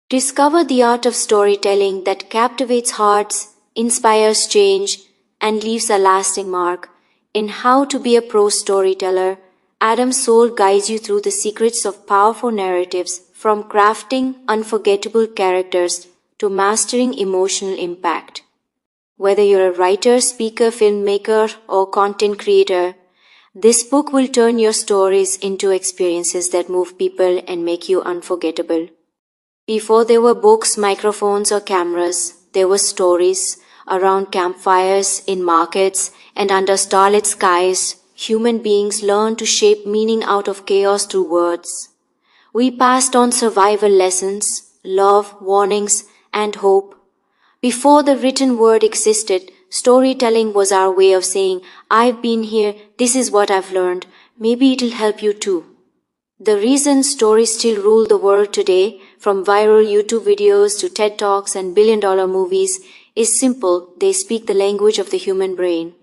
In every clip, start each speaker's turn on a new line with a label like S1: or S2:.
S1: Discover the art of storytelling that captivates hearts, inspires change, and leaves a lasting mark. In How to Be a Pro Storyteller, Adam Soul guides you through the secrets of powerful narratives, from crafting unforgettable characters to mastering emotional impact. Whether you're a writer, speaker, filmmaker, or content creator, this book will turn your stories into experiences that move people and make you unforgettable. Before there were books, microphones, or cameras, there were stories around campfires, in markets, and under starlit skies. Human beings learned to shape meaning out of chaos through words. We passed on survival lessons, love, warnings, and hope. Before the written word existed, storytelling was our way of saying, I've been here, this is what I've learned, maybe it'll help you too. The reason stories still rule the world today, from viral YouTube videos to TED Talks and billion-dollar movies, is simple: they speak the language of the human brain.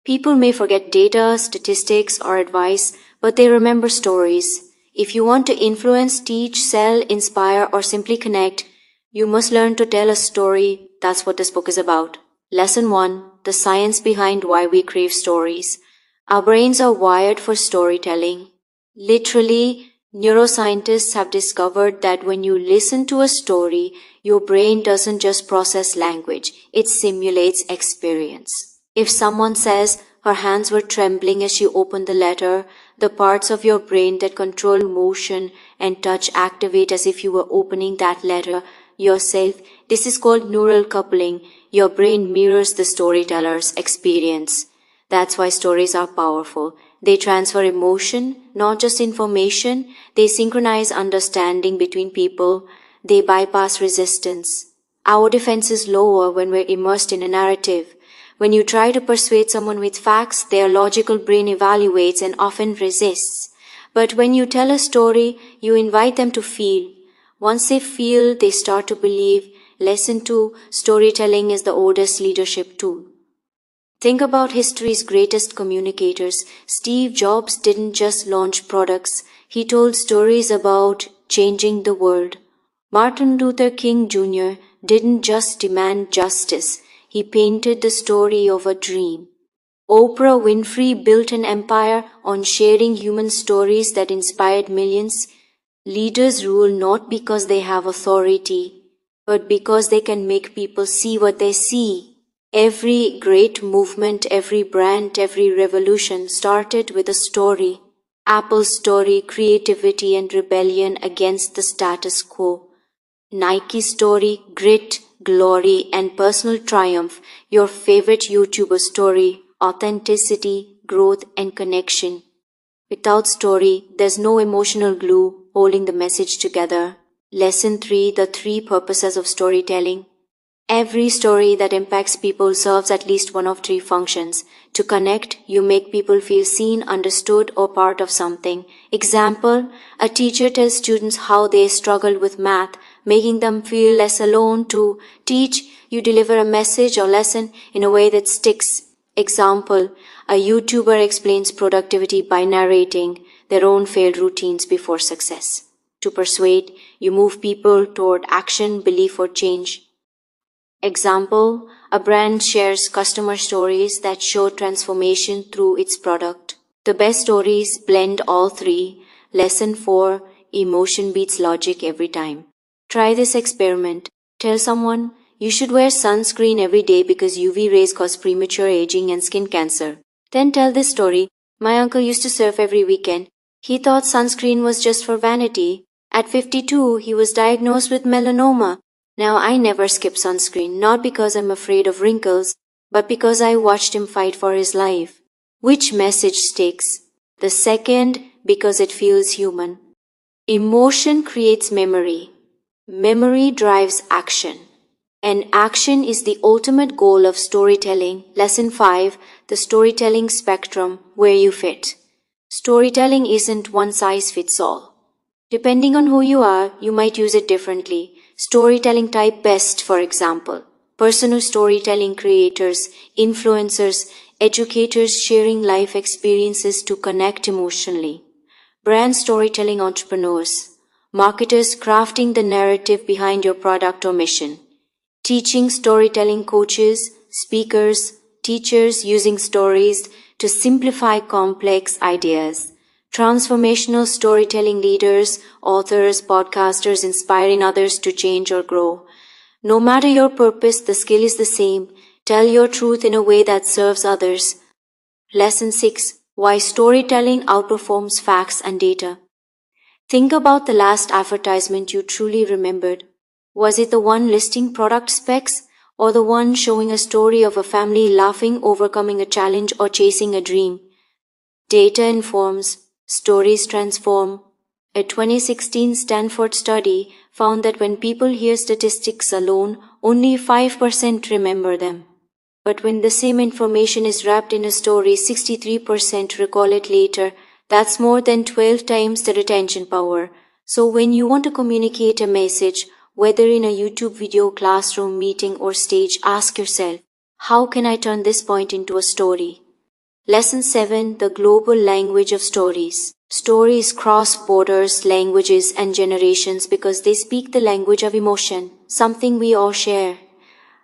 S1: People may forget data, statistics, or advice, but they remember stories. If you want to influence, teach, sell, inspire, or simply connect, you must learn to tell a story. That's what this book is about. Lesson 1. The science behind why we crave stories. Our brains are wired for storytelling. Literally, neuroscientists have discovered that when you listen to a story, your brain doesn't just process language, it simulates experience. If someone says her hands were trembling as she opened the letter, the parts of your brain that control motion and touch activate as if you were opening that letter yourself. This is called neural coupling. Your brain mirrors the storyteller's experience. That's why stories are powerful. They transfer emotion, not just information. They synchronize understanding between people. They bypass resistance. Our defense is lower when we're immersed in a narrative. When you try to persuade someone with facts, their logical brain evaluates and often resists. But when you tell a story, you invite them to feel. Once they feel, they start to believe. Lesson 2. Storytelling is the oldest leadership tool. Think about history's greatest communicators. Steve Jobs didn't just launch products. He told stories about changing the world. Martin Luther King Jr. didn't just demand justice. He painted the story of a dream. Oprah Winfrey built an empire on sharing human stories that inspired millions. Leaders rule not because they have authority, but because they can make people see what they see. Every great movement, every brand, every revolution started with a story. Apple's story, creativity and rebellion against the status quo. Nike's story, grit, glory and personal triumph. Your favorite YouTuber's story, authenticity, growth and connection. Without story, there's no emotional glue holding the message together. Lesson 3. The 3 purposes of storytelling. Every story that impacts people serves at least one of 3 functions. To connect, you make people feel seen, understood, or part of something. Example, a teacher tells students how they struggled with math, making them feel less alone. To teach, you deliver a message or lesson in a way that sticks. Example, a YouTuber explains productivity by narrating their own failed routines before success. To persuade, you move people toward action, belief, or change. Example, a brand shares customer stories that show transformation through its product. The best stories blend all 3. Lesson 4. Emotion beats logic every time. Try this experiment. Tell someone, you should wear sunscreen every day because UV rays cause premature aging and skin cancer. Then tell this story. My uncle used to surf every weekend. He thought sunscreen was just for vanity. At 52, he was diagnosed with melanoma. Now I never skip sunscreen, not because I'm afraid of wrinkles, but because I watched him fight for his life. Which message sticks? The second, because it feels human. Emotion creates memory. Memory drives action. And action is the ultimate goal of storytelling. Lesson 5. The storytelling spectrum, where you fit. Storytelling isn't one size fits all. Depending on who you are, you might use it differently. Storytelling type best, for example. Personal storytelling creators, influencers, educators sharing life experiences to connect emotionally. Brand storytelling entrepreneurs. marketers crafting the narrative behind your product or mission, teaching storytelling coaches, speakers, teachers using stories to simplify complex ideas, transformational storytelling leaders, authors, podcasters inspiring others to change or grow. No matter your purpose, the skill is the same. Tell your truth in a way that serves others. Lesson 6. Why storytelling outperforms facts and data. Think about the last advertisement you truly remembered. Was it the one listing product specs, or the one showing a story of a family laughing, overcoming a challenge, or chasing a dream? Data informs, stories transform. A 2016 Stanford study found that when people hear statistics alone, only 5% remember them. But when the same information is wrapped in a story, 63% recall it later. That's more than 12 times the retention power. So when you want to communicate a message, whether in a YouTube video, classroom, meeting, or stage, ask yourself, how can I turn this point into a story? Lesson 7. The global language of stories. Stories cross borders, languages, and generations because they speak the language of emotion, something we all share.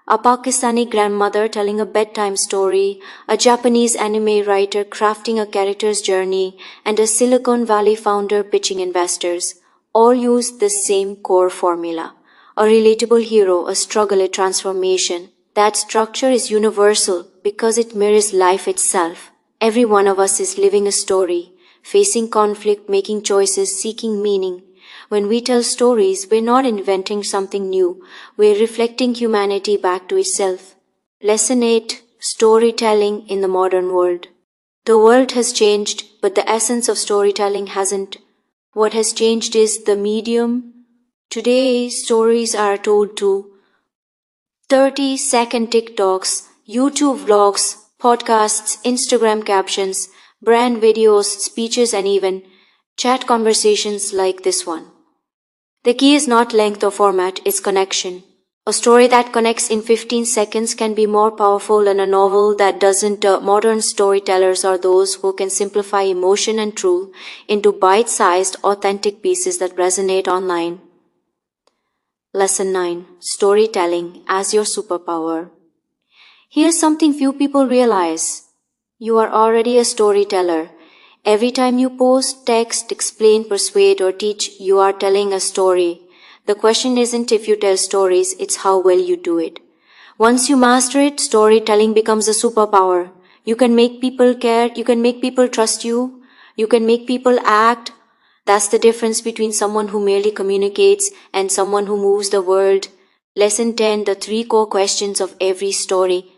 S1: A Pakistani grandmother telling a bedtime story, a Japanese anime writer crafting a character's journey, and a Silicon Valley founder pitching investors all use the same core formula. A relatable hero, a struggle, a transformation. That structure is universal because it mirrors life itself. Every one of us is living a story, facing conflict, making choices, seeking meaning. When we tell stories, we're not inventing something new. We're reflecting humanity back to itself. Lesson 8. Storytelling in the modern world. The world has changed, but the essence of storytelling hasn't. What has changed is the medium. Today, stories are told to 30-second TikToks, YouTube vlogs, podcasts, Instagram captions, brand videos, speeches, and even chat conversations like this one. The key is not length or format, it's connection. A story that connects in 15 seconds can be more powerful than a novel that doesn't. Modern storytellers are those who can simplify emotion and truth into bite-sized, authentic pieces that resonate online. Lesson 9. Storytelling as your superpower. Here's something few people realize. You are already a storyteller. Every time you post, text, explain, persuade, or teach, you are telling a story. The question isn't if you tell stories, it's how well you do it. Once you master it, storytelling becomes a superpower. You can make people care, you can make people trust you, you can make people act. That's the difference between someone who merely communicates and someone who moves the world. Lesson 10. The 3 core questions of every story.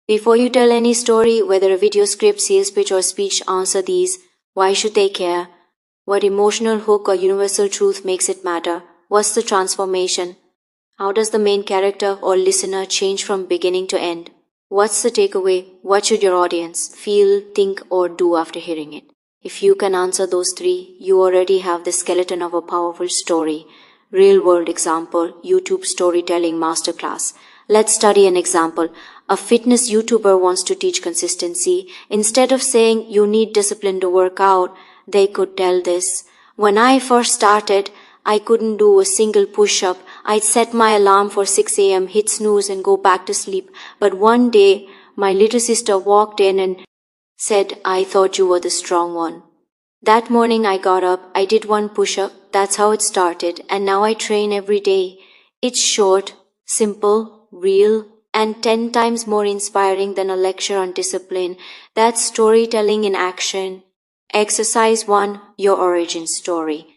S1: Before you tell any story, whether a video script, sales pitch, or speech, answer these. Why should they care? What emotional hook or universal truth makes it matter? What's the transformation? How does the main character or listener change from beginning to end? What's the takeaway? What should your audience feel, think, or do after hearing it? If you can answer those 3, you already have the skeleton of a powerful story. Real-world example, YouTube storytelling masterclass. Let's study an example. A fitness YouTuber wants to teach consistency. Instead of saying you need discipline to work out, they could tell this. When I first started, I couldn't do a single push-up. I'd set my alarm for 6 a.m., hit snooze and go back to sleep. But one day, my little sister walked in and said, I thought you were the strong one. That morning I got up, I did 1 push-up. That's how it started. And now I train every day. It's short, simple, real, and 10 times more inspiring than a lecture on discipline. That's storytelling in action. Exercise 1. Your origin story.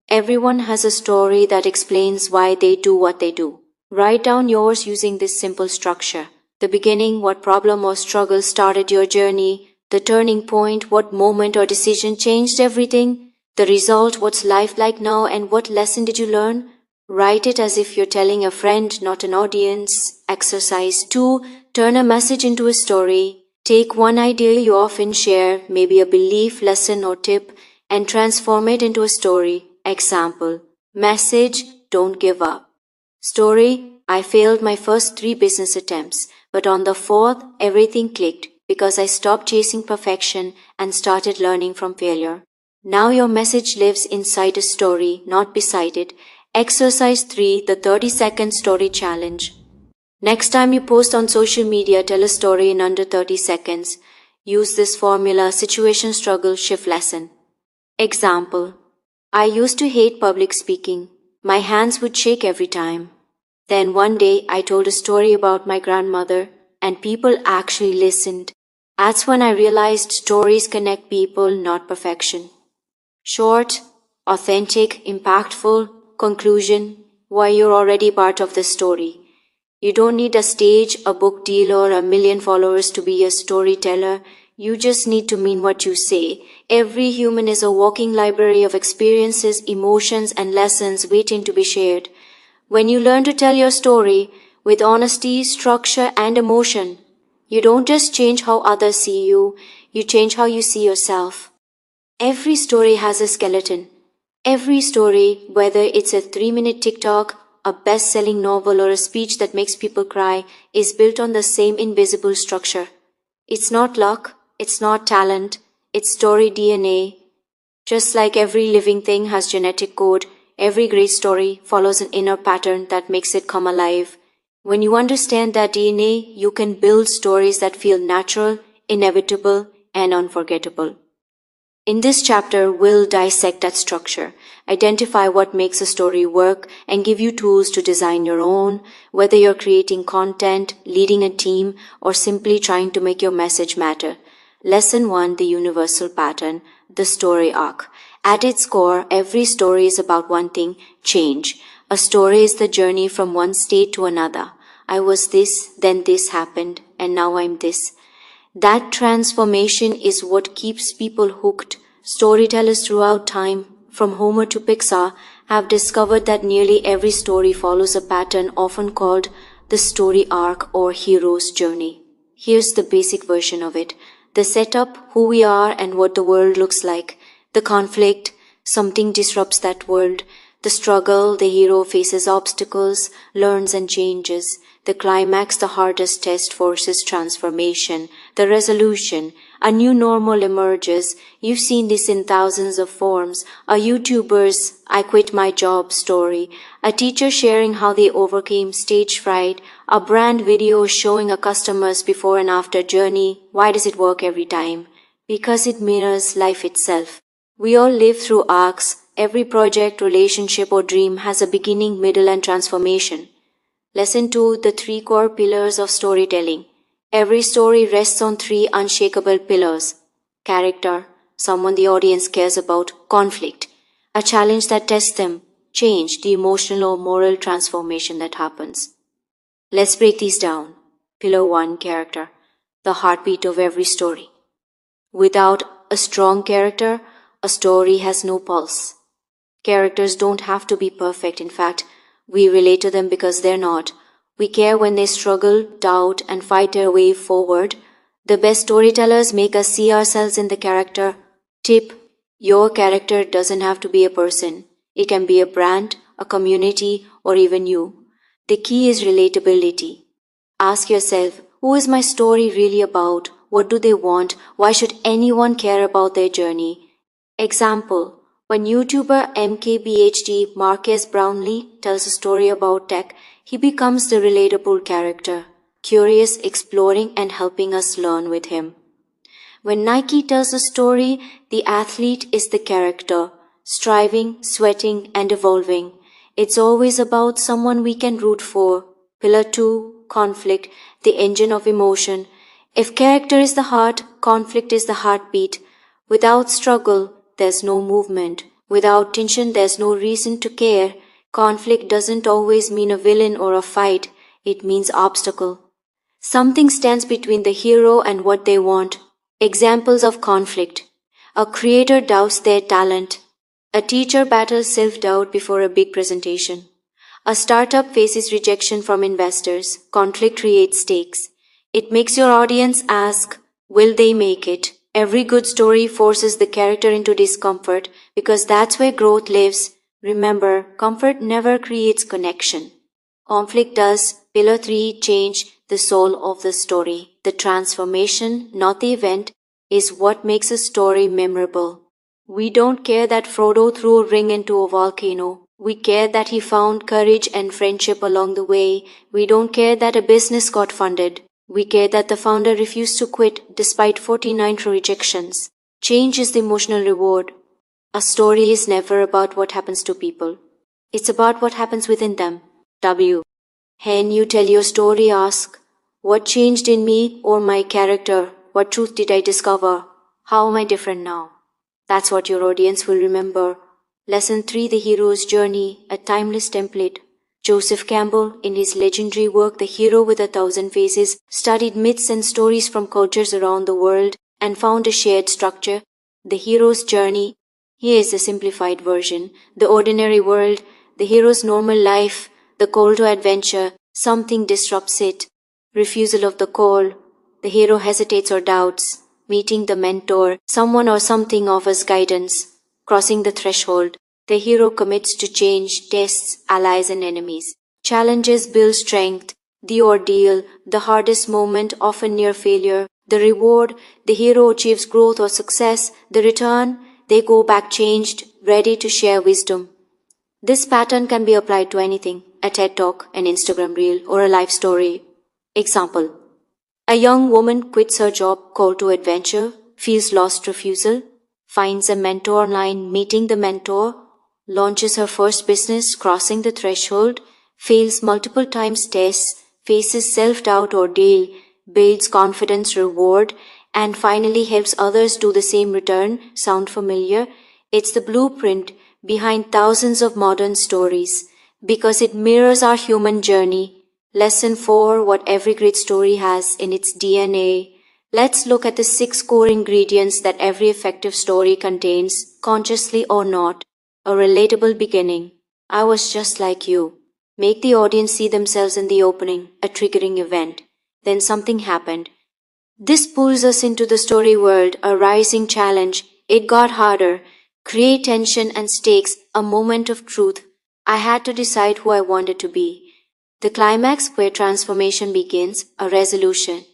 S1: Everyone has a story that explains why they do what they do. Write down yours using this simple structure. The beginning, what problem or struggle started your journey. The turning point, what moment or decision changed everything. The result, what's life like now, and what lesson did you learn? Write it as if you're telling a friend, not an audience. Exercise 2. Turn a message into a story. Take one idea you often share, maybe a belief, lesson, or tip, and transform it into a story. Example. Message, don't give up. Story, I failed my first 3 business attempts, but on the 4th, everything clicked because I stopped chasing perfection and started learning from failure. Now your message lives inside a story, not beside it. Exercise 3, the 30-second story challenge. Next time you post on social media, tell a story in under 30 seconds. Use this formula: situation, struggle, shift, lesson. Example: I used to hate public speaking. My hands would shake every time. Then one day I told a story about my grandmother and people actually listened. That's when I realized stories connect people, not perfection. Short, authentic, impactful. Conclusion: why you're already part of the story. You don't need a stage, a book deal, or a million followers to be a storyteller. You just need to mean what you say. Every human is a walking library of experiences, emotions, and lessons waiting to be shared. When you learn to tell your story with honesty, structure, and emotion, you don't just change how others see you, you change how you see yourself. Every story has a skeleton. Every story, whether it's a 3-minute TikTok, a best-selling novel, or a speech that makes people cry, is built on the same invisible structure. It's not luck, it's not talent, it's story DNA. Just like every living thing has genetic code, every great story follows an inner pattern that makes it come alive. When you understand that DNA, you can build stories that feel natural, inevitable, and unforgettable. In this chapter, we'll dissect that structure, identify what makes a story work, and give you tools to design your own, whether you're creating content, leading a team, or simply trying to make your message matter. Lesson 1, the universal pattern, the story arc. At its core, every story is about one thing: change. A story is the journey from one state to another. I was this, then this happened, and now I'm this. That transformation is what keeps people hooked. Storytellers throughout time, from Homer to Pixar, have discovered that nearly every story follows a pattern often called the story arc or hero's journey. Here's the basic version of it: the setup, who we are and what the world looks like; the conflict, something disrupts that world; the struggle, the hero faces obstacles, learns and changes; the climax, the hardest test, forces transformation; the resolution, a new normal emerges. You've seen this in thousands of forms: a YouTuber's "I quit my job" story, a teacher sharing how they overcame stage fright, a brand video showing a customer's before and after journey. Why does it work every time? Because it mirrors life itself. We all live through arcs. Every project, relationship, or dream has a beginning, middle, and transformation. Lesson 2, the 3 core pillars of storytelling. Every story rests on 3 unshakable pillars: character, someone the audience cares about; conflict, a challenge that tests them; change, the emotional or moral transformation that happens. Let's break these down. Pillar 1, character, the heartbeat of every story. Without a strong character, a story has no pulse. Characters don't have to be perfect. In fact, we relate to them because they're not. We care when they struggle, doubt, and fight their way forward. The best storytellers make us see ourselves in the character. Tip: your character doesn't have to be a person. It can be a brand, a community, or even you. The key is relatability. Ask yourself, who is my story really about? What do they want? Why should anyone care about their journey? Example: when YouTuber MKBHD Marques Brownlee tells a story about tech, he becomes the relatable character, curious, exploring, and helping us learn with him. When Nike tells a story, the athlete is the character, striving, sweating, and evolving. It's always about someone we can root for. Pillar 2, conflict, the engine of emotion. If character is the heart, conflict is the heartbeat. Without struggle, there's no movement. Without tension, there's no reason to care. Conflict doesn't always mean a villain or a fight. It means obstacle. Something stands between the hero and what they want. Examples of conflict: a creator doubts their talent. A teacher battles self-doubt before a big presentation. A startup faces rejection from investors. Conflict creates stakes. It makes your audience ask, will they make it? Every good story forces the character into discomfort because that's where growth lives. Remember, comfort never creates connection. Conflict does. Pillar 3, change, the soul of the story. The transformation, not the event, is what makes a story memorable. We don't care that Frodo threw a ring into a volcano. We care that he found courage and friendship along the way. We don't care that a business got funded. We care that the founder refused to quit despite 49 rejections. Change is the emotional reward. A story is never about what happens to people. It's about what happens within them. W. When you tell your story, ask, what changed in me or my character? What truth did I discover? How am I different now? That's what your audience will remember. Lesson 3, The Hero's Journey, a timeless template. Joseph Campbell, in his legendary work The Hero with a Thousand Faces, studied myths and stories from cultures around the world and found a shared structure. The hero's journey. Here is the simplified version. The ordinary world, the hero's normal life, the call to adventure, something disrupts it. Refusal of the call. The hero hesitates or doubts. Meeting the mentor, someone or something offers guidance. Crossing the threshold. The hero commits to change, tests allies and enemies. Challenges build strength. The ordeal, the hardest moment, often near failure. The reward, the hero achieves growth or success. The return, they go back changed, ready to share wisdom. This pattern can be applied to anything, a TED Talk, an Instagram reel, or a life story. Example. A young woman quits her job, call to adventure, feels lost refusal, finds a mentor online, meeting the mentor, launches her first business, crossing the threshold, fails multiple times tests, faces self-doubt ordeal, builds confidence reward, and finally helps others do the same return. Sound familiar? It's the blueprint behind thousands of modern stories because it mirrors our human journey. Lesson 4, what every great story has in its DNA. Let's look at the 6 core ingredients that every effective story contains, consciously or not. A relatable beginning. I was just like you. Make the audience see themselves in the opening, a triggering event. Then something happened. This pulls us into the story world, a rising challenge. It got harder. Create tension and stakes, a moment of truth. I had to decide who I wanted to be. The climax where transformation begins, a resolution.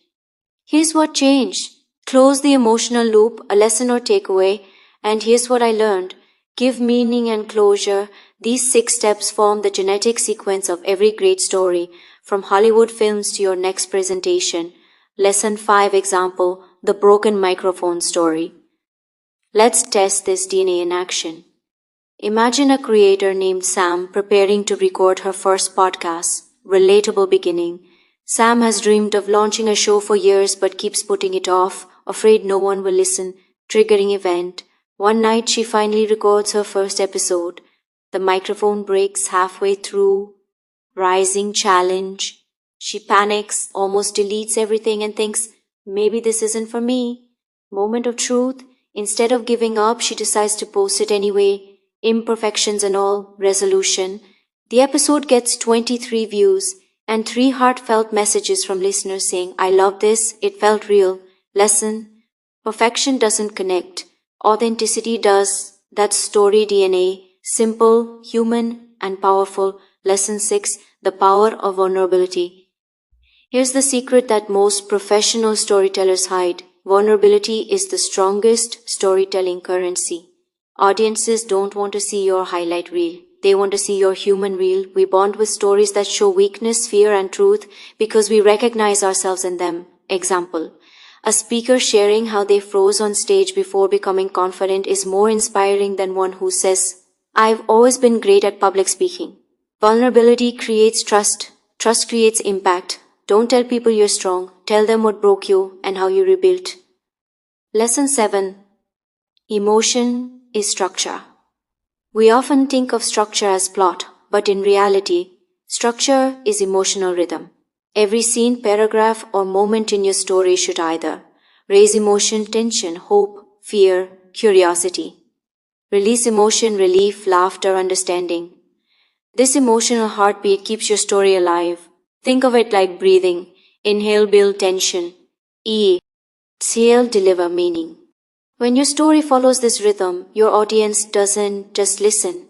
S1: Here's what changed. Close the emotional loop, a lesson or takeaway, and here's what I learned. Give meaning and closure. These 6 steps form the genetic sequence of every great story, from Hollywood films to your next presentation. Lesson 5 example, the broken microphone story. Let's test this DNA in action. Imagine a creator named Sam preparing to record her first podcast. Relatable beginning. Sam has dreamed of launching a show for years but keeps putting it off, afraid no one will listen. Triggering event. One night she finally records her first episode. The microphone breaks halfway through. Rising challenge. She panics, almost deletes everything and thinks, maybe this isn't for me. Moment of truth. Instead of giving up, she decides to post it anyway. Imperfections and all. Resolution. The episode gets 23 views and 3 heartfelt messages from listeners saying, I love this, it felt real. Lesson. Perfection doesn't connect. Authenticity does. That's story DNA. Simple, human, and powerful. Lesson 6. The power of vulnerability. Here's the secret that most professional storytellers hide. Vulnerability is the strongest storytelling currency. Audiences don't want to see your highlight reel. They want to see your human reel. We bond with stories that show weakness, fear, and truth because we recognize ourselves in them. Example. A speaker sharing how they froze on stage before becoming confident is more inspiring than one who says, I've always been great at public speaking. Vulnerability creates trust. Trust creates impact. Don't tell people you're strong. Tell them what broke you and how you rebuilt. Lesson 7. Emotion is structure. We often think of structure as plot, but in reality, structure is emotional rhythm. Every scene, paragraph, or moment in your story should either raise emotion, tension, hope, fear, curiosity. Release emotion, relief, laughter, understanding. This emotional heartbeat keeps your story alive. Think of it like breathing. Inhale, build tension. Exhale, deliver meaning. When your story follows this rhythm, your audience doesn't just listen.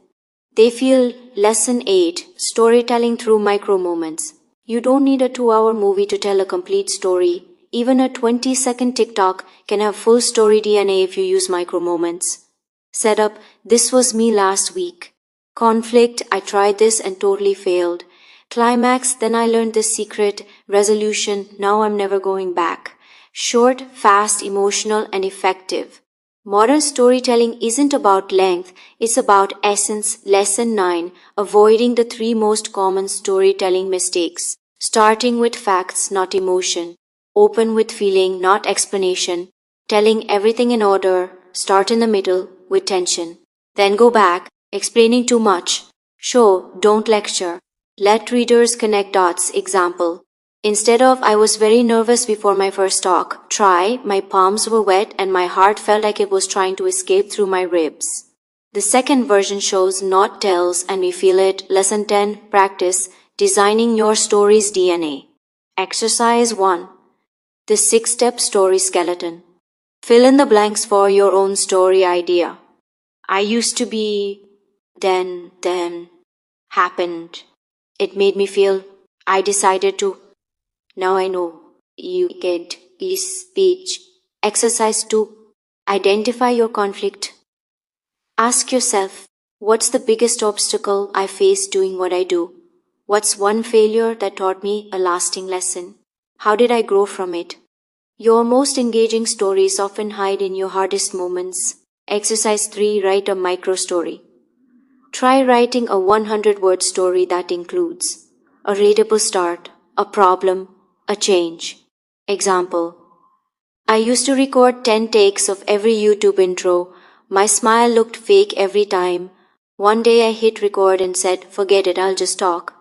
S1: They feel. Lesson 8. Storytelling through micro moments. You don't need a 2-hour movie to tell a complete story. Even a 20-second TikTok can have full story DNA if you use micro moments. Setup, this was me last week. Conflict, I tried this and totally failed. Climax, then I learned this secret. Resolution, now I'm never going back. Short, fast, emotional, and effective. Modern storytelling isn't about length, it's about essence. Lesson 9. Avoiding the 3 most common storytelling mistakes. Starting with facts, not emotion. Open with feeling, not explanation. Telling everything in order. Start in the middle, with tension. Then go back, explaining too much. Show, don't lecture. Let readers connect dots. Example. Instead of I was very nervous before my first talk, try my palms were wet and my heart felt like it was trying to escape through my ribs. The second version shows, not tells, and we feel it. Lesson 10. Practice designing your story's DNA. Exercise 1. The 6-step story skeleton. Fill in the blanks for your own story idea. I used to be, then, happened. It made me feel, I decided to, now I know. You get is speech. Exercise 2. Identify your conflict. Ask yourself, what's the biggest obstacle I face doing what I do? What's one failure that taught me a lasting lesson? How did I grow from it? Your most engaging stories often hide in your hardest moments. Exercise 3. Write a micro story. Try writing a 100-word story that includes a readable start, a problem, a change. Example. I used to record 10 takes of every YouTube intro. My smile looked fake every time. One day I hit record and said, forget it, I'll just talk.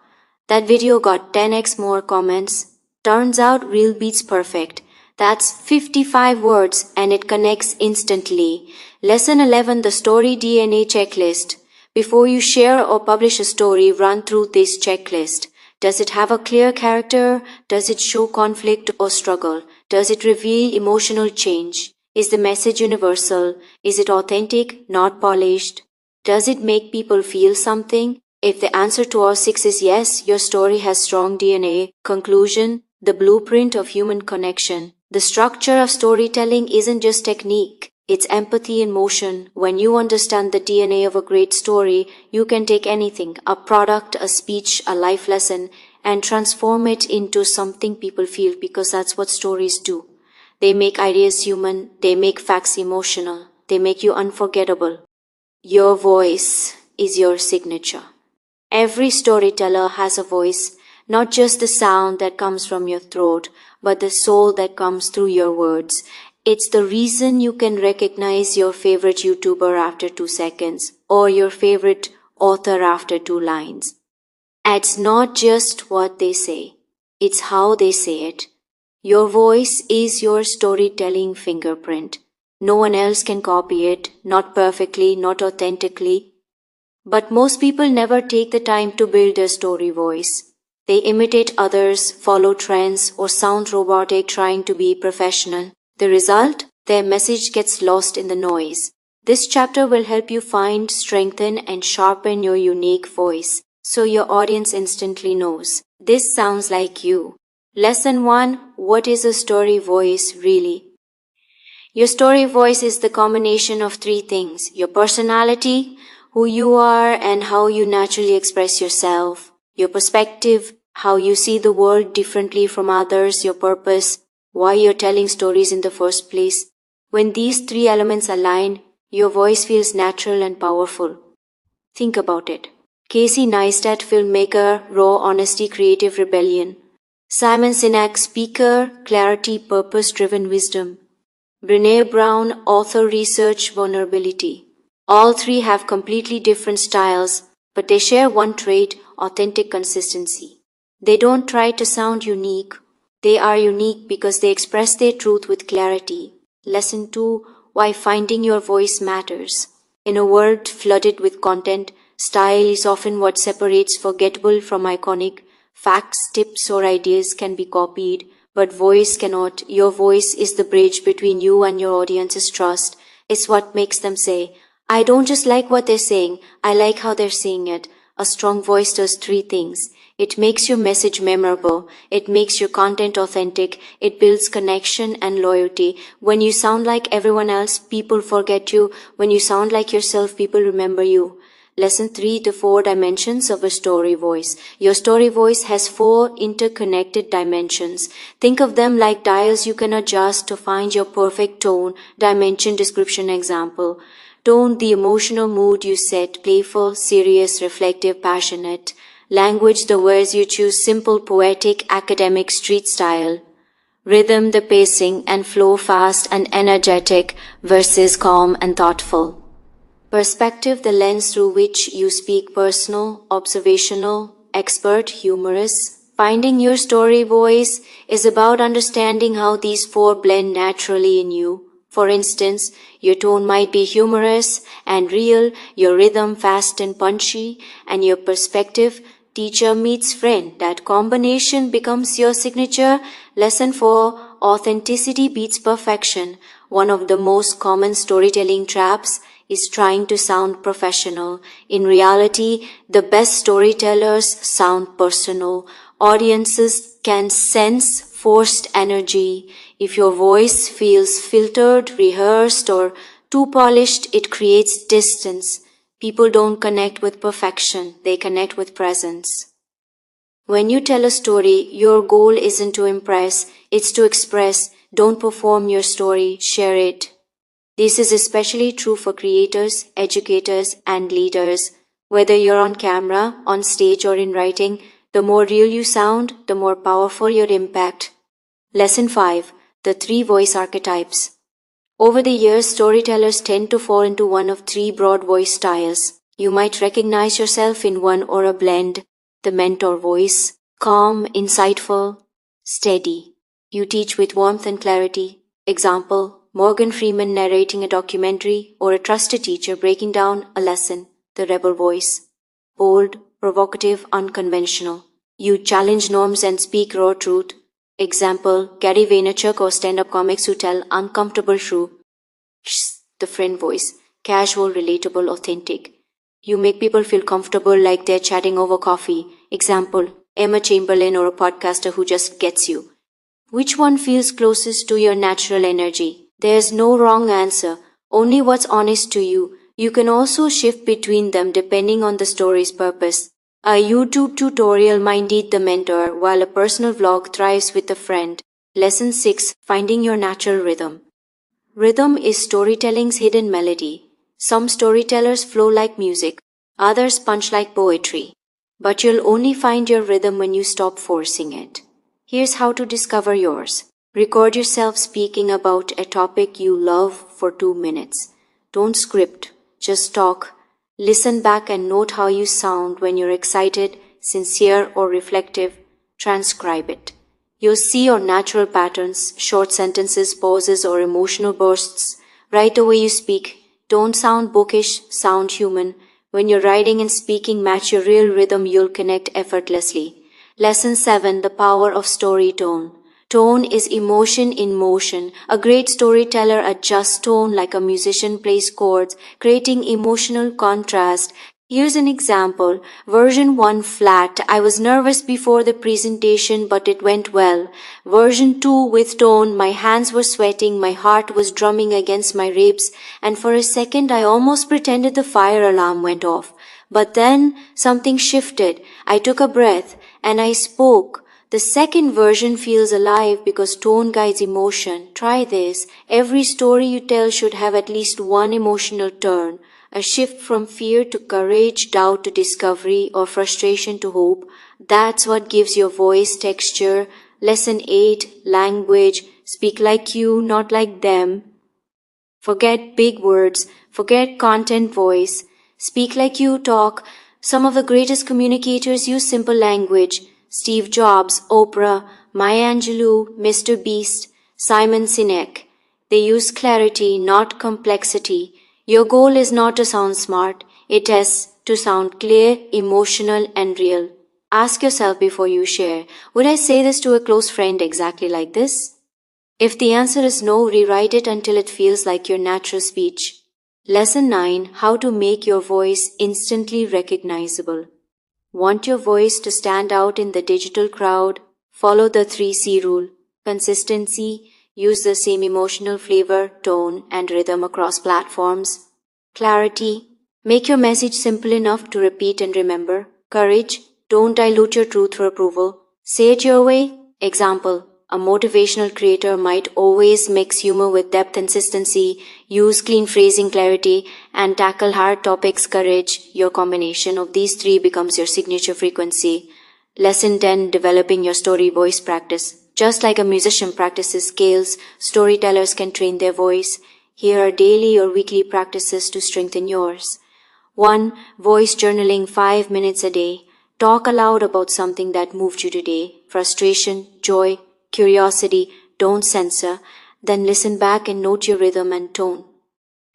S1: That video got 10x more comments. Turns out real beats perfect. That's 55 words and it connects instantly. Lesson 11. The Story DNA Checklist. Before you share or publish a story, run through this checklist. Does it have a clear character? Does it show conflict or struggle? Does it reveal emotional change? Is the message universal? Is it authentic, not polished? Does it make people feel something? If the answer to all 6 is yes, your story has strong DNA. Conclusion. The blueprint of human connection. The structure of storytelling isn't just technique, it's empathy in motion. When you understand the DNA of a great story, you can take anything, a product, a speech, a life lesson, and transform it into something people feel, because that's what stories do. They make ideas human, they make facts emotional, they make you unforgettable. Your voice is your signature. Every storyteller has a voice, not just the sound that comes from your throat, but the soul that comes through your words. It's the reason you can recognize your favorite YouTuber after 2 seconds, or your favorite author after 2 lines. It's not just what they say, it's how they say it. Your voice is your storytelling fingerprint. No one else can copy it, not perfectly, not authentically. But most people never take the time to build their story voice. They imitate others, follow trends, or sound robotic trying to be professional. The result? Their message gets lost in the noise. This chapter will help you find, strengthen, and sharpen your unique voice, so your audience instantly knows, this sounds like you. Lesson 1. What is a story voice really? Your story voice is the combination of 3 things: your personality, who you are and how you naturally express yourself; your perspective, how you see the world differently from others; your purpose, why you're telling stories in the first place. When these 3 elements align, your voice feels natural and powerful. Think about it. Casey Neistat, filmmaker, raw honesty, creative rebellion. Simon Sinek, speaker, clarity, purpose-driven wisdom. Brené Brown, author, research, vulnerability. All 3 have completely different styles, but they share one trait: authentic consistency. They don't try to sound unique. They are unique because they express their truth with clarity. Lesson 2. Why finding your voice matters. In a world flooded with content, style is often what separates forgettable from iconic. Facts, tips, or ideas can be copied, but voice cannot. Your voice is the bridge between you and your audience's trust. It's what makes them say, I don't just like what they're saying, I like how they're saying it. A strong voice does three things. It makes your message memorable. It makes your content authentic. It builds connection and loyalty. When you sound like everyone else, people forget you. When you sound like yourself, people remember you. Lesson 3, the 4 dimensions of a story voice. Your story voice has 4 interconnected dimensions. Think of them like dials you can adjust to find your perfect tone, dimension, description, example. Tone, the emotional mood you set, playful, serious, reflective, passionate. Language, the words you choose, simple, poetic, academic, street style. Rhythm, the pacing and flow, fast and energetic versus calm and thoughtful. Perspective, the lens through which you speak, personal, observational, expert, humorous. Finding your story voice is about understanding how these 4 blend naturally in you. For instance, your tone might be humorous and real, your rhythm fast and punchy, and your perspective, teacher meets friend. That combination becomes your signature. Lesson 4, authenticity beats perfection. One of the most common storytelling traps is trying to sound professional. In reality, the best storytellers sound personal. Audiences can sense forced energy. If your voice feels filtered, rehearsed, or too polished, it creates distance. People don't connect with perfection, they connect with presence. When you tell a story, your goal isn't to impress, it's to express. Don't perform your story, share it. This is especially true for creators, educators, and leaders. Whether you're on camera, on stage, or in writing, the more real you sound, the more powerful your impact. Lesson 5, the 3 voice archetypes. Over the years, storytellers tend to fall into one of 3 broad voice styles. You might recognize yourself in one or a blend. The mentor voice, calm, insightful, steady. You teach with warmth and clarity. Example, Morgan Freeman narrating a documentary, or a trusted teacher breaking down a lesson. The rebel voice, bold, provocative, unconventional. You challenge norms and speak raw truth. Example, Gary Vaynerchuk or stand-up comics who tell uncomfortable truth. The friend voice, casual, relatable, authentic. You make people feel comfortable like they're chatting over coffee. Example, Emma Chamberlain or a podcaster who just gets you. Which one feels closest to your natural energy? There's no wrong answer, only what's honest to you. You can also shift between them depending on the story's purpose. A YouTube tutorial might need the mentor, while a personal vlog thrives with a friend. Lesson 6, finding your natural rhythm. Rhythm is storytelling's hidden melody. Some storytellers flow like music, others punch like poetry. But you'll only find your rhythm when you stop forcing it. Here's how to discover yours. Record yourself speaking about a topic you love for 2 minutes. Don't script, just talk. Listen back and note how you sound when you're excited, sincere, or reflective. Transcribe it. You'll see your natural patterns, short sentences, pauses, or emotional bursts. Write the way you speak. Don't sound bookish, sound human. When you're writing and speaking match your real rhythm, you'll connect effortlessly. Lesson 7, the power of story tone. Tone is emotion in motion. A great storyteller adjusts tone like a musician plays chords, creating emotional contrast. Here's an example. Version 1 flat. I was nervous before the presentation, but it went well. Version 2 with tone. My hands were sweating, my heart was drumming against my ribs, and for a second I almost pretended the fire alarm went off. But then something shifted. I took a breath and I spoke. The second version feels alive because tone guides emotion. Try this. Every story you tell should have at least one emotional turn. A shift from fear to courage, doubt to discovery, or frustration to hope. That's what gives your voice texture. Lesson 8, language. Speak like you, not like them. Forget big words. Forget content voice. Speak like you talk. Some of the greatest communicators use simple language. Steve Jobs, Oprah, Maya Angelou, Mr. Beast, Simon Sinek. They use clarity, not complexity. Your goal is not to sound smart. It is to sound clear, emotional, and real. Ask yourself before you share, would I say this to a close friend exactly like this? If the answer is no, rewrite it until it feels like your natural speech. Lesson 9, how to make your voice instantly recognizable. Want your voice to stand out in the digital crowd? Follow the 3C rule. Consistency, use the same emotional flavor, tone, and rhythm across platforms. Clarity, make your message simple enough to repeat and remember. Courage, don't dilute your truth for approval. Say it your way. Example, a motivational creator might always mix humor with depth and consistency, use clean phrasing, clarity, and tackle hard topics. Courage, your combination of these three becomes your signature frequency. Lesson 10, developing your story voice practice. Just like a musician practices scales, storytellers can train their voice. Here are daily or weekly practices to strengthen yours. 1. Voice journaling 5 minutes a day. Talk aloud about something that moved you today. Frustration, joy, curiosity, don't censor. Then listen back and note your rhythm and tone.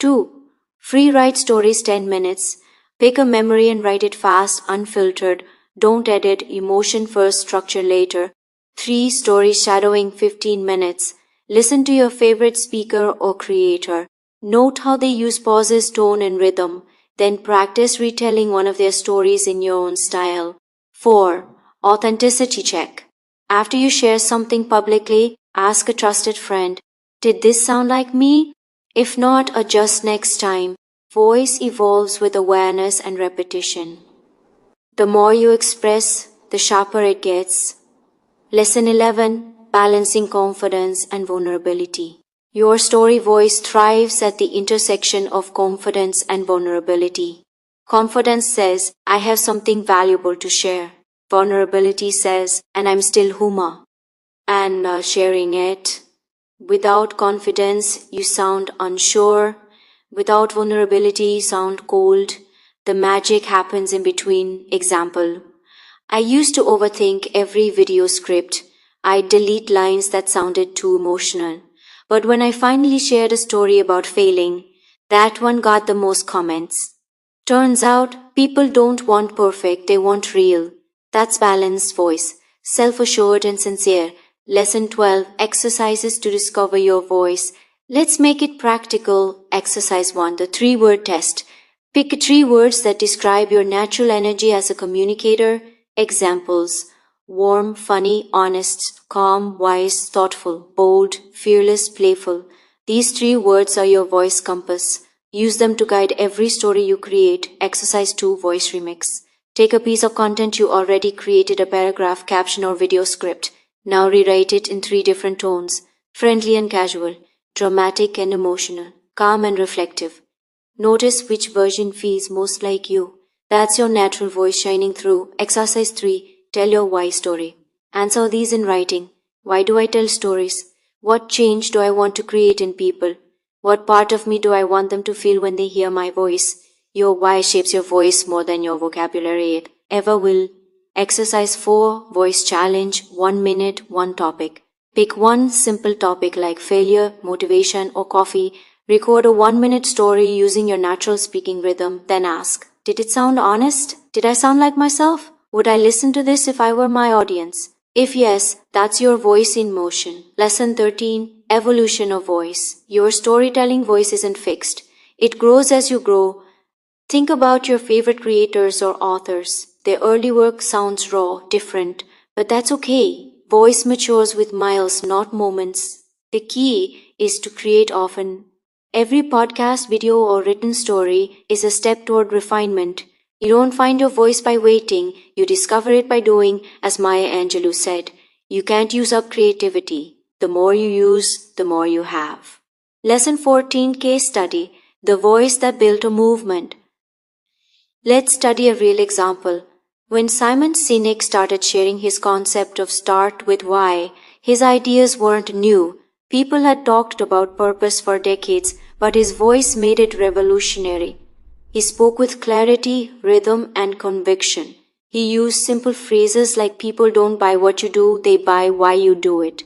S1: 2. Free write stories 10 minutes. Pick a memory and write it fast, unfiltered. Don't edit, emotion first, structure later. 3. Story shadowing 15 minutes. Listen to your favorite speaker or creator. Note how they use pauses, tone, and rhythm. Then practice retelling one of their stories in your own style. 4. Authenticity check. After you share something publicly, ask a trusted friend, did this sound like me? If not, adjust next time. Voice evolves with awareness and repetition. The more you express, the sharper it gets. Lesson 11. Balancing confidence and vulnerability. Your story voice thrives at the intersection of confidence and vulnerability. Confidence says, I have something valuable to share. Vulnerability says, and I'm still Huma. And sharing it. Without confidence, you sound unsure. Without vulnerability, you sound cold. The magic happens in between. Example, I used to overthink every video script. I'd delete lines that sounded too emotional. But when I finally shared a story about failing, that one got the most comments. Turns out, people don't want perfect, they want real. That's balanced voice, self-assured and sincere. Lesson 12, exercises to discover your voice. Let's make it practical. Exercise 1, the 3-word test. Pick 3 words that describe your natural energy as a communicator. Examples, warm, funny, honest, calm, wise, thoughtful, bold, fearless, playful. These 3 words are your voice compass. Use them to guide every story you create. Exercise 2, voice remix. Take a piece of content you already created, a paragraph, caption, or video script. Now rewrite it in 3 different tones, friendly and casual, dramatic and emotional, calm and reflective. Notice which version feels most like you. That's your natural voice shining through. Exercise 3. Tell your why story. Answer these in writing. Why do I tell stories? What change do I want to create in people? What part of me do I want them to feel when they hear my voice? Your why shapes your voice more than your vocabulary ever will. Exercise 4. Voice challenge. 1 minute, 1 topic. Pick one simple topic like failure, motivation, or coffee. Record a 1-minute story using your natural speaking rhythm. Then ask, did it sound honest? Did I sound like myself? Would I listen to this if I were my audience? If yes, that's your voice in motion. Lesson 13. Evolution of voice. Your storytelling voice isn't fixed. It grows as you grow. Think about your favorite creators or authors. Their early work sounds raw, different, but that's okay. Voice matures with miles, not moments. The key is to create often. Every podcast, video, or written story is a step toward refinement. You don't find your voice by waiting, you discover it by doing, as Maya Angelou said. You can't use up creativity. The more you use, the more you have. Lesson 14, case study. The voice that built a movement. Let's study a real example. When Simon Sinek started sharing his concept of start with why, his ideas weren't new. People had talked about purpose for decades, but his voice made it revolutionary. He spoke with clarity, rhythm, and conviction. He used simple phrases like people don't buy what you do, they buy why you do it.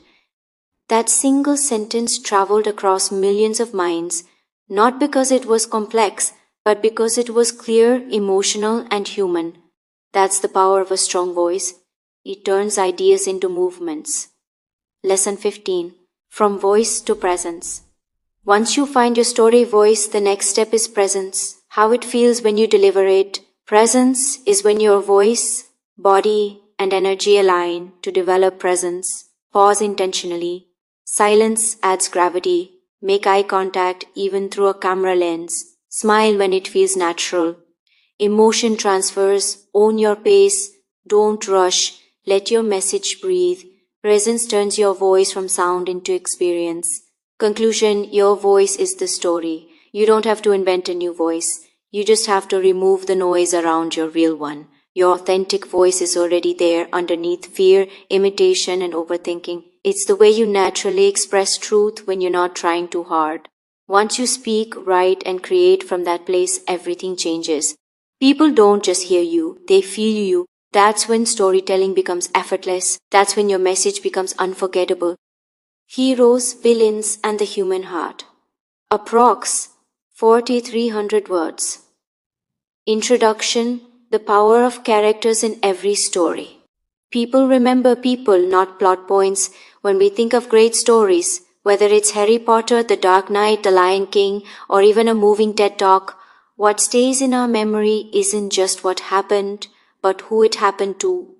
S1: That single sentence traveled across millions of minds, not because it was complex, but because it was clear, emotional, and human. That's the power of a strong voice. It turns ideas into movements. Lesson 15. From voice to presence. Once you find your story voice, the next step is presence. How it feels when you deliver it. Presence is when your voice Body and energy align to develop presence. Pause intentionally. Silence adds gravity. Make eye contact even through a camera lens. Smile when it feels natural. Emotion transfers. Own your pace. Don't rush. Let your message breathe. Presence turns your voice from sound into experience. Conclusion, your voice is the story. You don't have to invent a new voice. You just have to remove the noise around your real one. Your authentic voice is already there underneath fear, imitation, and overthinking. It's the way you naturally express truth when you're not trying too hard. Once you speak, write, and create from that place, everything changes. People don't just hear you, they feel you. That's when storytelling becomes effortless. That's when your message becomes unforgettable. Heroes, villains, and the human heart. Approx. 4,300 words. Introduction. The power of characters in every story. People remember people, not plot points. When we think of great stories, whether it's Harry Potter, The Dark Knight, The Lion King, or even a moving TED Talk, what stays in our memory isn't just what happened, but who it happened to.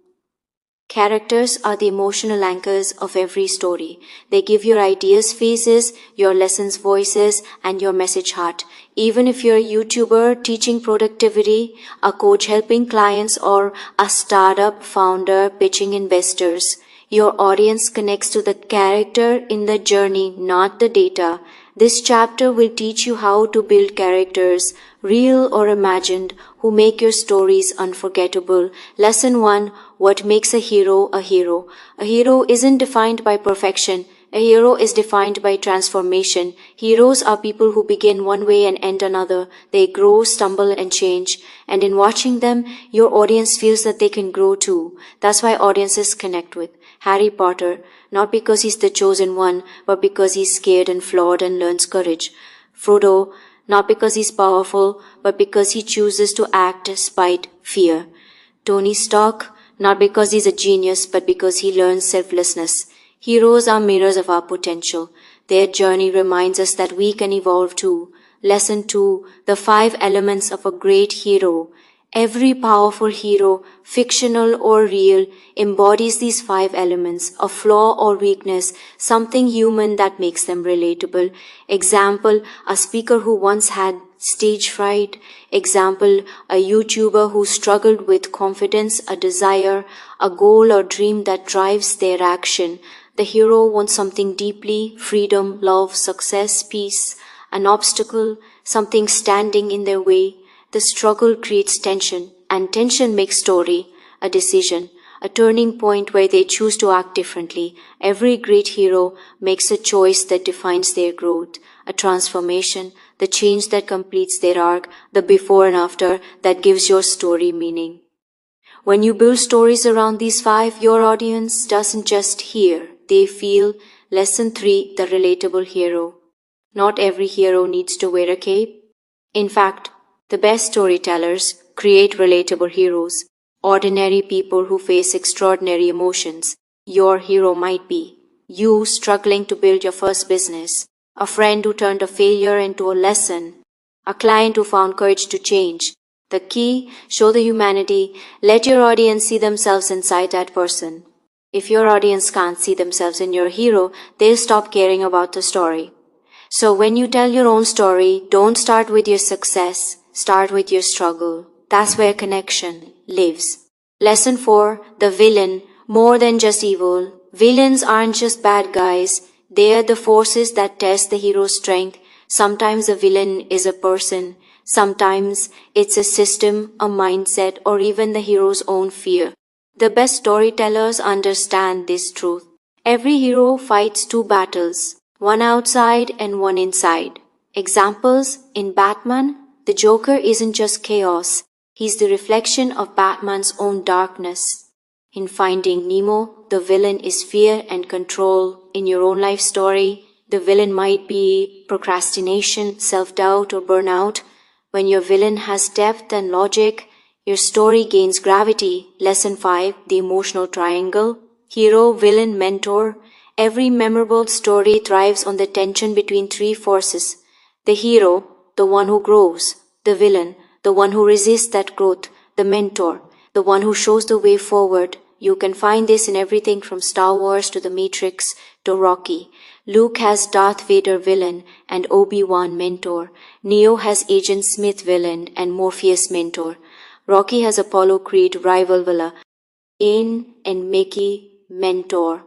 S1: Characters are the emotional anchors of every story. They give your ideas faces, your lessons voices, and your message heart. Even if you're a YouTuber teaching productivity, a coach helping clients, or a startup founder pitching investors, your audience connects to the character in the journey, not the data. This chapter will teach you how to build characters, real or imagined, who make your stories unforgettable. Lesson 1. What makes a hero a hero? A hero isn't defined by perfection. A hero is defined by transformation. Heroes are people who begin one way and end another. They grow, stumble, and change. And in watching them, your audience feels that they can grow too. That's why audiences connect with Harry Potter, not because he's the chosen one, but because he's scared and flawed and learns courage. Frodo, not because he's powerful, but because he chooses to act despite fear. Tony Stark, not because he's a genius, but because he learns selflessness. Heroes are mirrors of our potential. Their journey reminds us that we can evolve too. Lesson 2. The 5 elements of a great hero. Every powerful hero, fictional or real, embodies these 5 elements, a flaw or weakness, something human that makes them relatable. Example, a speaker who once had stage fright. Example, a YouTuber who struggled with confidence, a desire, a goal or dream that drives their action. The hero wants something deeply, freedom, love, success, peace, an obstacle, something standing in their way. The struggle creates tension, and tension makes story, a decision, a turning point where they choose to act differently. Every great hero makes a choice that defines their growth, a transformation, the change that completes their arc, the before and after that gives your story meaning. When you build stories around these 5, your audience doesn't just hear, they feel. Lesson 3, the relatable hero. Not every hero needs to wear a cape. In fact, the best storytellers create relatable heroes, ordinary people who face extraordinary emotions. Your hero might be you struggling to build your first business, a friend who turned a failure into a lesson, a client who found courage to change. The key, show the humanity, let your audience see themselves inside that person. If your audience can't see themselves in your hero, they'll stop caring about the story. So when you tell your own story, don't start with your success, start with your struggle. That's where connection lives. Lesson 4, the villain, more than just evil. Villains aren't just bad guys, they are the forces that test the hero's strength. Sometimes a villain is a person, sometimes it's a system, a mindset, or even the hero's own fear. The best storytellers understand this truth. Every hero fights 2 battles, one outside and one inside. Examples, in Batman, the Joker isn't just chaos, he's the reflection of Batman's own darkness. In Finding Nemo, the villain is fear and control. In your own life story, the villain might be procrastination, self-doubt, or burnout. When your villain has depth and logic, your story gains gravity. Lesson 5, the emotional triangle. Hero, villain, mentor. Every memorable story thrives on the tension between 3 forces. The hero, the one who grows. The villain, the one who resists that growth. The mentor, the one who shows the way forward. You can find this in everything from Star Wars to The Matrix to Rocky. Luke has Darth Vader villain and Obi-Wan mentor. Neo has Agent Smith villain and Morpheus mentor. Rocky has Apollo Creed rival villain, Ain and Mickey mentor.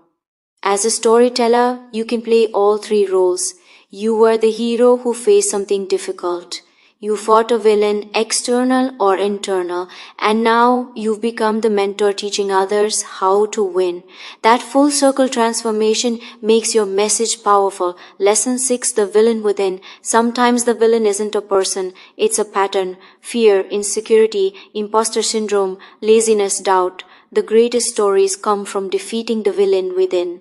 S1: As a storyteller, you can play all three roles. You were the hero who faced something difficult. You fought a villain, external or internal, and now you've become the mentor teaching others how to win. That full circle transformation makes your message powerful. Lesson 6, the villain within. Sometimes the villain isn't a person, it's a pattern. Fear, insecurity, imposter syndrome, laziness, doubt. The greatest stories come from defeating the villain within.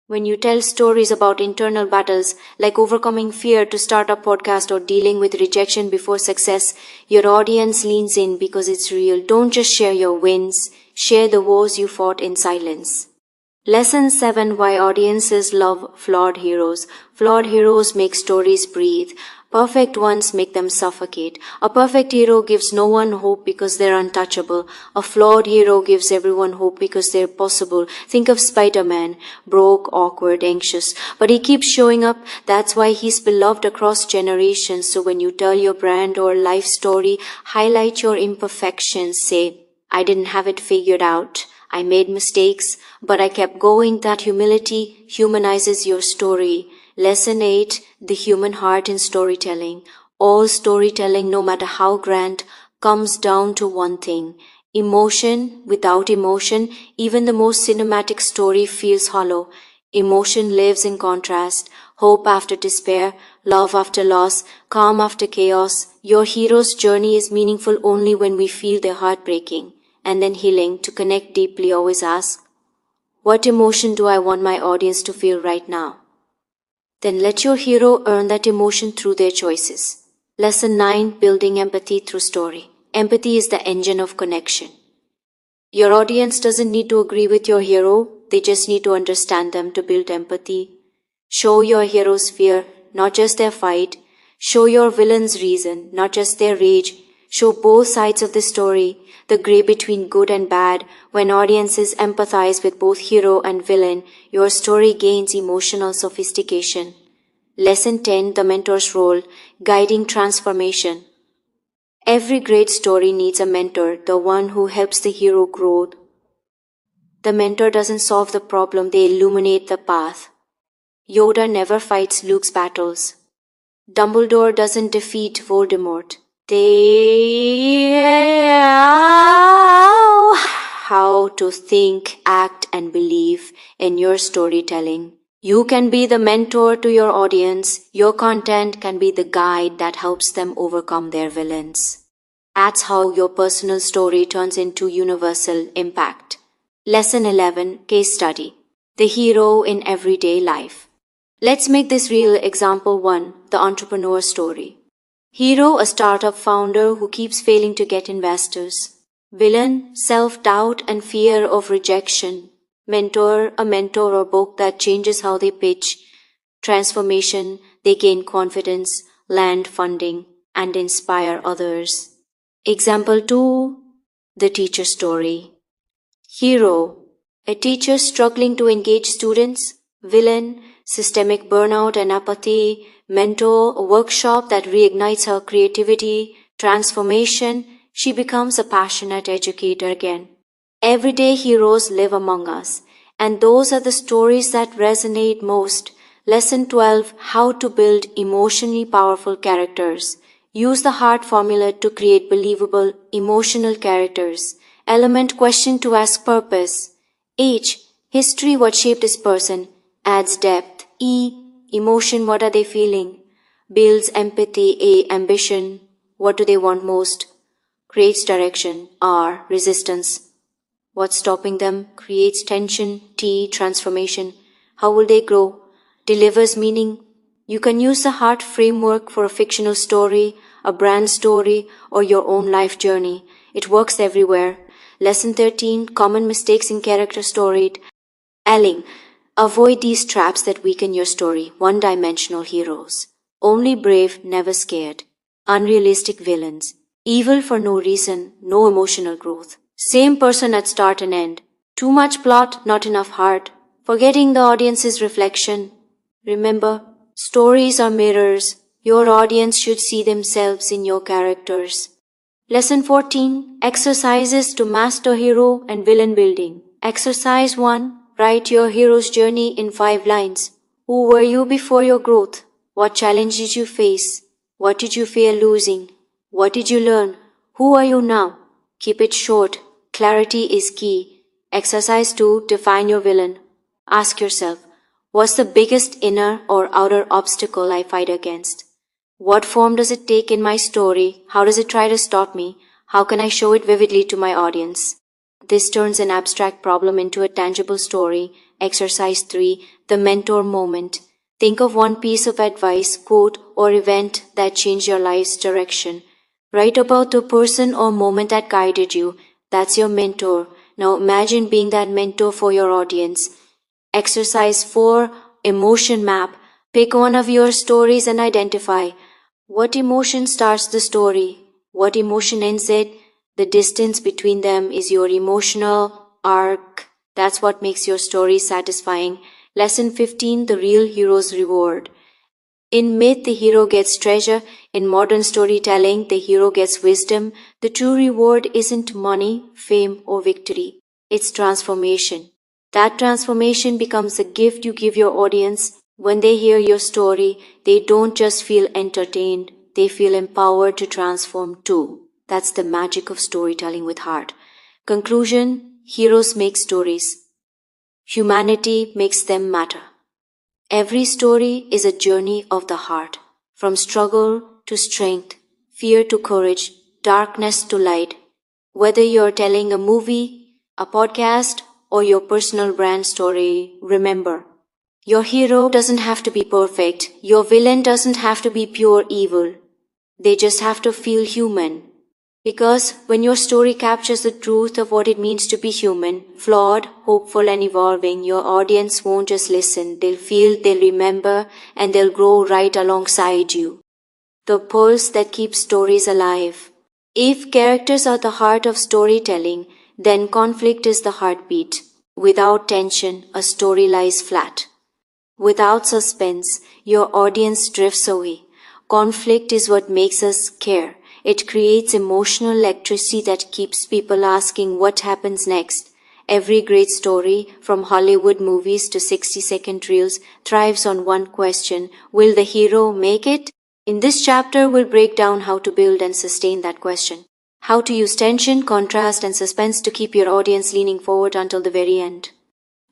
S1: When you tell stories about internal battles, like overcoming fear to start a podcast or dealing with rejection before success, your audience leans in because it's real. Don't just share your wins, share the wars you fought in silence. Lesson 7, why audiences love flawed heroes. Flawed heroes make stories breathe. Perfect ones make them suffocate. A perfect hero gives no one hope because they're untouchable. A flawed hero gives everyone hope because they're possible. Think of Spider-Man, broke, awkward, anxious, but he keeps showing up. That's why he's beloved across generations. So when you tell your brand or life story, highlight your imperfections. Say, I didn't have it figured out. I made mistakes, but I kept going. That humility humanizes your story. Lesson 8, the human heart in storytelling. All storytelling, no matter how grand, comes down to one thing. Emotion. Without emotion, even the most cinematic story feels hollow. Emotion lives in contrast. Hope after despair, love after loss, calm after chaos. Your hero's journey is meaningful only when we feel their heart breaking. And then healing. To connect deeply, always ask, what emotion do I want my audience to feel right now? Then let your hero earn that emotion through their choices. Lesson 9, building empathy through story. Empathy is the engine of connection. Your audience doesn't need to agree with your hero, they just need to understand them. To build empathy, show your hero's fear, not just their fight. Show your villain's reason, not just their rage. Show both sides of the story, the gray between good and bad. When audiences empathize with both hero and villain, your story gains emotional sophistication. Lesson 10, the mentor's role, guiding transformation. Every great story needs a mentor, the one who helps the hero grow. The mentor doesn't solve the problem, they illuminate the path. Yoda never fights Luke's battles. Dumbledore doesn't defeat Voldemort. They know how to think, act, and believe in your storytelling. You can be the mentor to your audience. Your content can be the guide that helps them overcome their villains. That's how your personal story turns into universal impact. Lesson 11, case study. The hero in everyday life. Let's make this real. Example 1, the entrepreneur story. Hero, a startup founder who keeps failing to get investors. Villain, self-doubt and fear of rejection. Mentor, a mentor or book that changes how they pitch. Transformation, they gain confidence, land funding, and inspire others. Example 2, the teacher story. Hero, a teacher struggling to engage students. Villain, systemic burnout and apathy. Mentor, a workshop that reignites her creativity. Transformation, she becomes a passionate educator again. Everyday heroes live among us, and those are the stories that resonate most. Lesson 12, how to build emotionally powerful characters. Use the heart formula to create believable, emotional characters. Element question to ask purpose. H, history, what shaped this person, adds depth. E, emotion, what are they feeling, builds empathy. A, ambition, what do they want most, creates direction. R, resistance, what's stopping them, creates tension. T, transformation, how will they grow, delivers meaning. You can use the heart framework for a fictional story, a brand story, or your own life journey. It works everywhere. Lesson 13, common mistakes in character storytelling. Avoid these traps that weaken your story. One-dimensional heroes. Only brave, never scared. Unrealistic villains. Evil for no reason, no emotional growth. Same person at start and end. Too much plot, not enough heart. Forgetting the audience's reflection. Remember, stories are mirrors. Your audience should see themselves in your characters. Lesson 14. Exercises to master hero and villain building. Exercise 1. Write your hero's journey in 5 lines. Who were you before your growth? What challenge did you face? What did you fear losing? What did you learn? Who are you now? Keep it short. Clarity is key. Exercise 2. Define your villain. Ask yourself, what's the biggest inner or outer obstacle I fight against? What form does it take in my story? How does it try to stop me? How can I show it vividly to my audience? This turns an abstract problem into a tangible story. Exercise 3. The mentor moment. Think of one piece of advice, quote, or event that changed your life's direction. Write about the person or moment that guided you. That's your mentor. Now imagine being that mentor for your audience. Exercise 4. Emotion map. Pick one of your stories and identify what emotion starts the story, what emotion ends it. The distance between them is your emotional arc. That's what makes your story satisfying. Lesson 15. The real hero's reward. In myth, the hero gets treasure. In modern storytelling, the hero gets wisdom. The true reward isn't money, fame, or victory. It's transformation. That transformation becomes a gift you give your audience. When they hear your story, they don't just feel entertained, they feel empowered to transform too. That's the magic of storytelling with heart. Conclusion: heroes make stories. Humanity makes them matter. Every story is a journey of the heart, from struggle to strength, fear to courage, darkness to light. Whether you're telling a movie, a podcast, or your personal brand story, remember, your hero doesn't have to be perfect. Your villain doesn't have to be pure evil. They just have to feel human. Because when your story captures the truth of what it means to be human, flawed, hopeful, and evolving, your audience won't just listen. They'll feel, they'll remember, and they'll grow right alongside you. The pulse that keeps stories alive. If characters are the heart of storytelling, then conflict is the heartbeat. Without tension, a story lies flat. Without suspense, your audience drifts away. Conflict is what makes us care. It creates emotional electricity that keeps people asking what happens next. Every great story, from Hollywood movies to 60-second reels, thrives on one question: will the hero make it? In this chapter, we'll break down how to build and sustain that question. How to use tension, contrast, and suspense to keep your audience leaning forward until the very end.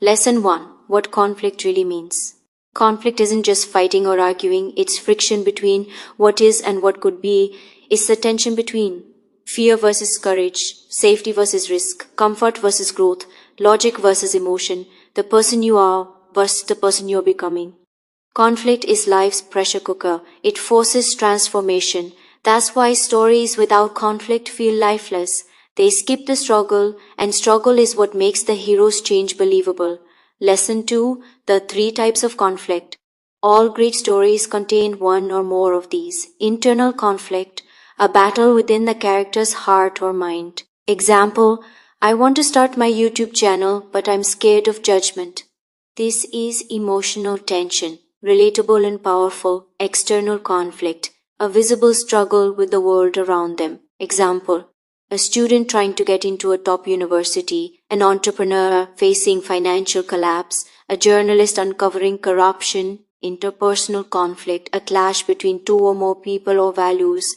S1: Lesson 1. What conflict really means. Conflict isn't just fighting or arguing, it's friction between what is and what could be. It's the tension between fear versus courage, safety versus risk, comfort versus growth, logic versus emotion, the person you are versus the person you're becoming. Conflict is life's pressure cooker. It forces transformation. That's why stories without conflict feel lifeless. They skip the struggle, and struggle is what makes the hero's change believable. Lesson 2. The 3 types of conflict. All great stories contain one or more of these. Internal conflict, a battle within the character's heart or mind. Example: I want to start my YouTube channel, but I'm scared of judgment. This is emotional tension, relatable and powerful. External conflict, a visible struggle with the world around them. Example: a student trying to get into a top university, an entrepreneur facing financial collapse, a journalist uncovering corruption. Interpersonal conflict, a clash between 2 or more people or values.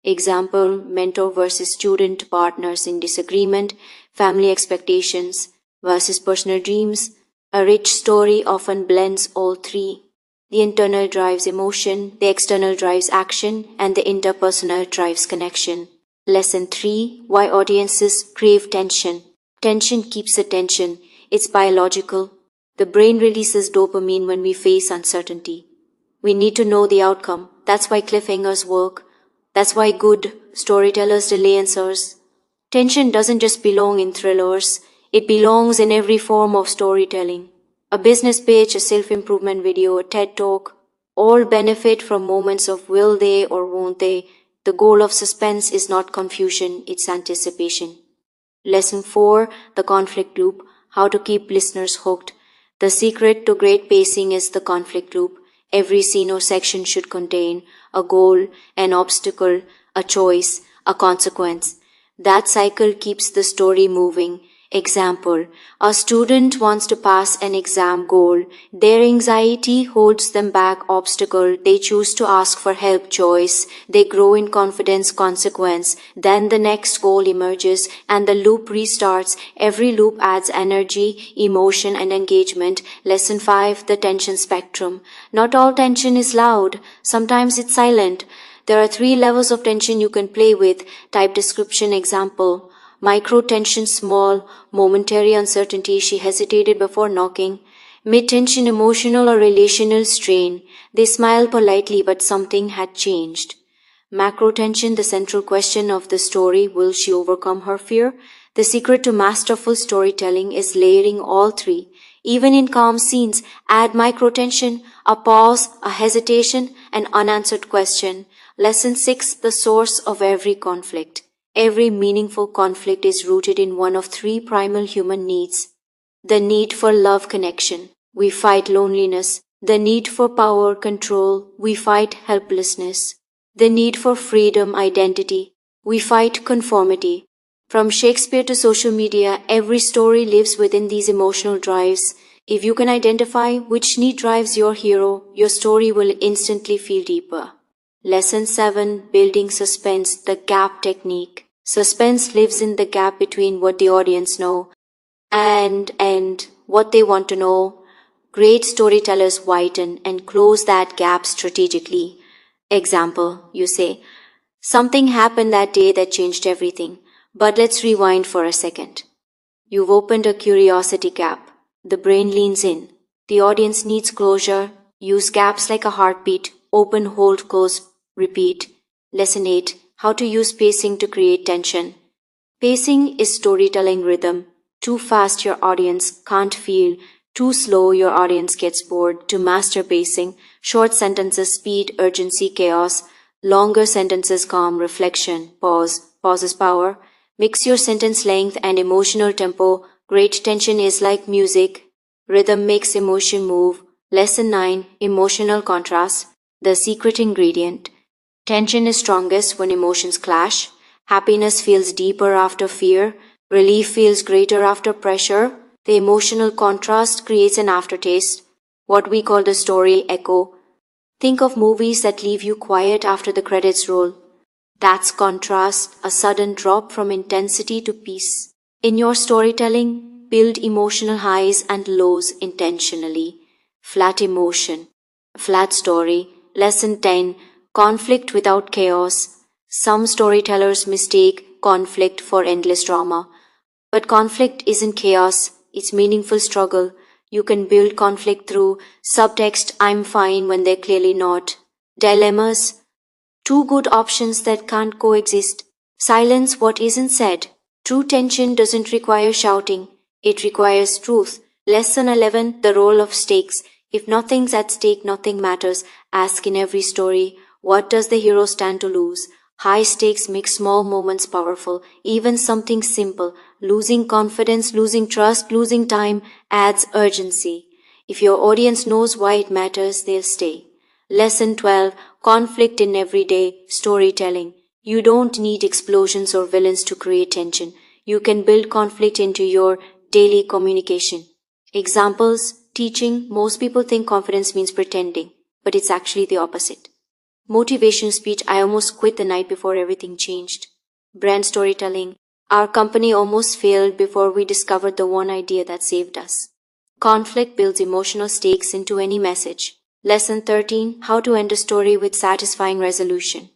S1: Example: mentor versus student, partners in disagreement, family expectations versus personal dreams. A rich story often blends all 3. The internal drives emotion, the external drives action, and the interpersonal drives connection. Lesson 3. Why audiences crave tension. Tension keeps attention. It's biological. The brain releases dopamine when we face uncertainty. We need to know the outcome. That's why cliffhangers work. That's why good storytellers delay answers. Tension doesn't just belong in thrillers. It belongs in every form of storytelling. A business pitch, a self-improvement video, a TED Talk, all benefit from moments of will they or won't they. The goal of suspense is not confusion, it's anticipation. Lesson 4, the conflict loop, how to keep listeners hooked. The secret to great pacing is the conflict loop. Every scene or section should contain a goal, an obstacle, a choice, a consequence. That cycle keeps the story moving. Example, a student wants to pass an exam goal. Their anxiety holds them back. Obstacle, they choose to ask for help. Choice, they grow in confidence. Consequence, then the next goal emerges and the loop restarts. Every loop adds energy, emotion and engagement. Lesson 5, the tension spectrum. Not all tension is loud. Sometimes it's silent. There are 3 levels of tension you can play with. Type description. Example, micro tension, small, momentary uncertainty, she hesitated before knocking. Mid tension, emotional or relational strain, they smiled politely but something had changed. Macro tension, the central question of the story, will she overcome her fear? The secret to masterful storytelling is layering all 3. Even in calm scenes, add micro tension, a pause, a hesitation, an unanswered question. Lesson 6, the source of every conflict. Every meaningful conflict is rooted in one of 3 primal human needs. The need for love, connection. We fight loneliness. The need for power, control. We fight helplessness. The need for freedom, identity. We fight conformity. From Shakespeare to social media, every story lives within these emotional drives. If you can identify which need drives your hero, your story will instantly feel deeper. Lesson 7, building suspense, the gap technique. Suspense lives in the gap between what the audience know and what they want to know. Great storytellers widen and close that gap strategically. Example, you say, something happened that day that changed everything. But let's rewind for a second. You've opened a curiosity gap. The brain leans in. The audience needs closure. Use gaps like a heartbeat. Open, hold, close, repeat. Lesson 8, how to use pacing to create tension. Pacing is storytelling rhythm. Too fast, your audience can't feel. Too slow, your audience gets bored. To master pacing, short sentences, speed, urgency, chaos. Longer sentences, calm, reflection, pause. Pause is power. Mix your sentence length and emotional tempo. Great tension is like music. Rhythm makes emotion move. Lesson 9, emotional contrast. The secret ingredient. Tension is strongest when emotions clash. Happiness feels deeper after fear. Relief feels greater after pressure. The emotional contrast creates an aftertaste, what we call the story echo. Think of movies that leave you quiet after the credits roll. That's contrast, a sudden drop from intensity to peace. In your storytelling, build emotional highs and lows intentionally. Flat emotion, flat story. Lesson 10, conflict without chaos. Some storytellers mistake conflict for endless drama. But conflict isn't chaos, it's meaningful struggle. You can build conflict through subtext, I'm fine when they're clearly not. Dilemmas, 2 good options that can't coexist. Silence, what isn't said. True tension doesn't require shouting, it requires truth. Lesson 11, the role of stakes. If nothing's at stake, nothing matters. Ask in every story, what does the hero stand to lose? High stakes make small moments powerful. Even something simple, losing confidence, losing trust, losing time, adds urgency. If your audience knows why it matters, they'll stay. Lesson 12, conflict in everyday storytelling. You don't need explosions or villains to create tension. You can build conflict into your daily communication. Examples, teaching. Most people think confidence means pretending, but it's actually the opposite. Motivation speech, I almost quit the night before everything changed. Brand storytelling, our company almost failed before we discovered the one idea that saved us. Conflict builds emotional stakes into any message. Lesson 13, how to end a story with satisfying resolution.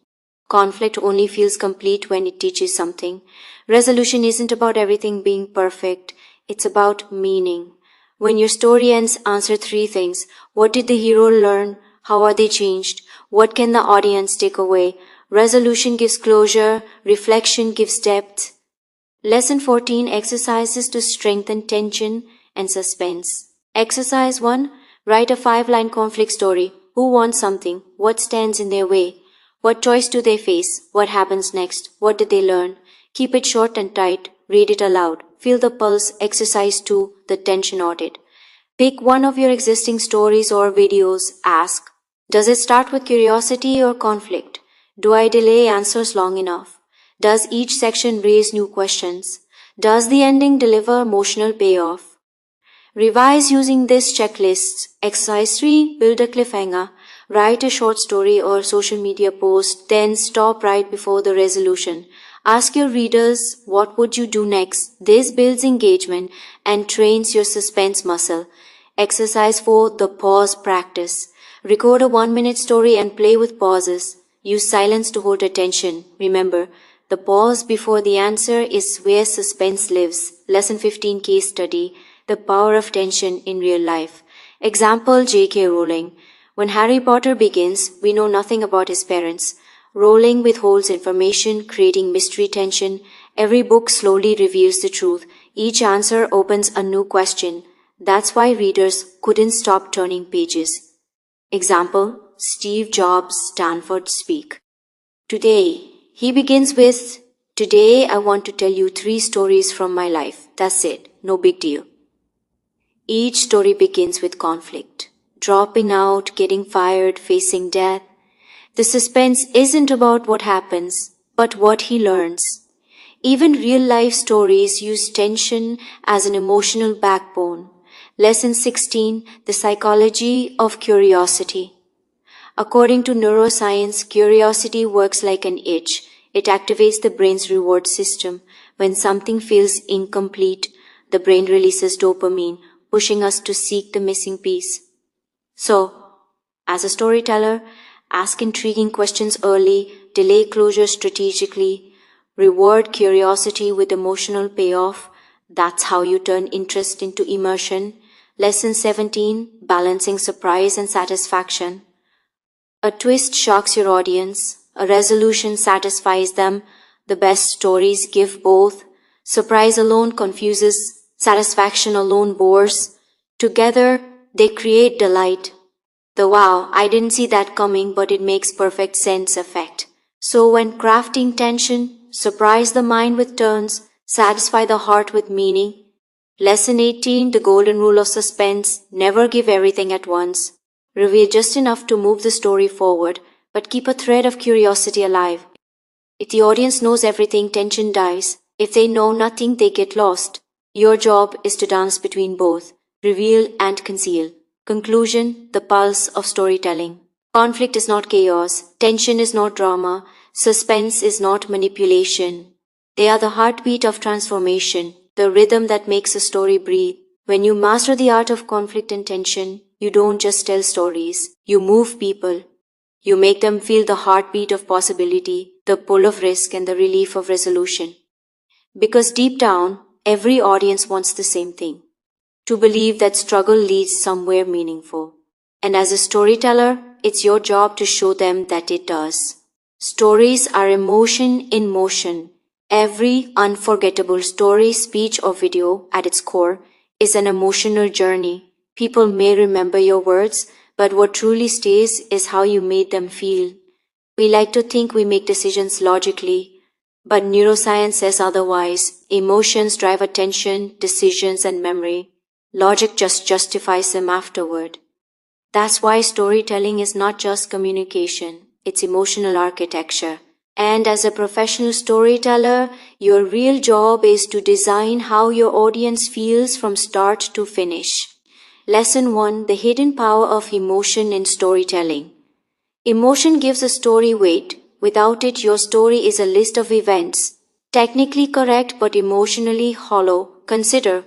S1: Conflict only feels complete when it teaches something. Resolution isn't about everything being perfect, it's about meaning. When your story ends, answer 3 things. What did the hero learn? How are they changed? What can the audience take away? Resolution gives closure, reflection gives depth. Lesson 14, exercises to strengthen tension and suspense. Exercise 1, write a 5-line conflict story. Who wants something? What stands in their way? What choice do they face? What happens next? What did they learn? Keep it short and tight. read it aloud. Feel the pulse. Exercise 2, the tension audit. Pick one of your existing stories or videos. Ask, does it start with curiosity or conflict? Do I delay answers long enough? Does each section raise new questions? Does the ending deliver emotional payoff? Revise using this checklist. Exercise 3, build a cliffhanger. Write a short story or social media post, then stop right before the resolution. Ask your readers, what would you do next? This builds engagement and trains your suspense muscle. Exercise 4, the pause practice. Record a 1-minute story and play with pauses. Use silence to hold attention. Remember, the pause before the answer is where suspense lives. Lesson 15, case study. The power of tension in real life. Example, J.K. Rowling. When Harry Potter begins, we know nothing about his parents. Rowling withholds information, creating mystery tension. Every book slowly reveals the truth. Each answer opens a new question. That's why readers couldn't stop turning pages. Example, Steve Jobs' Stanford speak. Today, he begins with, today I want to tell you 3 stories from my life. That's it. No big deal. Each story begins with conflict. Dropping out, getting fired, facing death. The suspense isn't about what happens, but what he learns. Even real-life stories use tension as an emotional backbone. Lesson 16, the psychology of curiosity. According to neuroscience, curiosity works like an itch. It activates the brain's reward system. When something feels incomplete, the brain releases dopamine, pushing us to seek the missing piece. So, as a storyteller, ask intriguing questions early, delay closure strategically, reward curiosity with emotional payoff. That's how you turn interest into immersion. Lesson 17, balancing surprise and satisfaction. A twist shocks your audience. A resolution satisfies them. The best stories give both. Surprise alone confuses. Satisfaction alone bores. Together, they create delight. The wow, I didn't see that coming, but it makes perfect sense effect. So when crafting tension, surprise the mind with turns, satisfy the heart with meaning. Lesson 18, the golden rule of suspense. Never give everything at once. Reveal just enough to move the story forward, but keep a thread of curiosity alive. If the audience knows everything, tension dies. If they know nothing, they get lost. Your job is to dance between both, reveal and conceal. Conclusion, the pulse of storytelling. Conflict is not chaos. Tension is not drama. Suspense is not manipulation. They are the heartbeat of transformation, the rhythm that makes a story breathe. When you master the art of conflict and tension, you don't just tell stories. You move people. You make them feel the heartbeat of possibility, the pull of risk, and the relief of resolution. Because deep down, every audience wants the same thing. To believe that struggle leads somewhere meaningful. And as a storyteller, it's your job to show them that it does. Stories are emotion in motion. Every unforgettable story, speech, or video at its core is an emotional journey. People may remember your words, but what truly stays is how you made them feel. We like to think we make decisions logically, but neuroscience says otherwise. Emotions drive attention, decisions, and memory. Logic just justifies them afterward. That's why storytelling is not just communication, it's emotional architecture. And as a professional storyteller, your real job is to design how your audience feels from start to finish. Lesson 1, the hidden power of emotion in storytelling. Emotion gives a story weight. Without it, your story is a list of events. Technically correct but emotionally hollow. Consider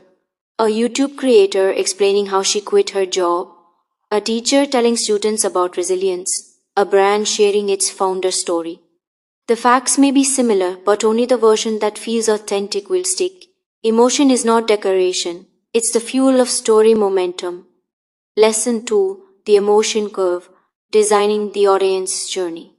S1: a YouTube creator explaining how she quit her job, a teacher telling students about resilience, a brand sharing its founder story. The facts may be similar, but only the version that feels authentic will stick. Emotion is not decoration. It's the fuel of story momentum. Lesson 2, the emotion curve, designing the audience journey.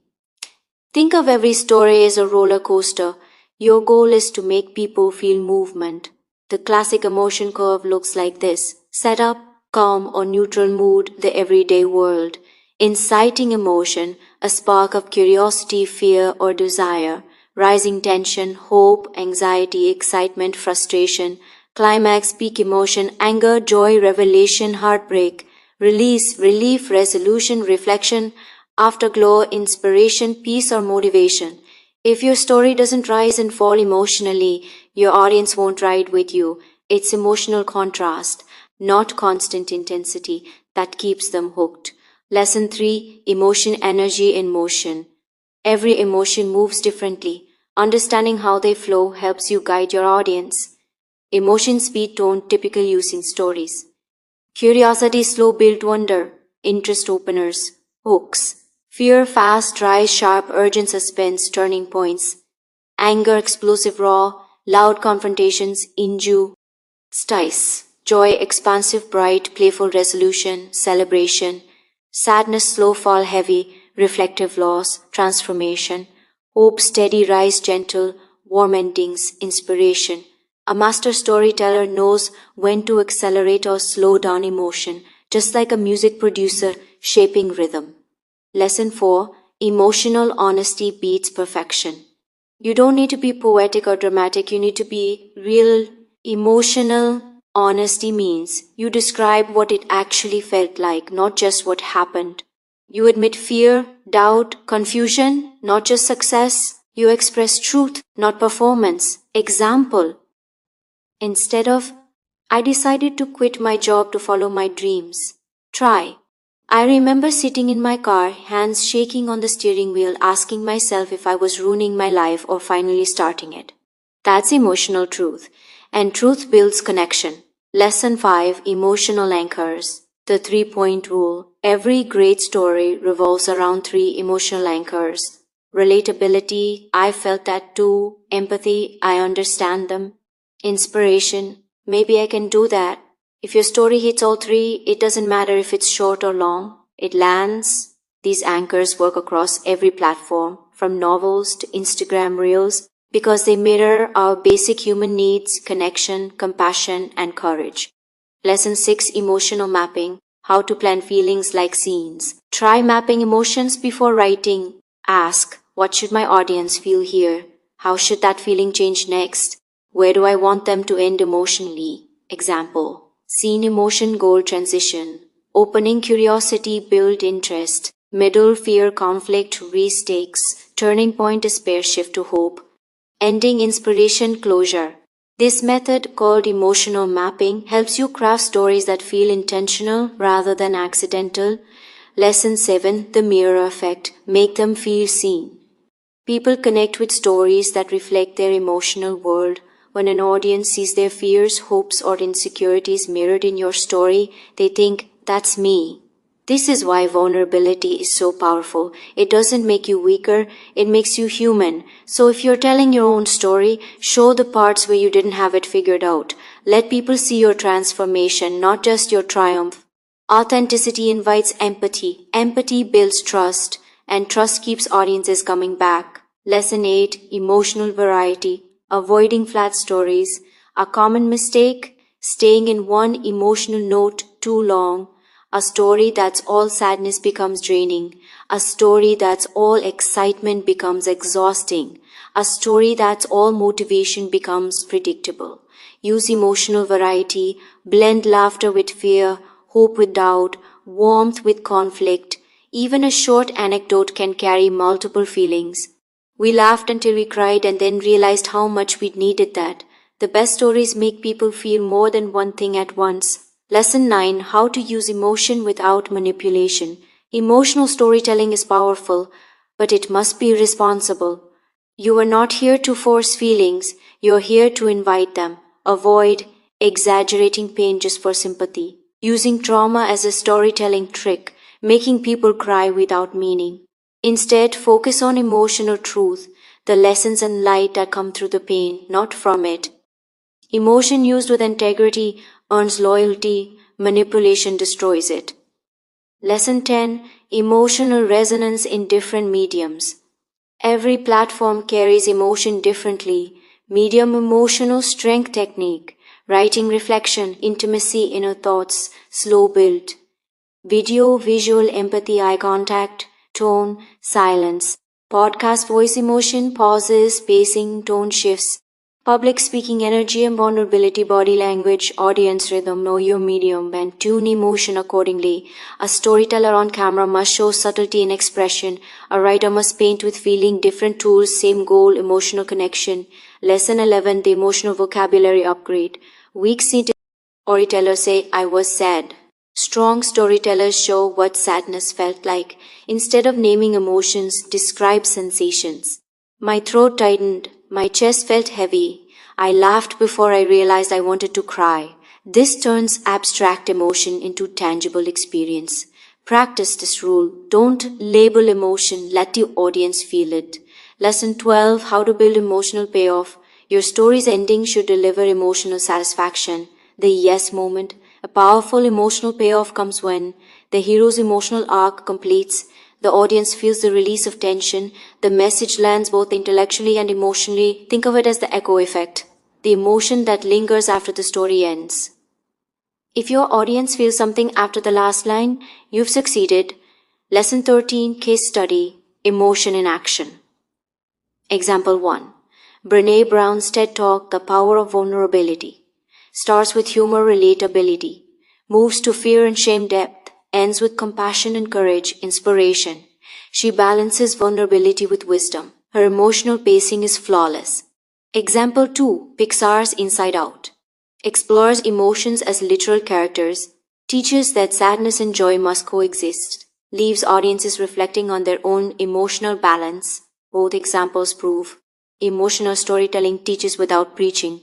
S1: Think of every story as a roller coaster. Your goal is to make people feel movement. The classic emotion curve looks like this. Setup, calm or neutral mood, the everyday world. Inciting emotion, a spark of curiosity, fear, or desire. rising tension, hope, anxiety, excitement, frustration, climax, peak emotion, anger, joy, revelation, heartbreak, release, relief, resolution, reflection, afterglow, inspiration, peace, or motivation. If your story doesn't rise and fall emotionally, your audience won't ride with you. It's emotional contrast, not constant intensity, that keeps them hooked. Lesson 3: Emotion, Energy in Motion. Every emotion moves differently. Understanding how they flow helps you guide your audience. Emotion, speed, tone, typical use in stories. Curiosity, slow build wonder. Interest, openers. Hooks. Fear, fast, dry, sharp, urgent, suspense, turning points. Anger, explosive, raw, loud confrontations, injure. Stice. Joy, expansive, bright, playful, resolution, celebration. Sadness, slow fall, heavy, reflective, loss, transformation. Hope, steady rise, gentle, warm endings, inspiration. A master storyteller knows when to accelerate or slow down emotion, just like a music producer shaping rhythm. Lesson 4: Emotional honesty beats perfection. You don't need to be poetic or dramatic, you need to be real. Emotional honesty means you describe what it actually felt like, not just what happened. You admit fear, doubt, confusion, not just success. You express truth, not performance. Example: instead of, "I decided to quit my job to follow my dreams," try, "I remember sitting in my car, hands shaking on the steering wheel, asking myself if I was ruining my life or finally starting it." That's emotional truth, and truth builds connection. Lesson 5: Emotional Anchors. The 3-point rule. Every great story revolves around 3 emotional anchors. Relatability, "I felt that too." Empathy, "I understand them." Inspiration, "maybe I can do that." If your story hits all 3, it doesn't matter if it's short or long, it lands. These anchors work across every platform, from novels to Instagram reels, because they mirror our basic human needs: connection, compassion, and courage. Lesson 6: Emotional Mapping. How to plan feelings like scenes. Try mapping emotions before writing. Ask, what should my audience feel here? How should that feeling change next? Where do I want them to end emotionally? Example: scene, emotion, goal, transition. Opening, curiosity, build interest. Middle, fear, conflict, re-stakes. Turning point, despair, shift to hope. Ending, inspiration, closure. This method, called emotional mapping, helps you craft stories that feel intentional rather than accidental. Lesson 7: The Mirror Effect. Make them feel seen. People connect with stories that reflect their emotional world. When an audience sees their fears, hopes, or insecurities mirrored in your story, they think, "That's me." This is why vulnerability is so powerful. It doesn't make you weaker, it makes you human. So if you're telling your own story, show the parts where you didn't have it figured out. Let people see your transformation, not just your triumph. Authenticity invites empathy. Empathy builds trust, and trust keeps audiences coming back. Lesson 8: Emotional Variety. Avoiding flat stories. A common mistake: staying in one emotional note too long. A story that's all sadness becomes draining. A story that's all excitement becomes exhausting. A story that's all motivation becomes predictable. Use emotional variety. Blend laughter with fear, hope with doubt, warmth with conflict. Even a short anecdote can carry multiple feelings. We laughed until we cried and then realized how much we needed that. The best stories make people feel more than one thing at once. Lesson 9: How to use emotion without manipulation. Emotional storytelling is powerful, but it must be responsible. You are not here to force feelings, you're here to invite them. Avoid exaggerating pain just for sympathy. Using trauma as a storytelling trick, making people cry without meaning. Instead, focus on emotional truth, the lessons and light that come through the pain, not from it. Emotion used with integrity earns loyalty, manipulation destroys it. Lesson 10: Emotional Resonance in Different Mediums. Every platform carries emotion differently. Medium, emotional strength technique. Writing, reflection, intimacy, inner thoughts, slow build. Video, visual, empathy, eye contact, tone, silence. Podcast voice emotion, pauses, pacing, tone shifts. Public speaking energy and vulnerability, body language, audience rhythm, know your medium and tune emotion accordingly. A storyteller on camera must show subtlety in expression. A writer must paint with feeling, different tools, same goal, emotional connection. Lesson 11, the emotional vocabulary upgrade. Weak storytellers say, I was sad. Strong storytellers show what sadness felt like. Instead of naming emotions, describe sensations. My throat tightened. My chest felt heavy. I laughed before I realized I wanted to cry. This turns abstract emotion into tangible experience. Practice this rule. Don't label emotion. Let the audience feel it. Lesson 12, how to build emotional payoff. Your story's ending should deliver emotional satisfaction. The yes moment. A powerful emotional payoff comes when the hero's emotional arc completes, the audience feels the release of tension, the message lands both intellectually and emotionally. Think of it as the echo effect, the emotion that lingers after the story ends. If your audience feels something after the last line, you've succeeded. Lesson 13, case study, emotion in action. Example 1. Brené Brown's TED Talk, The Power of Vulnerability. Starts with humor, relatability, moves to fear and shame depth, ends with compassion and courage, inspiration. She balances vulnerability with wisdom. Her emotional pacing is flawless. Example 2. Pixar's Inside Out. Explores emotions as literal characters, teaches that sadness and joy must coexist, leaves audiences reflecting on their own emotional balance. Both examples prove emotional storytelling teaches without preaching.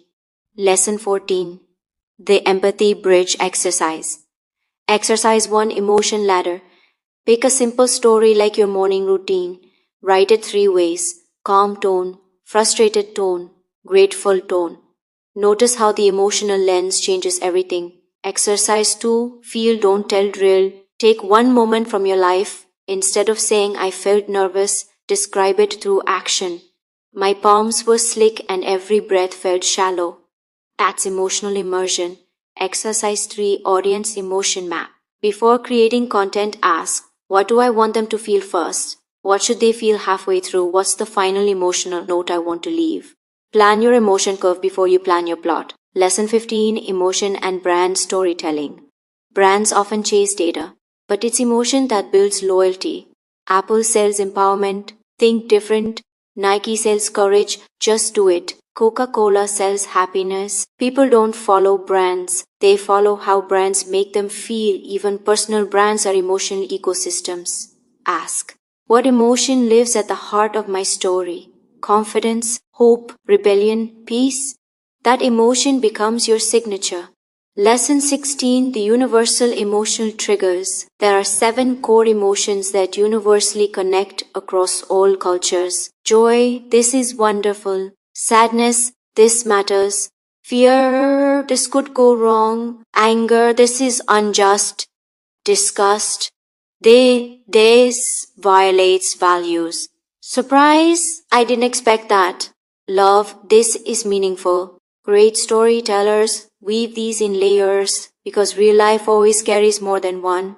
S1: Lesson 14. The Empathy Bridge Exercise. Exercise 1, Emotion Ladder. Pick a simple story like your morning routine. Write it 3 ways. Calm tone, frustrated tone, grateful tone. Notice how the emotional lens changes everything. Exercise 2, Feel Don't Tell Drill. Take one moment from your life. Instead of saying I felt nervous, describe it through action. My palms were slick and every breath felt shallow. That's emotional immersion. Exercise 3, Audience Emotion Map. Before creating content, ask, what do I want them to feel first? What should they feel halfway through? What's the final emotional note I want to leave? Plan your emotion curve before you plan your plot. Lesson 15, Emotion and Brand Storytelling. Brands often chase data, but it's emotion that builds loyalty. Apple sells empowerment, think different. Nike sells courage, just do it. Coca-Cola sells happiness. People don't follow brands. They follow how brands make them feel. Even personal brands are emotional ecosystems. Ask, what emotion lives at the heart of my story? Confidence, hope, rebellion, peace? That emotion becomes your signature. Lesson 16, the universal emotional triggers. There are 7 core emotions that universally connect across all cultures. Joy, this is wonderful. Sadness, this matters. Fear, this could go wrong. Anger, this is unjust. Disgust, this violates values. Surprise, I didn't expect that. Love, this is meaningful. Great storytellers weave these in layers because real life always carries more than one.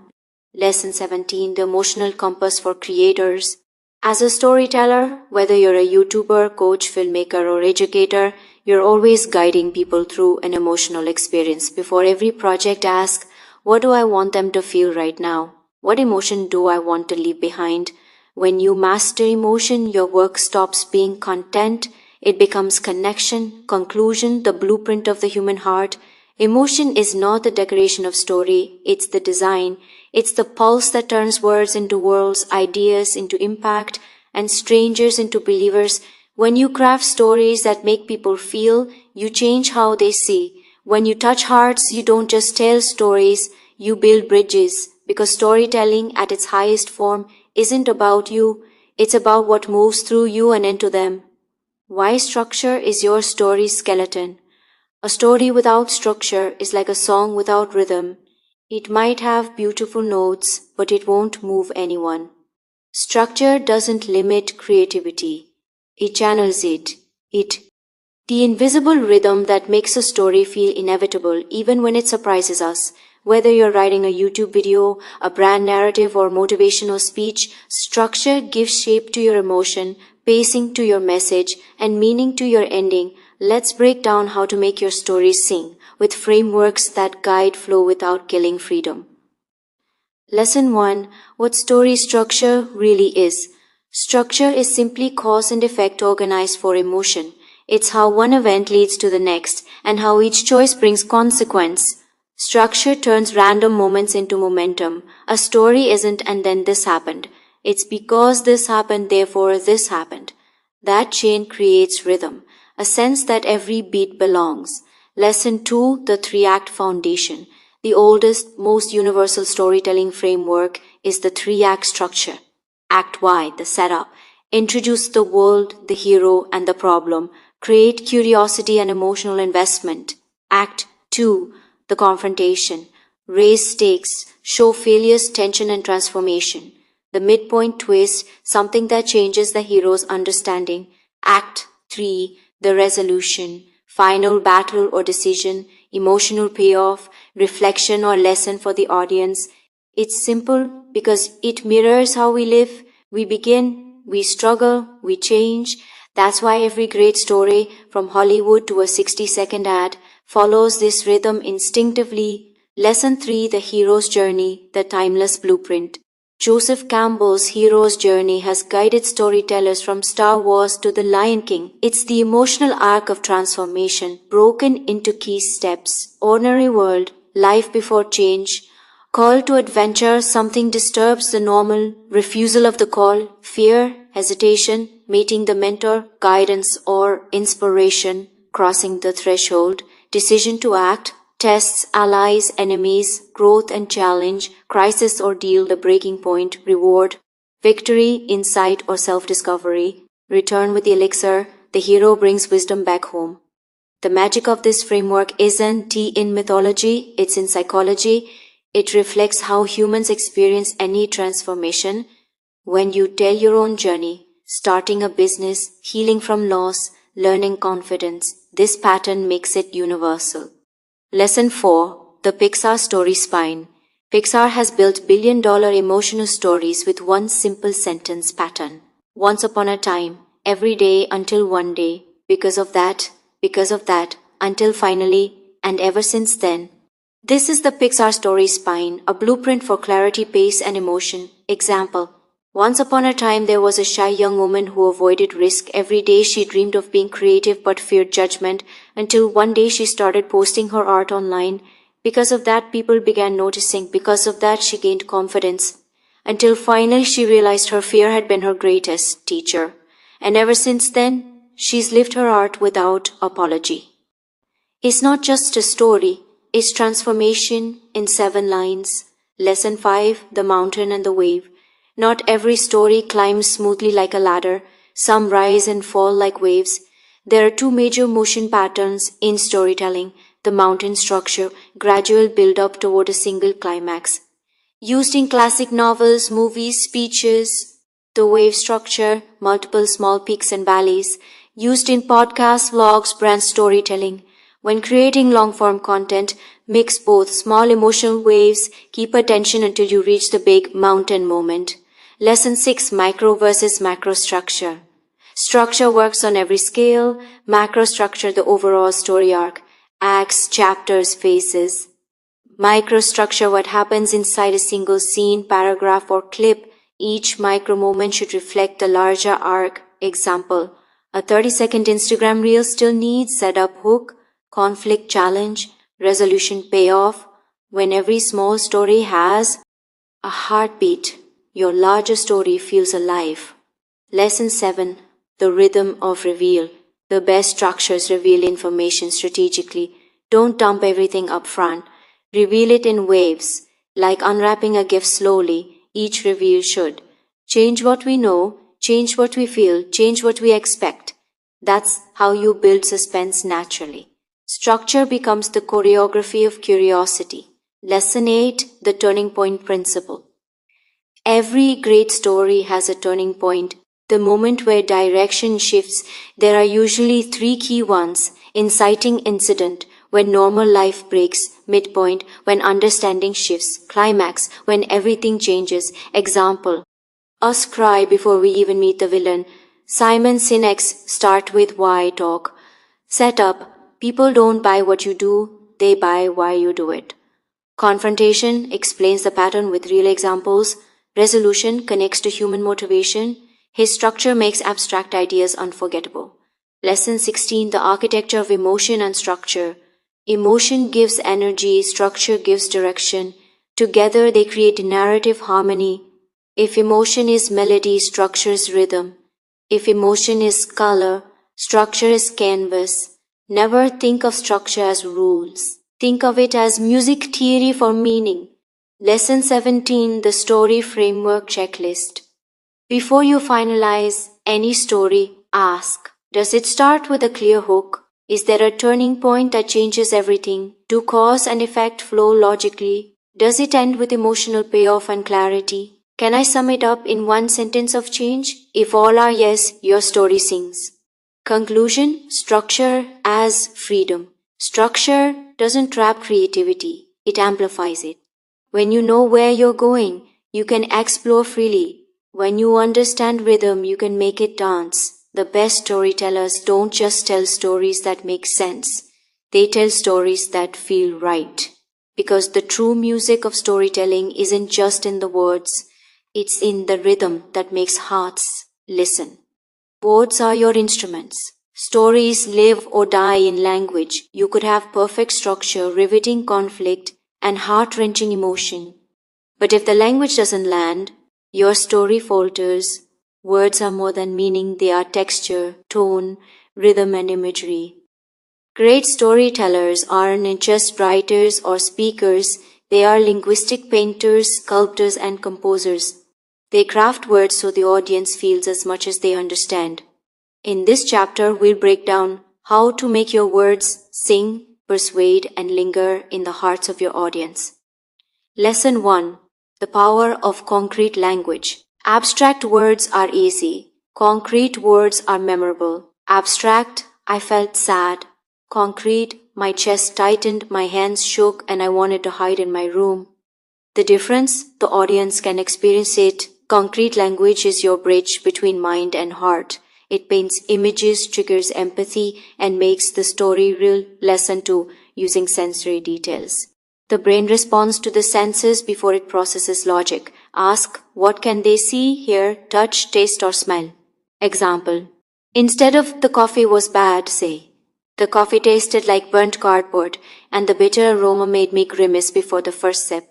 S1: Lesson 17, the emotional compass for creators. As a storyteller, whether you're a YouTuber, coach, filmmaker, or educator, you're always guiding people through an emotional experience. Before every project, ask, what do I want them to feel right now? What emotion do I want to leave behind? When you master emotion, your work stops being content. It becomes connection, conclusion, the blueprint of the human heart. Emotion is not the decoration of story, it's the design. It's the pulse that turns words into worlds, ideas into impact, and strangers into believers. When you craft stories that make people feel, you change how they see. When you touch hearts, you don't just tell stories, you build bridges. Because storytelling at its highest form isn't about you, it's about what moves through you and into them. Why structure is your story's skeleton? A story without structure is like a song without rhythm. It might have beautiful notes, but it won't move anyone. Structure doesn't limit creativity. It channels it. The invisible rhythm that makes a story feel inevitable even when it surprises us. Whether you're writing a YouTube video, a brand narrative, or motivational speech, structure gives shape to your emotion, pacing to your message, and meaning to your ending. Let's break down how to make your stories sing with frameworks that guide flow without killing freedom. Lesson 1. What story structure really is. Structure is simply cause and effect organized for emotion. It's how one event leads to the next and how each choice brings consequence. Structure turns random moments into momentum. A story isn't and then this happened. It's because this happened, therefore this happened. That chain creates rhythm, a sense that every beat belongs. Lesson 2. The 3-act foundation. The oldest, most universal storytelling framework is the 3-act structure. Act Y, the setup. Introduce the world, the hero, and the problem. Create curiosity and emotional investment. Act 2, the confrontation. Raise stakes. Show failures, tension, and transformation. The midpoint twist, something that changes the hero's understanding. Act 3, the resolution. Final battle or decision, emotional payoff, reflection or lesson for the audience. It's simple because it mirrors how we live. We begin, we struggle, we change. That's why every great story, from Hollywood to a 60-second ad, follows this rhythm instinctively. Lesson 3. The hero's journey, the timeless blueprint. Joseph Campbell's hero's journey has guided storytellers from Star Wars to The Lion King. It's the emotional arc of transformation, broken into key steps. Ordinary world, life before change. Call to adventure, something disturbs the normal. Refusal of the call, fear, hesitation, meeting the mentor, guidance or inspiration, crossing the threshold. Decision to act, tests, allies, enemies, growth and challenge, crisis, ordeal, the breaking point, reward, victory, insight or self-discovery, return with the elixir, the hero brings wisdom back home. The magic of this framework isn't in mythology, it's in psychology. It reflects how humans experience any transformation. When you tell your own journey, starting a business, healing from loss, learning confidence, this pattern makes it universal. Lesson 4. The Pixar Story Spine. Pixar has built billion-dollar emotional stories with one simple sentence pattern. Once upon a time, every day until one day, because of that, until finally, and ever since then. This is the Pixar Story Spine, a blueprint for clarity, pace, and emotion. Example. Once upon a time there was a shy young woman who avoided risk. Every day she dreamed of being creative but feared judgment, until one day she started posting her art online. Because of that, people began noticing. Because of that, she gained confidence. Until finally she realized her fear had been her greatest teacher. And ever since then, she's lived her art without apology. It's not just a story, it's transformation in 7 lines. Lesson 5. The Mountain and the Wave. Not every story climbs smoothly like a ladder. Some rise and fall like waves. There are 2 major motion patterns in storytelling. The mountain structure, gradual build-up toward a single climax. Used in classic novels, movies, speeches. The wave structure, multiple small peaks and valleys. Used in podcasts, vlogs, brand storytelling. When creating long-form content, mix both. Small emotional waves, keep attention until you reach the big mountain moment. Lesson 6. Micro versus macro structure. Structure works on every scale. Macro structure, the overall story arc. Acts, chapters, phases. Micro structure, what happens inside a single scene, paragraph or clip. Each micro moment should reflect the larger arc. Example. A 30-second Instagram reel still needs setup, hook, conflict, challenge, resolution, payoff. When every small story has a heartbeat, your larger story feels alive. Lesson 7. The Rhythm of Reveal. The best structures reveal information strategically. Don't dump everything up front. Reveal it in waves, like unwrapping a gift slowly. Each reveal should change what we know, change what we feel, change what we expect. That's how you build suspense naturally. Structure becomes the choreography of curiosity. Lesson 8. The Turning Point Principle. Every great story has a turning point, the moment where direction shifts. There are usually 3 key ones: inciting incident, when normal life breaks, midpoint, when understanding shifts, climax, when everything changes. Example: us cry before we even meet the villain. Simon Sinek's start with why talk. Setup: people don't buy what you do, they buy why you do it. Confrontation explains the pattern with real examples. Resolution connects to human motivation. His structure makes abstract ideas unforgettable. Lesson 16: the architecture of emotion and structure. Emotion gives energy, structure gives direction. Together they create narrative harmony. If emotion is melody, structure is rhythm. If emotion is color, structure is canvas. Never think of structure as rules. Think of it as music theory for meaning. Lesson 17: the story framework checklist. Before you finalize any story, ask: does it start with a clear hook? Is there a turning point that changes everything? Do cause and effect flow logically? Does it end with emotional payoff and clarity? Can I sum it up in one sentence of change? If all are yes, your story sings. Conclusion: structure as freedom. Structure doesn't trap creativity, it amplifies it. When you know where you're going, you can explore freely. When you understand rhythm, you can make it dance. The best storytellers don't just tell stories that make sense. They tell stories that feel right. Because the true music of storytelling isn't just in the words, it's in the rhythm that makes hearts listen. Words are your instruments. Stories live or die in language. You could have perfect structure, riveting conflict, and heart-wrenching emotion. But if the language doesn't land, your story falters. Words are more than meaning, they are texture, tone, rhythm, and imagery. Great storytellers aren't just writers or speakers, they are linguistic painters, sculptors, and composers. They craft words so the audience feels as much as they understand. In this chapter, we'll break down how to make your words sing, persuade, and linger in the hearts of your audience. Lesson 1: the power of concrete language. Abstract words are easy. Concrete words are memorable. Abstract: I felt sad. Concrete: my chest tightened, my hands shook, and I wanted to hide in my room. The difference? The audience can experience it. Concrete language is your bridge between mind and heart. It paints images, triggers empathy, and makes the story real. Lesson 2: using sensory details. The brain responds to the senses before it processes logic. Ask: what can they see, hear, touch, taste, or smell? Example: instead of the coffee was bad, say, the coffee tasted like burnt cardboard, and the bitter aroma made me grimace before the first sip.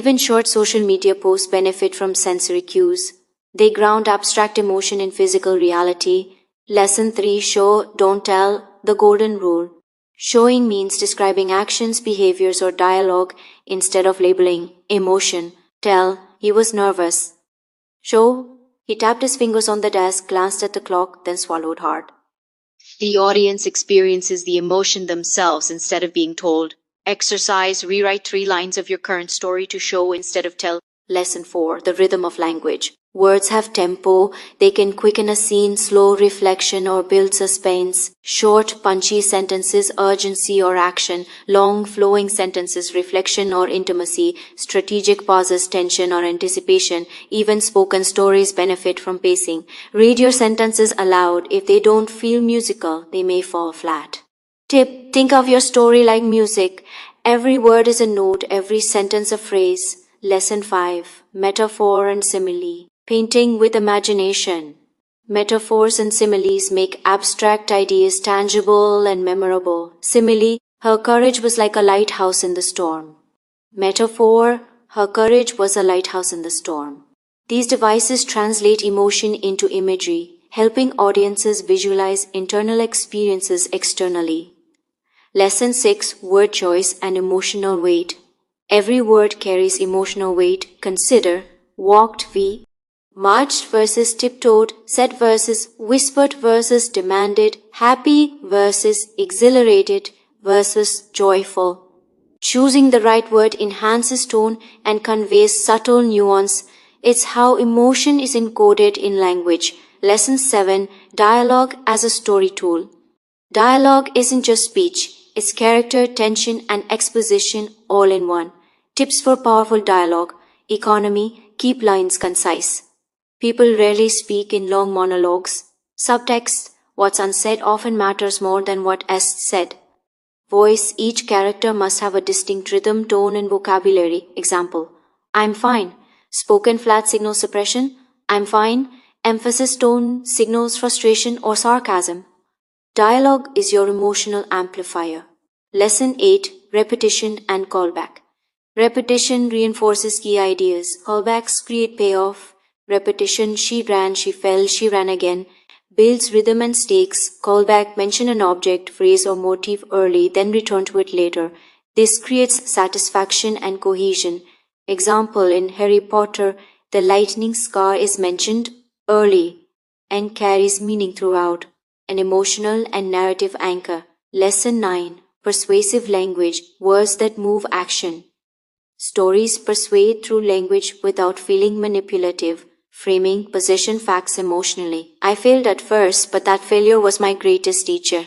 S1: Even short social media posts benefit from sensory cues. They ground abstract emotion in physical reality. Lesson 3: show, don't tell, the golden rule. Showing means describing actions, behaviors, or dialogue instead of labeling. Emotion: tell, he was nervous. Show, he tapped his fingers on the desk, glanced at the clock, then swallowed hard. The audience experiences the emotion themselves instead of being told. Exercise: rewrite 3 lines of your current story to show instead of tell. Lesson 4: the rhythm of language. Words have tempo. They can quicken a scene, slow reflection, or build suspense. Short, punchy sentences, urgency or action. Long, flowing sentences, reflection or intimacy. Strategic pauses, tension or anticipation. Even spoken stories benefit from pacing. Read your sentences aloud. If they don't feel musical, they may fall flat. Tip: think of your story like music. Every word is a note, every sentence a phrase. Lesson 5: metaphor and simile. Painting with imagination. Metaphors and similes make abstract ideas tangible and memorable. Simile: her courage was like a lighthouse in the storm. Metaphor: her courage was a lighthouse in the storm. These devices translate emotion into imagery, helping audiences visualize internal experiences externally. Lesson 6: word choice and emotional weight. Every word carries emotional weight. Consider: walked v. marched versus tiptoed, said versus whispered versus demanded, happy versus exhilarated versus joyful. Choosing the right word enhances tone and conveys subtle nuance. It's how emotion is encoded in language. Lesson 7: dialogue as a story tool. Dialogue isn't just speech, It's character, tension, and exposition all in one. Tips for powerful dialogue. Economy, keep lines concise. People rarely speak in long monologues. Subtext, what's unsaid often matters more than what is said. Voice, each character must have a distinct rhythm, tone, and vocabulary. Example, I'm fine. Spoken flat signals suppression. I'm fine. Emphasis tone signals frustration or sarcasm. Dialogue is your emotional amplifier. Lesson 8. Repetition and callback. Repetition reinforces key ideas. Callbacks create payoff. Repetition, she ran, she fell, she ran again, builds rhythm and stakes. Callback, mention an object, phrase, or motif early, then return to it later. This creates satisfaction and cohesion. Example, in Harry Potter, the lightning scar is mentioned early and carries meaning throughout. An emotional and narrative anchor. Lesson 9. Persuasive language, words that move action. Stories persuade through language without feeling manipulative. Framing, position facts emotionally. I failed at first, but that failure was my greatest teacher.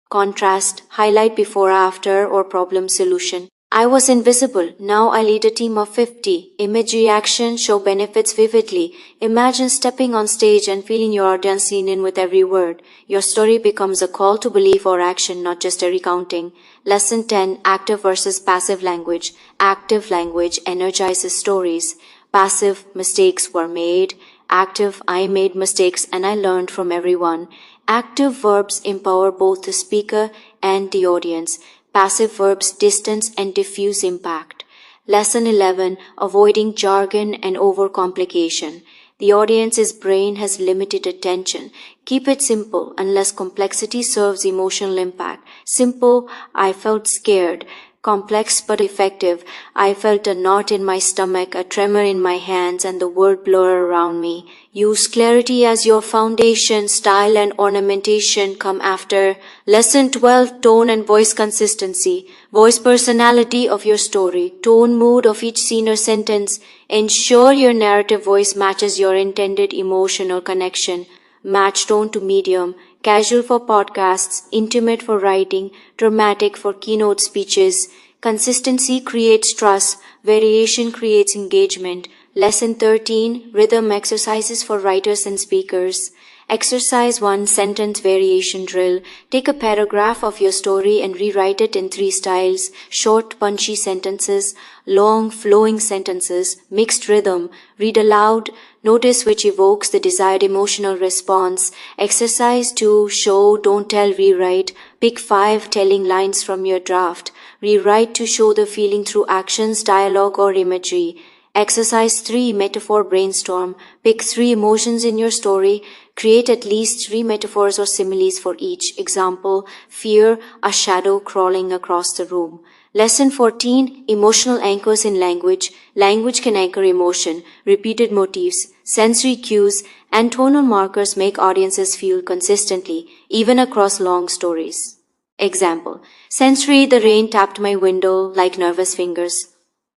S1: Contrast, highlight before after or problem solution. I was invisible, now I lead a team of 50. Imagery action, show benefits vividly. Imagine stepping on stage and feeling your audience seen in with every word. Your story becomes a call to belief or action, not just a recounting. Lesson 10. Active versus passive language. Active language energizes stories. Passive, mistakes were made. Active, I made mistakes and I learned from everyone. Active verbs empower both the speaker and the audience. Passive verbs distance and diffuse impact. Lesson 11. Avoiding jargon and overcomplication. The audience's brain has limited attention. Keep it simple unless complexity serves emotional impact. Simple, I felt scared. Complex but effective. I felt a knot in my stomach, a tremor in my hands, and the word blur around me. Use clarity as your foundation. Style and ornamentation come after. Lesson 12. Tone and voice consistency. Voice personality of your story. Tone mood of each scene or sentence. Ensure your narrative voice matches your intended emotional connection. Match tone to medium. Casual for podcasts, intimate for writing, dramatic for keynote speeches. Consistency creates trust, variation creates engagement. Lesson 13. Rhythm exercises for writers and speakers. Exercise 1. Sentence variation drill. Take a paragraph of your story and rewrite it in 3 styles. Short, punchy sentences, long, flowing sentences, mixed rhythm. Read aloud. Notice which evokes the desired emotional response. Exercise 2. Show, don't tell, rewrite. Pick 5 telling lines from your draft. Rewrite to show the feeling through actions, dialogue, or imagery. Exercise 3. Metaphor brainstorm. Pick 3 emotions in your story. Create at least 3 metaphors or similes for each. Example, fear, a shadow crawling across the room. Lesson 14. Emotional anchors in language. Language can anchor emotion. Repeated motifs, sensory cues, and tonal markers make audiences feel consistently, even across long stories. Example, sensory, the rain tapped my window like nervous fingers.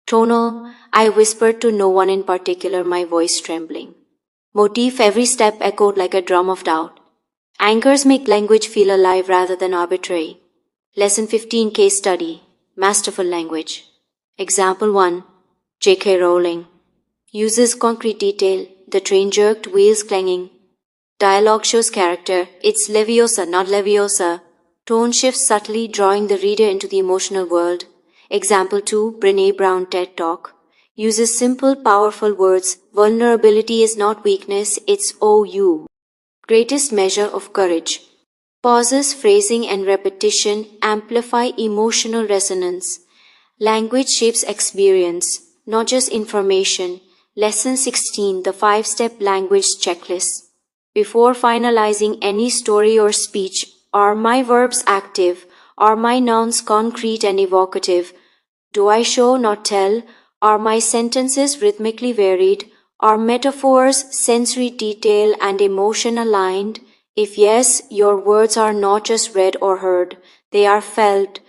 S1: Tonal, I whispered to no one in particular, my voice trembling. Motif, every step echoed like a drum of doubt. Anchors make language feel alive rather than arbitrary. Lesson 15. Case study. Masterful language. Example 1. J.K. Rowling. Uses concrete detail. The train jerked, wheels clanging. Dialogue shows character. It's Leviosa, not Leviosa. Tone shifts subtly, drawing the reader into the emotional world. Example 2. Brené Brown TED Talk. Uses simple, powerful words. Vulnerability is not weakness, it's OU. Greatest measure of courage. Pauses, phrasing, and repetition amplify emotional resonance. Language shapes experience, not just information. Lesson 16. The 5-step language checklist. Before finalizing any story or speech, are my verbs active? Are my nouns concrete and evocative? Do I show, not tell? Are my sentences rhythmically varied? Are metaphors, sensory detail, and emotion aligned? If yes, your words are not just read or heard, they are felt.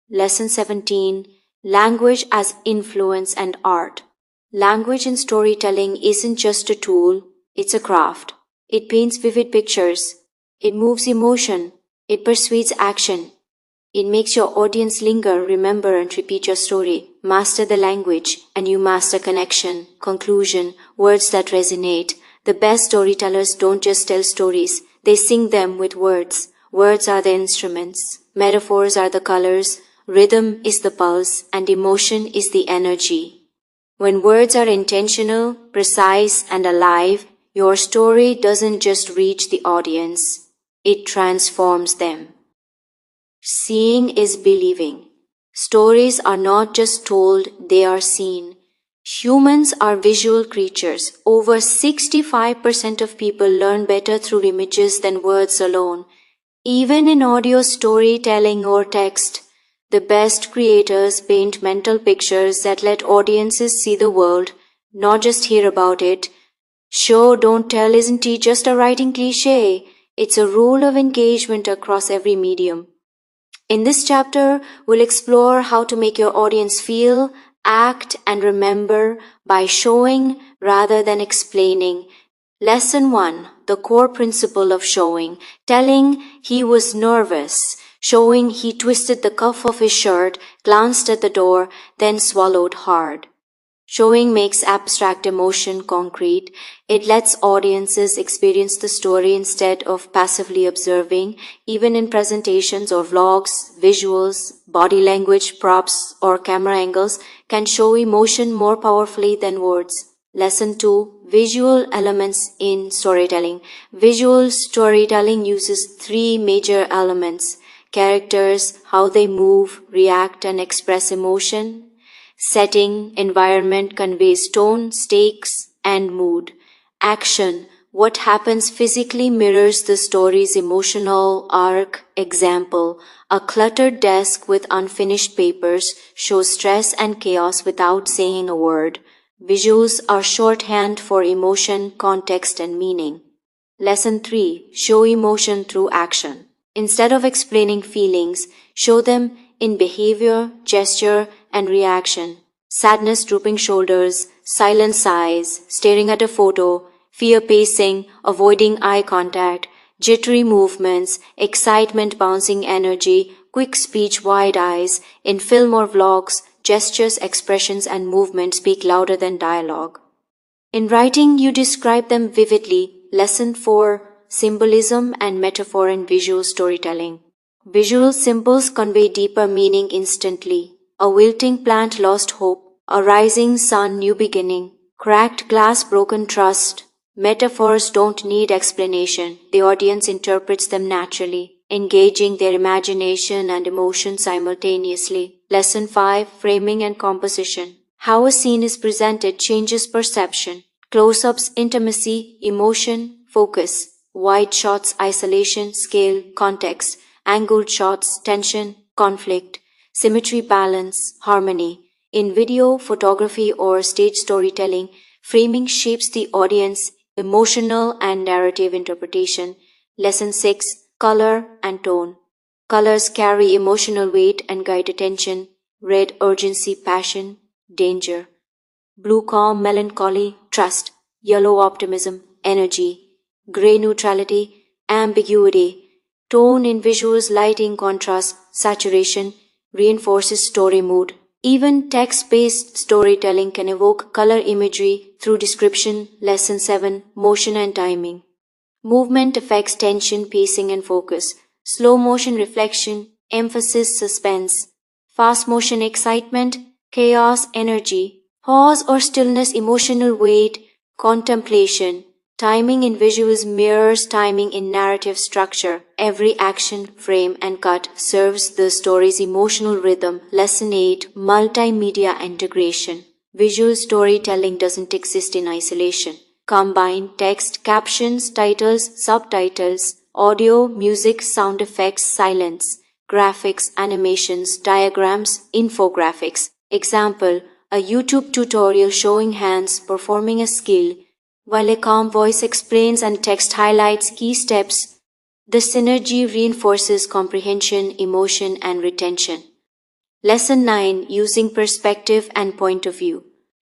S1: Lesson 17. Language as influence and art. Language in storytelling isn't just a tool, it's a craft. It paints vivid pictures. It moves emotion. It persuades action. It makes your audience linger, remember, and repeat your story. Master the language, and you master connection, conclusion, words that resonate. The best storytellers don't just tell stories, they sing them with words. Words are the instruments, metaphors are the colors, rhythm is the pulse, and emotion is the energy. When words are intentional, precise, and alive, your story doesn't just reach the audience, it transforms them. Seeing is believing. Stories are not just told, they are seen. Humans are visual creatures. Over 65% of people learn better through images than words alone. Even in audio storytelling or text, the best creators paint mental pictures that let audiences see the world, not just hear about it. Show, don't tell isn't just a writing cliché. It's a rule of engagement across every medium. In this chapter, we'll explore how to make your audience feel, act, and remember by showing rather than explaining. Lesson 1. The core principle of showing. Telling he was nervous. Showing he twisted the cuff of his shirt, glanced at the door, then swallowed hard. Showing makes abstract emotion concrete. It lets audiences experience the story instead of passively observing. Even in presentations or vlogs, visuals, body language, props, or camera angles can show emotion more powerfully than words. Lesson 2. Visual elements in storytelling. Visual storytelling uses 3 major elements: characters, how they move, react, and express emotion. Setting, environment conveys tone, stakes, and mood. Action, what happens physically mirrors the story's emotional arc. Example, a cluttered desk with unfinished papers shows stress and chaos without saying a word. Visuals are shorthand for emotion, context, and meaning. Lesson 3. Show emotion through action. Instead of explaining feelings, show them in behavior, gesture, and reaction. Sadness, drooping shoulders, silent sighs, staring at a photo, fear pacing, avoiding eye contact, jittery movements, excitement, bouncing energy, quick speech, wide eyes. In film or vlogs, gestures, expressions, and movement speak louder than dialogue. In writing, you describe them vividly. Lesson 4. Symbolism and metaphor in visual storytelling. Visual symbols convey deeper meaning instantly. A wilting plant, lost hope. A rising sun, new beginning. Cracked glass, broken trust. Metaphors don't need explanation. The audience interprets them naturally, engaging their imagination and emotion simultaneously. Lesson 5. Framing and composition. How a scene is presented changes perception. Close-ups, intimacy, emotion, focus. Wide shots, isolation, scale, context. Angled shots, tension, conflict. Symmetry, balance, harmony. In video, photography, or stage storytelling, framing shapes the audience, emotional and narrative interpretation. Lesson 6. Color and tone. Colors carry emotional weight and guide attention. Red, urgency, passion, danger. Blue, calm, melancholy, trust. Yellow, optimism, energy. Gray, neutrality, ambiguity. Tone in visuals, lighting, contrast, saturation, reinforces story mood. Even text-based storytelling can evoke color imagery through description. Lesson 7. Motion and timing. Movement affects tension, pacing, and focus. Slow motion, reflection, emphasis, suspense. Fast motion, excitement, chaos, energy. Pause or stillness, emotional weight, contemplation. Timing in visuals mirrors timing in narrative structure. Every action, frame, and cut serves the story's emotional rhythm. Lesson 8. Multimedia integration. Visual storytelling doesn't exist in isolation. Combine text, captions, titles, subtitles, audio, music, sound effects, silence, graphics, animations, diagrams, infographics. Example, a YouTube tutorial showing hands performing a skill, while a calm voice explains and text highlights key steps. The synergy reinforces comprehension, emotion, and retention. Lesson 9. Using perspective and point of view.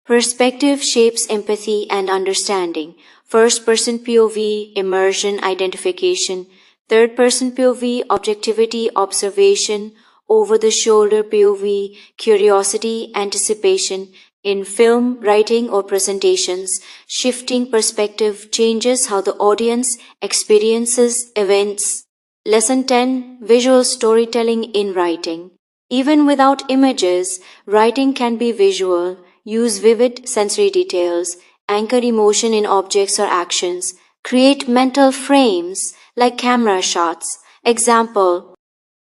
S1: Perspective shapes empathy and understanding. First-person POV, immersion, identification. Third-person POV, objectivity, observation. over-the-shoulder POV, curiosity, anticipation. In film, writing, or presentations, shifting perspective changes how the audience experiences events. Lesson 10. Visual storytelling in writing. Even without images, writing can be visual. Use vivid sensory details, anchor emotion in objects or actions, create mental frames like camera shots. Example: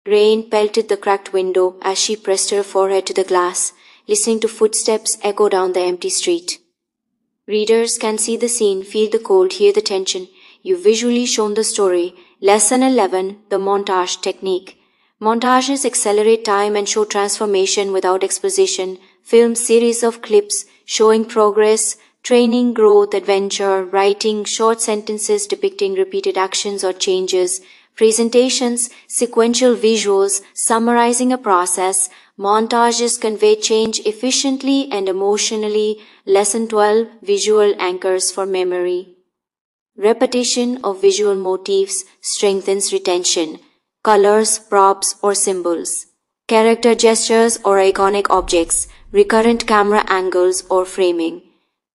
S1: rain pelted the cracked window as she pressed her forehead to the glass, listening to footsteps echo down the empty street. Readers can see the scene, feel the cold, hear the tension. You've visually shown the story. Lesson 11. The montage technique. Montages accelerate time and show transformation without exposition. Film series of clips showing progress, training, growth, adventure, writing short sentences depicting repeated actions or changes, presentations, sequential visuals summarizing a process. Montages convey change efficiently and emotionally. Lesson 12. Visual anchors for memory. Repetition of visual motifs strengthens retention. Colors, props, or symbols. Character gestures or iconic objects. Recurrent camera angles or framing.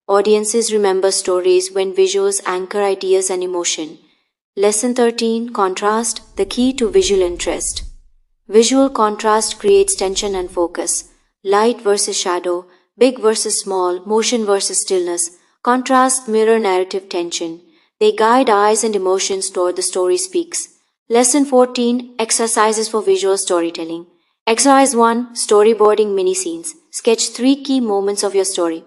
S1: Audiences remember stories when visuals anchor ideas and emotion. Lesson 13. Contrast, the key to visual interest. Visual contrast creates tension and focus. Light versus shadow, big versus small, motion versus stillness. Contrast mirror narrative tension. They guide eyes and emotions toward the story speaks. Lesson 14. Exercises for visual storytelling. Exercise 1. Storyboarding mini scenes. Sketch 3 key moments of your story.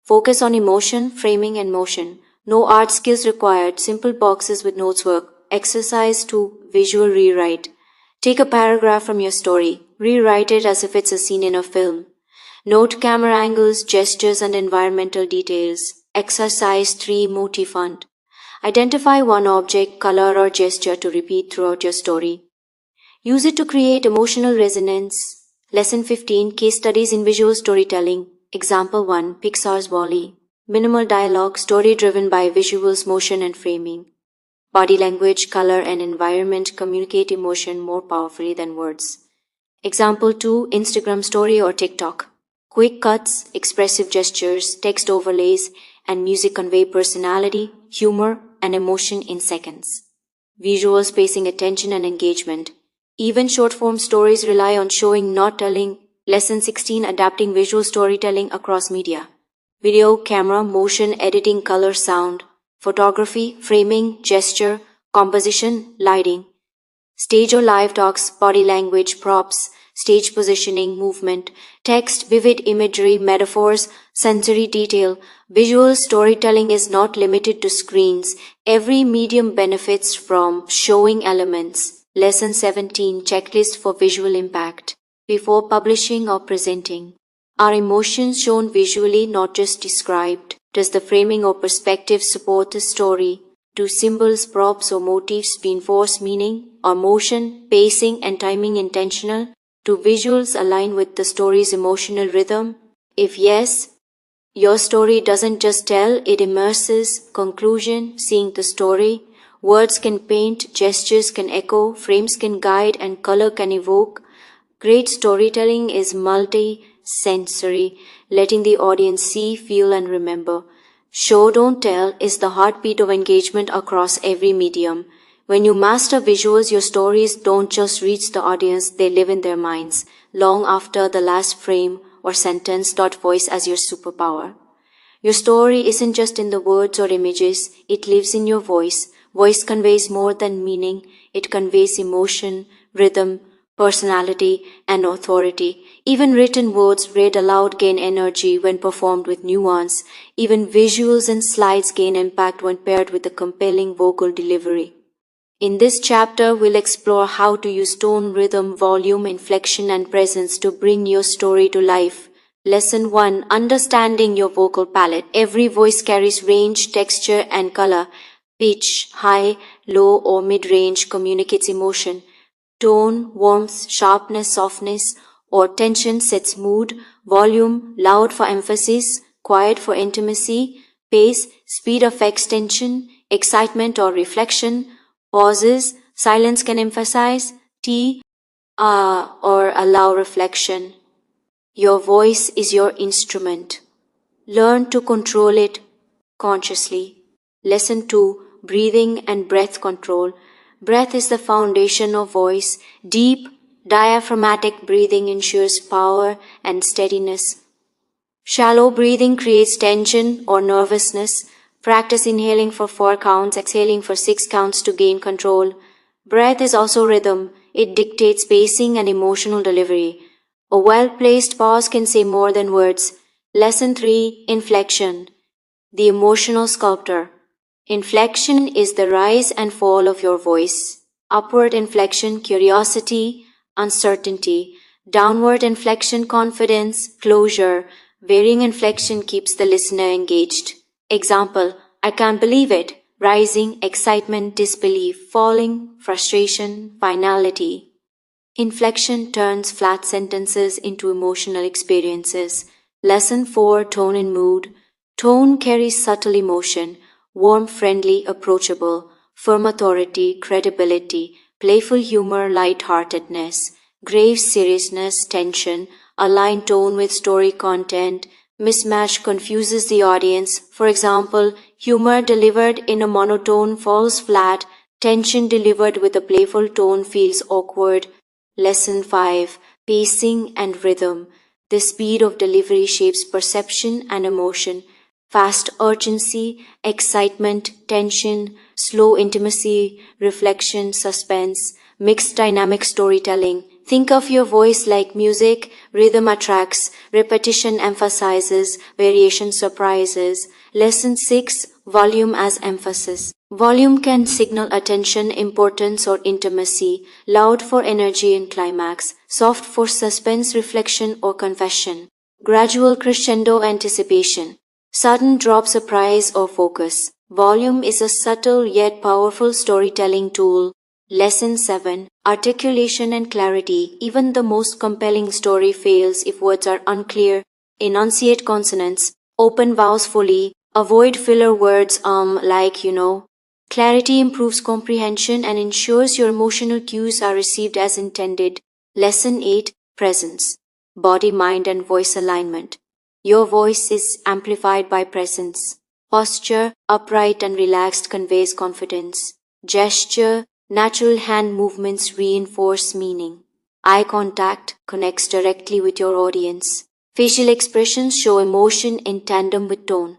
S1: Focus on emotion, framing, and motion. No art skills required. Simple boxes with notes work. Exercise 2. Visual rewrite. Take a paragraph from your story. Rewrite it as if it's a scene in a film. Note camera angles, gestures, and environmental details. Exercise 3. Motif hunt. Identify one object, color, or gesture to repeat throughout your story. Use it to create emotional resonance. Lesson 15. Case studies in visual storytelling. Example 1. Pixar's WALL-E. Minimal dialogue, story driven by visuals, motion, and framing. Body language, color, and environment communicate emotion more powerfully than words. Example 2. Instagram story or TikTok. Quick cuts, expressive gestures, text overlays, and music convey personality, humor, and emotion in seconds. Visual spacing, attention, and engagement. Even short-form stories rely on showing, not telling. Lesson 16. Adapting visual storytelling across media. Video, camera, motion, editing, color, sound. Photography, framing, gesture, composition, lighting. Stage or live talks, body language, props, stage positioning, movement, text, vivid imagery, metaphors, sensory detail. Visual storytelling is not limited to screens. Every medium benefits from showing elements. Lesson 17. Checklist for visual impact. Before publishing or presenting. Are emotions shown visually, not just described? Does the framing or perspective support the story? Do symbols, props, or motifs reinforce meaning? Are motion, pacing, and timing intentional? Do visuals align with the story's emotional rhythm? If yes, your story doesn't just tell, it immerses. Conclusion, seeing the story. Words can paint, gestures can echo, frames can guide, and color can evoke. Great storytelling is multi-sensory, letting the audience see, feel, and remember. Show, don't tell is the heartbeat of engagement across every medium. When you master visuals, your stories don't just reach the audience, they live in their minds, long after the last frame or sentence. Voice as your superpower. Your story isn't just in the words or images, it lives in your voice. Voice conveys more than meaning, it conveys emotion, rhythm, personality, and authority. Even written words read aloud gain energy when performed with nuance. Even visuals and slides gain impact when paired with a compelling vocal delivery. In this chapter, we'll explore how to use tone, rhythm, volume, inflection, and presence to bring your story to life. Lesson 1. Understanding your vocal palette. Every voice carries range, texture, and color. Pitch, high, low, or mid-range communicates emotion. Tone, warmth, sharpness, softness, or tension sets mood. Volume, loud for emphasis, quiet for intimacy. Pace, speed affects tension, excitement, or reflection. Pauses, silence can emphasize. T, or allow reflection. Your voice is your instrument. Learn to control it consciously. Lesson 2. Breathing and breath control. Breath is the foundation of voice. Deep, diaphragmatic breathing ensures power and steadiness. Shallow breathing creates tension or nervousness. Practice inhaling for 4 counts, exhaling for 6 counts to gain control. Breath is also rhythm. It dictates pacing and emotional delivery. A well-placed pause can say more than words. Lesson 3. Inflection. The emotional sculptor. Inflection is the rise and fall of your voice. Upward inflection, curiosity, uncertainty. Downward inflection, confidence, closure. Varying inflection keeps the listener engaged. Example, I can't believe it. Rising, excitement, disbelief. Falling, frustration, finality. Inflection turns flat sentences into emotional experiences. Lesson 4. Tone and mood. Tone carries subtle emotion. Warm, friendly, approachable. Firm authority, credibility. Playful humor, light-heartedness. Grave seriousness, tension. Aligned tone with story content. Mismatch confuses the audience. For example, humor delivered in a monotone falls flat. Tension delivered with a playful tone feels awkward. Lesson 5. Pacing and rhythm. The speed of delivery shapes perception and emotion. Fast urgency, excitement, tension, slow intimacy, reflection, suspense, mixed dynamic storytelling. Think of your voice like music. Rhythm attracts, repetition emphasizes, variation surprises. Lesson 6. Volume as emphasis. Volume can signal attention, importance, or intimacy. Loud for energy and climax. Soft for suspense, reflection, or confession. Gradual crescendo, anticipation. Sudden drop, surprise, or focus. Volume is a subtle yet powerful storytelling tool. Lesson 7. Articulation and clarity. Even the most compelling story fails if words are unclear. Enunciate consonants. Open vowels fully. Avoid filler words like you know. Clarity improves comprehension and ensures your emotional cues are received as intended. Lesson 8. Presence. Body, mind, and voice alignment. Your voice is amplified by presence. Posture, upright and relaxed, conveys confidence. Gesture, natural hand movements reinforce meaning. Eye contact connects directly with your audience. Facial expressions show emotion in tandem with tone.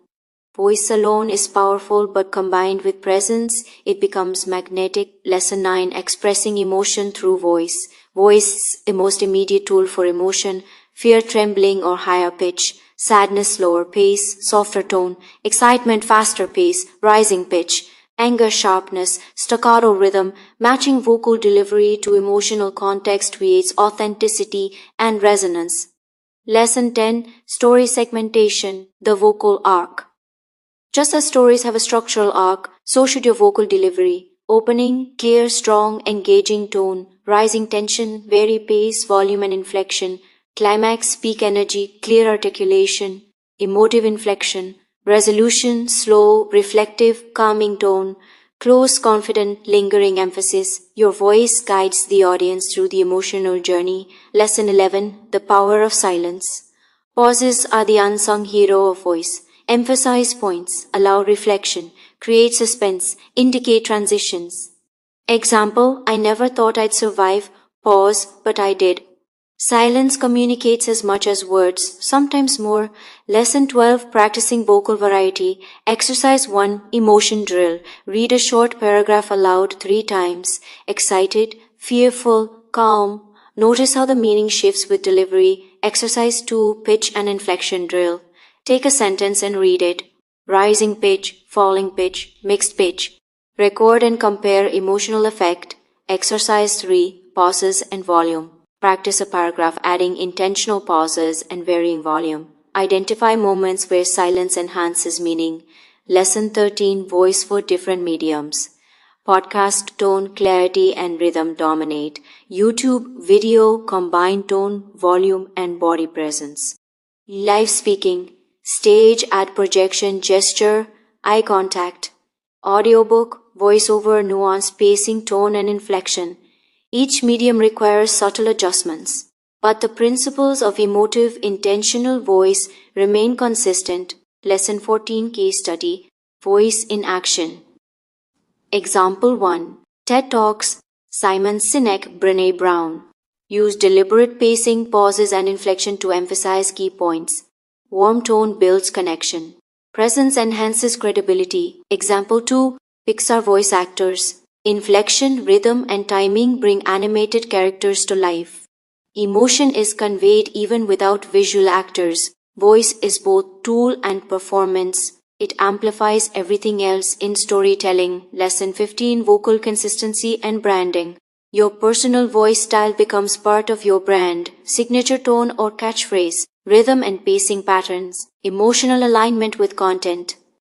S1: Voice alone is powerful, but combined with presence, it becomes magnetic. Lesson 9. Expressing emotion through voice. Voice is the most immediate tool for emotion. Fear, trembling, or higher pitch. Sadness, slower pace, softer tone. Excitement, faster pace, rising pitch. Anger, sharpness, staccato rhythm. Matching vocal delivery to emotional context creates authenticity and resonance. Lesson 10. Story segmentation. The vocal arc. Just as stories have a structural arc, so should your vocal delivery. Opening, clear, strong, engaging tone. Rising tension, vary pace, volume and inflection. Climax, peak energy, clear articulation. Emotive inflection. Resolution, slow, reflective, calming tone. Close, confident, lingering emphasis. Your voice guides the audience through the emotional journey. Lesson 11. The power of silence. Pauses are the unsung hero of voice. Emphasize points, allow reflection, create suspense, indicate transitions. Example, I never thought I'd survive. Pause, but I did. Silence communicates as much as words, sometimes more. Lesson 12. Practicing vocal variety. Exercise 1. Emotion drill. Read a short paragraph aloud 3 times. Excited, fearful, calm. Notice how the meaning shifts with delivery. Exercise 2. Pitch and inflection drill. Take a sentence and read it. Rising pitch, falling pitch, mixed pitch. Record and compare emotional effect. Exercise 3. Pauses and volume. Practice a paragraph adding intentional pauses and varying volume. Identify moments where silence enhances meaning. Lesson 13. Voice for different mediums. Podcast tone, clarity, and rhythm dominate. YouTube, video, combine tone, volume, and body presence. Live speaking. Stage, ad projection, gesture, eye contact. Audiobook, voiceover, nuance, pacing, tone, and inflection. Each medium requires subtle adjustments, but the principles of emotive, intentional voice remain consistent. Lesson 14 Case Study: Voice in Action. Example 1. TED Talks, Simon Sinek, Brené Brown. Use deliberate pacing, pauses, and inflection to emphasize key points. Warm tone builds connection. Presence enhances credibility. Example 2. Pixar voice actors. Inflection, rhythm, and timing bring animated characters to life. Emotion is conveyed even without visual actors. Voice is both tool and performance. It amplifies everything else in storytelling. Lesson 15 Vocal Consistency and Branding. Your personal voice style becomes part of your brand. Signature tone or catchphrase, rhythm and pacing patterns, emotional alignment with content.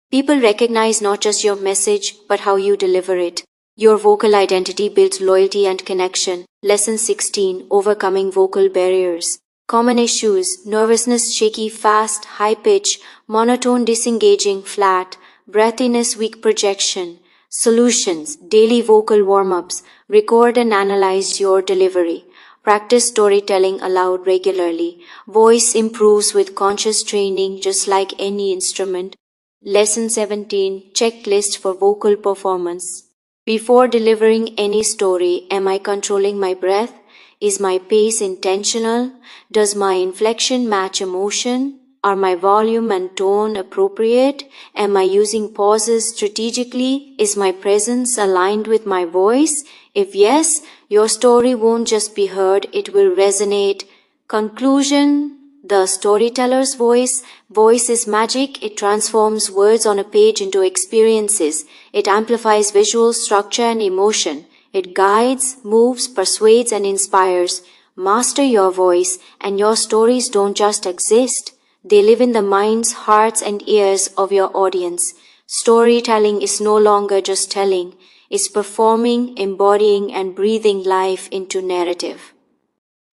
S1: People recognize not just your message, but how you deliver it. Your vocal identity builds loyalty and connection. Lesson 16 Overcoming Vocal Barriers. Common issues: nervousness, shaky, fast, high pitch, monotone, disengaging, flat, breathiness, weak projection. Solutions: daily vocal warm-ups. Record and analyze your delivery. Practice storytelling aloud regularly. Voice improves with conscious training, just like any instrument. Lesson 17 Checklist for Vocal Performance. Before delivering any story, am I controlling my breath? Is my pace intentional? Does my inflection match emotion? Are my volume and tone appropriate? Am I using pauses strategically? Is my presence aligned with my voice? If yes, your story won't just be heard, it will resonate. Conclusion: the storyteller's voice. Voice is magic. It transforms words on a page into experiences. It amplifies visual, structure, and emotion. It guides, moves, persuades, and inspires. Master your voice, and your stories don't just exist. They live in the minds, hearts, and ears of your audience. Storytelling is no longer just telling. It's performing, embodying, and breathing life into narrative.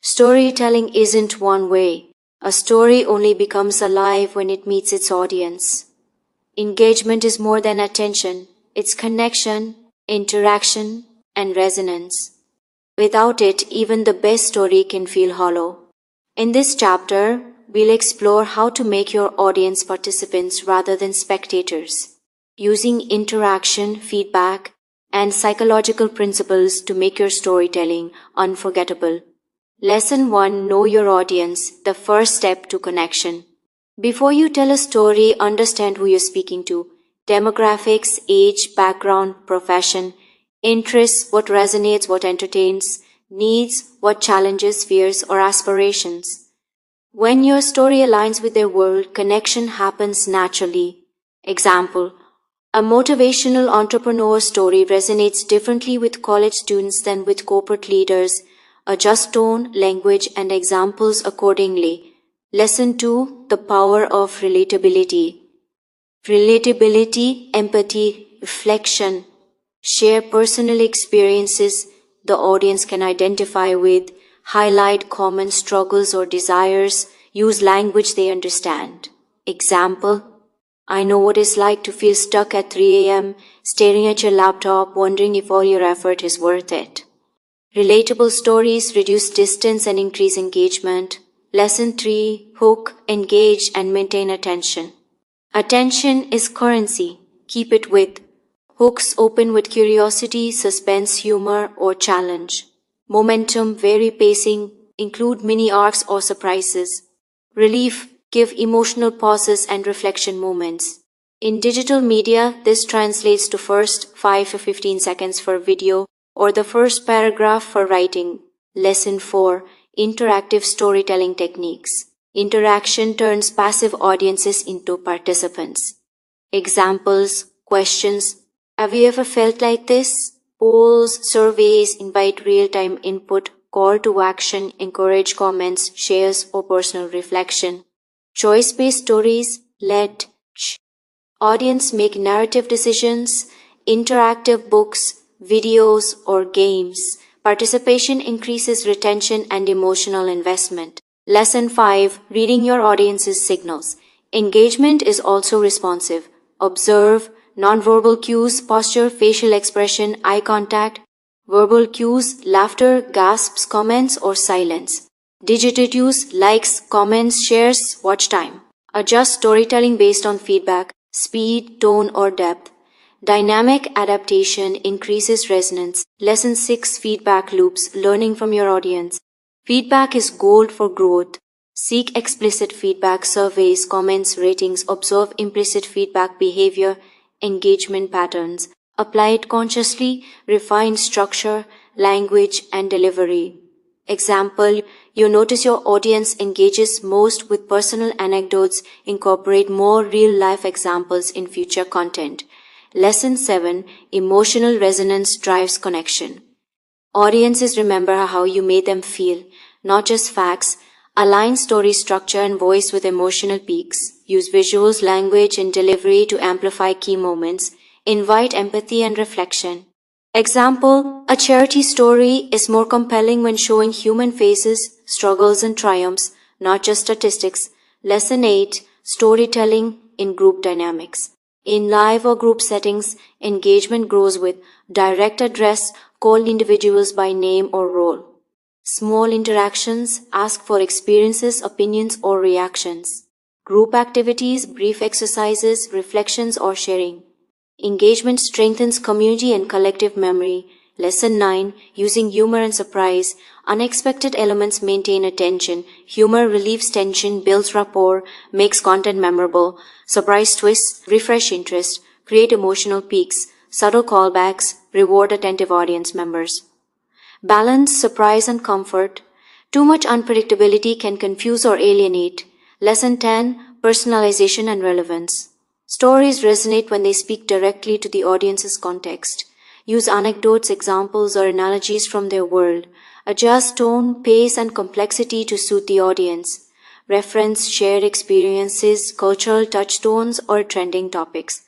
S1: Storytelling isn't one way. A story only becomes alive when it meets its audience. Engagement is more than attention. It's connection, interaction, and resonance. Without it, even the best story can feel hollow. In this chapter, we'll explore how to make your audience participants rather than spectators, using interaction, feedback, and psychological principles to make your storytelling unforgettable. Lesson 1 Know your audience, the first step to connection. Before you tell a story, understand who you're speaking to. Demographics, age, background, profession, interests, what resonates, what entertains, needs, what challenges, fears, or aspirations. When your story aligns with their world, connection happens naturally. Example: a motivational entrepreneur story resonates differently with college students than with corporate leaders. Adjust tone, language, and examples accordingly. Lesson 2 The Power of Relatability. Relatability, empathy, reflection. Share personal experiences the audience can identify with. Highlight common struggles or desires. Use language they understand. Example: I know what it's like to feel stuck at 3 a.m., staring at your laptop, wondering if all your effort is worth it. Relatable stories reduce distance and increase engagement. Lesson 3 Hook, engage, and maintain attention. Attention is currency. Keep it with hooks open with curiosity, suspense, humor, or challenge. Momentum, vary pacing, include mini arcs or surprises. Relief, give emotional pauses and reflection moments. In digital media, this translates to first 5 to 15 seconds for video or the first paragraph for writing. Lesson 4 Interactive Storytelling Techniques. Interaction turns passive audiences into participants. Examples, questions. Have you ever felt like this? Polls, surveys invite real-time input. Call to action, encourage comments, shares, or personal reflection. Choice-based stories, let audience make narrative decisions. Interactive books, videos, or games. Participation increases retention and emotional investment. Lesson 5 Reading your audience's signals. Engagement is also responsive. Observe nonverbal cues, posture, facial expression, eye contact. Verbal cues, laughter, gasps, comments, or silence. Digital cues, likes, comments, shares, watch time. Adjust storytelling based on feedback, speed, tone, or depth. Dynamic adaptation increases resonance. Lesson 6 Feedback loops, learning from your audience. Feedback is gold for growth. Seek explicit feedback, surveys, comments, ratings, observe implicit feedback behavior, engagement patterns. Apply it consciously, refine structure, language, and delivery. Example, you notice your audience engages most with personal anecdotes, incorporate more real-life examples in future content. Lesson 7 Emotional resonance drives connection. Audiences remember how you made them feel, not just facts. Align story structure and voice with emotional peaks. Use visuals, language, and delivery to amplify key moments. Invite empathy and reflection. Example, a charity story is more compelling when showing human faces, struggles, and triumphs, not just statistics. Lesson 8 Storytelling in group dynamics. In live or group settings, engagement grows with direct address, call individuals by name or role. Small interactions, ask for experiences, opinions, or reactions. Group activities, brief exercises, reflections, or sharing. Engagement strengthens community and collective memory. Lesson 9 Using humor and surprise. Unexpected elements maintain attention. Humor relieves tension, builds rapport, makes content memorable. Surprise twists refresh interest, create emotional peaks. Subtle callbacks reward attentive audience members. Balance surprise and comfort. Too much unpredictability can confuse or alienate. Lesson 10 Personalization and relevance. Stories resonate when they speak directly to the audience's context. Use anecdotes, examples, or analogies from their world. Adjust tone, pace, and complexity to suit the audience. Reference shared experiences, cultural touchstones, or trending topics.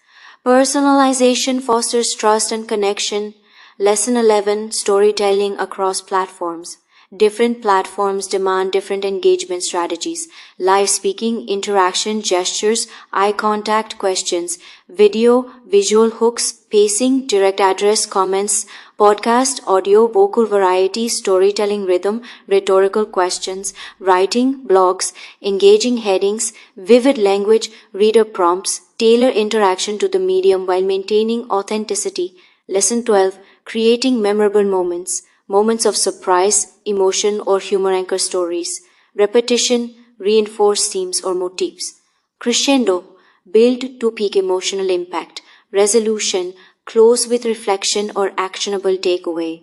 S1: Personalization fosters trust and connection. Lesson 11 Storytelling across platforms. Different platforms demand different engagement strategies. Live speaking, interaction, gestures, eye contact, questions, video, visual hooks, pacing, direct address, comments, podcast, audio, vocal variety, storytelling rhythm, rhetorical questions, writing, blogs, engaging headings, vivid language, reader prompts, tailor interaction to the medium while maintaining authenticity. Lesson 12 Creating memorable moments. Moments of surprise, emotion, or humor anchor stories. Repetition, reinforce themes or motifs. Crescendo, build to peak emotional impact. Resolution, close with reflection or actionable takeaway.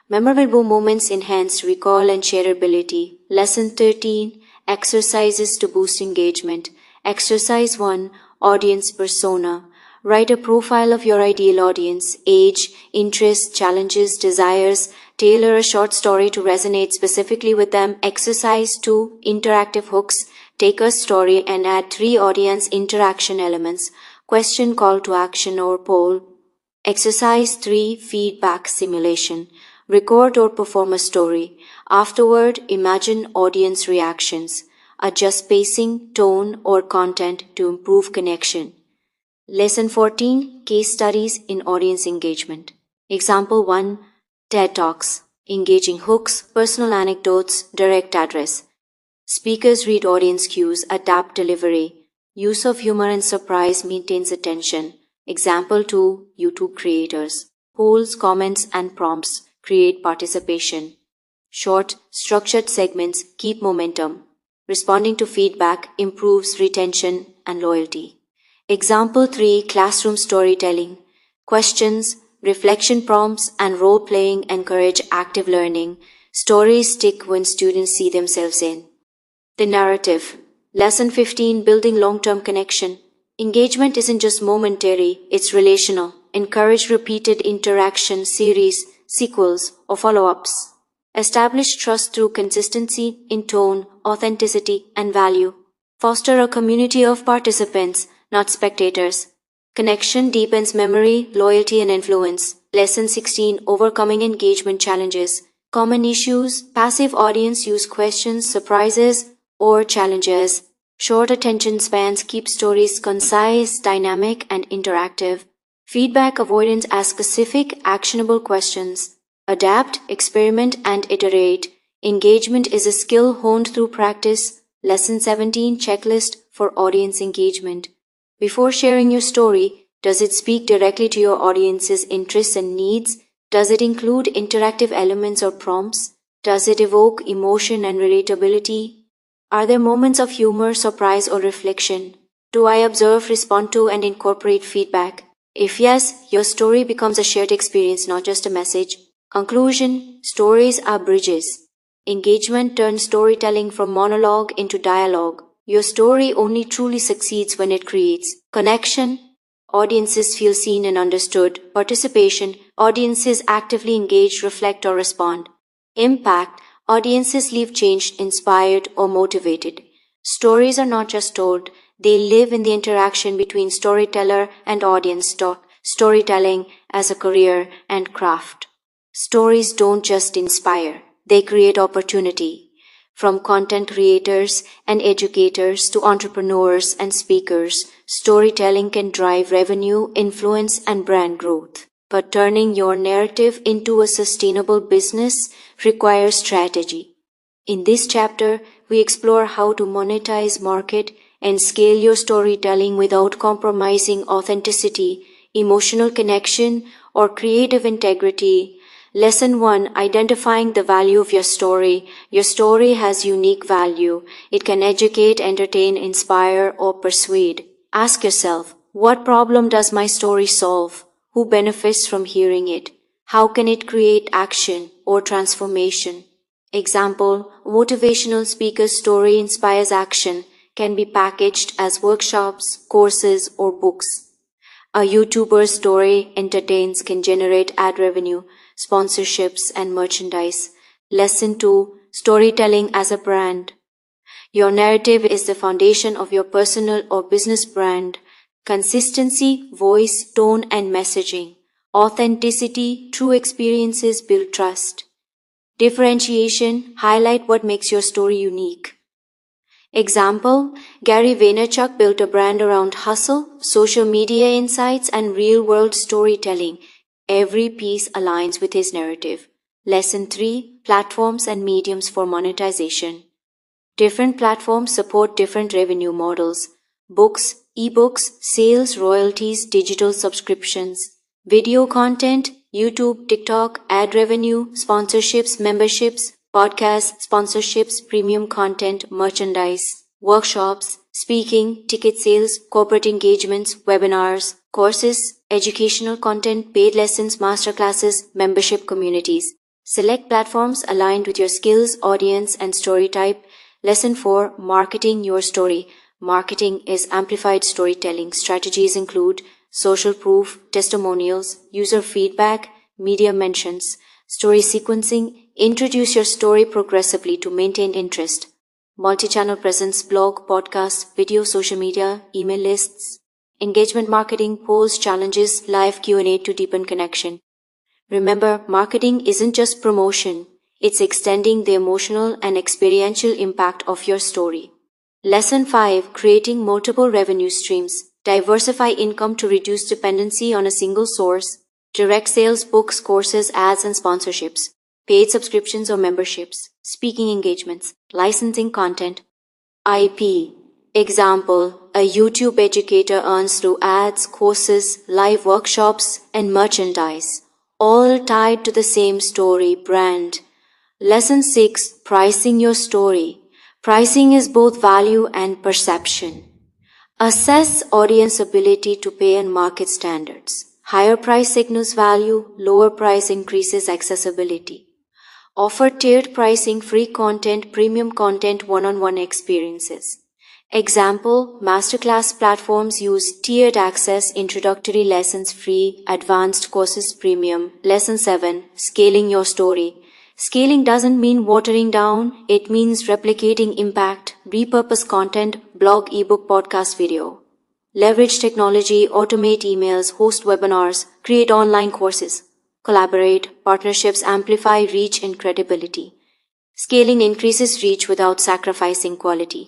S1: Memorable moments enhance recall and shareability. Lesson 13, exercises to boost engagement. Exercise 1, audience persona. Write a profile of your ideal audience, age, interests, challenges, desires. Tailor a short story to resonate specifically with them. Exercise 2, interactive hooks. Take a story and add 3 audience interaction elements. Question, call to action, or poll. Exercise 3, feedback simulation. Record or perform a story. Afterward, imagine audience reactions. Adjust pacing, tone, or content to improve connection. Lesson 14 Case Studies in Audience Engagement. Example 1 TED Talks. Engaging hooks, personal anecdotes, direct address. Speakers read audience cues, adapt delivery. Use of humor and surprise maintains attention. Example 2 YouTube creators. Polls, comments, and prompts create participation. Short, structured segments keep momentum. Responding to feedback improves retention and loyalty. Example 3 Classroom storytelling. Questions, reflection prompts, and role-playing encourage active learning. Stories stick when students see themselves in. The narrative. Lesson 15 Building long-term connection. Engagement isn't just momentary, it's relational. Encourage repeated interaction, series, sequels, or follow-ups. Establish trust through consistency in tone, authenticity, and value. Foster a community of participants, not spectators. Connection deepens memory, loyalty, and influence. Lesson 16 Overcoming engagement challenges. Common issues. Passive audience use questions, surprises, or challenges. Short attention spans keep stories concise, dynamic, and interactive. Feedback avoidance. Ask specific, actionable questions. Adapt, experiment, and iterate. Engagement is a skill honed through practice. Lesson 17 Checklist for Audience Engagement. Before sharing your story, does it speak directly to your audience's interests and needs? Does it include interactive elements or prompts? Does it evoke emotion and relatability? Are there moments of humor, surprise, or reflection? Do I observe, respond to, and incorporate feedback? If yes, your story becomes a shared experience, not just a message. Conclusion: stories are bridges. Engagement turns storytelling from monologue into dialogue. Your story only truly succeeds when it creates connection. Audiences feel seen and understood. Participation: audiences actively engage, reflect, or respond. Impact: audiences leave changed, inspired, or motivated. Stories are not just told, they live in the interaction between storyteller and audience. Storytelling as a career and craft. Stories don't just inspire, they create opportunity. From content creators and educators to entrepreneurs and speakers, storytelling can drive revenue, influence, and brand growth. But turning your narrative into a sustainable business requires strategy. In this chapter, we explore how to monetize, market, and scale your storytelling without compromising authenticity, emotional connection, or creative integrity. Lesson 1: Identifying the value of your story. Your story has unique value. It can educate, entertain, inspire, or persuade. Ask yourself, what problem does my story solve? Who benefits from hearing it? How can it create action or transformation? Example: motivational speaker's story inspires action, can be packaged as workshops, courses, or books. A YouTuber's story entertains, can generate ad revenue, sponsorships, and merchandise. Lesson 2: storytelling as a brand. Your narrative is the foundation of your personal or business brand. Consistency, voice, tone, and messaging. Authenticity, true experiences build trust. Differentiation, highlight what makes your story unique. Example: Gary Vaynerchuk built a brand around hustle, social media insights, and real-world storytelling. Every piece aligns with his narrative. Lesson 3: platforms and mediums for monetization. Different platforms support different revenue models. Books, ebooks, sales, royalties, digital subscriptions. Video content, YouTube, TikTok, ad revenue, sponsorships, memberships, podcasts, sponsorships, premium content, merchandise, workshops, speaking, ticket sales, corporate engagements, webinars, courses, educational content, paid lessons, masterclasses, membership communities. Select platforms aligned with your skills, audience, and story type. Lesson 4: marketing your story. Marketing is amplified storytelling. Strategies include social proof, testimonials, user feedback, media mentions, story sequencing. Introduce your story progressively to maintain interest. Multi-channel presence, blog, podcast, video, social media, email lists. Engagement marketing, polls, challenges, live Q&A to deepen connection. Remember, marketing isn't just promotion. It's extending the emotional and experiential impact of your story. Lesson 5: creating multiple revenue streams. Diversify income to reduce dependency on a single source. Direct sales, books, courses, ads, and sponsorships. Paid subscriptions or memberships. Speaking engagements. Licensing content. IP. Example: a YouTube educator earns through ads, courses, live workshops, and merchandise, all tied to the same story brand. Lesson 6: pricing your story. Pricing is both value and perception. Assess audience ability to pay and market standards. Higher price signals value, lower price increases accessibility. Offer tiered pricing, free content, premium content, one-on-one experiences. Example: masterclass platforms use tiered access, introductory lessons free, advanced courses premium. Lesson 7: scaling your story. Scaling doesn't mean watering down, it means replicating impact. Repurpose content, blog, ebook, podcast, video. Leverage technology, automate emails, host webinars, create online courses. Collaborate, partnerships amplify reach and credibility. Scaling increases reach without sacrificing quality.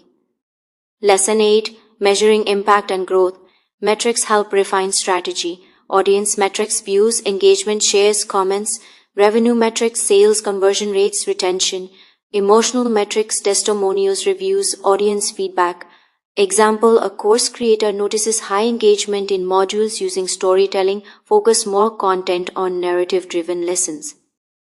S1: Lesson 8: measuring impact and growth. Metrics help refine strategy. Audience metrics: views, engagement, shares, comments, revenue metrics, sales, conversion rates, retention, emotional metrics, testimonials, reviews, audience feedback. Example, a course creator notices high engagement in modules using storytelling, focus more content on narrative-driven lessons.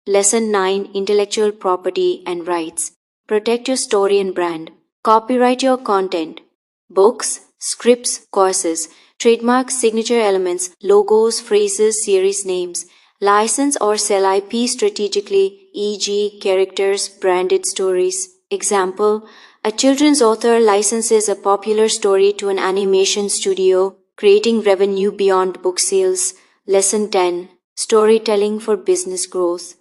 S1: Lesson 9, Intellectual Property and Rights. Protect your story and brand. Copyright your content. Books, scripts, courses, trademark signature elements, logos, phrases, series names. License or sell IP strategically, e.g., characters, branded stories. Example, a children's author licenses a popular story to an animation studio, creating revenue beyond book sales. Lesson 10, Storytelling for Business Growth.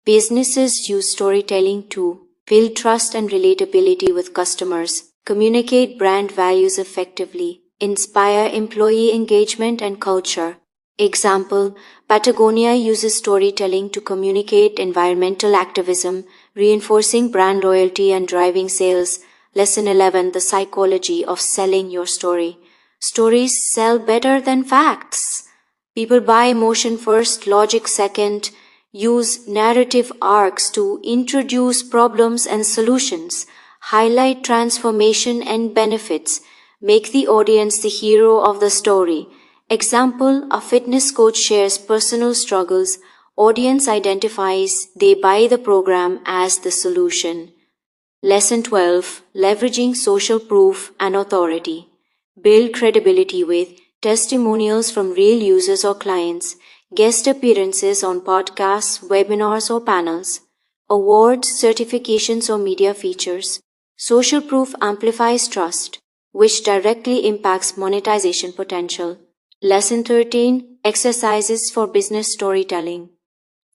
S1: Businesses use storytelling to build trust and relatability with customers, communicate brand values effectively, inspire employee engagement and culture. Example, Patagonia uses storytelling to communicate environmental activism, reinforcing brand loyalty and driving sales. Lesson 11, The Psychology of Selling Your Story. Stories sell better than facts. People buy emotion first, logic second. Use narrative arcs to introduce problems and solutions, highlight transformation and benefits, make the audience the hero of the story. Example, a fitness coach shares personal struggles, audience identifies, they buy the program as the solution. Lesson 12, Leveraging Social Proof and Authority. Build credibility with testimonials from real users or clients, guest appearances on podcasts, webinars or panels, awards, certifications or media features. Social proof amplifies trust, which directly impacts monetization potential. Lesson 13, Exercises for Business Storytelling.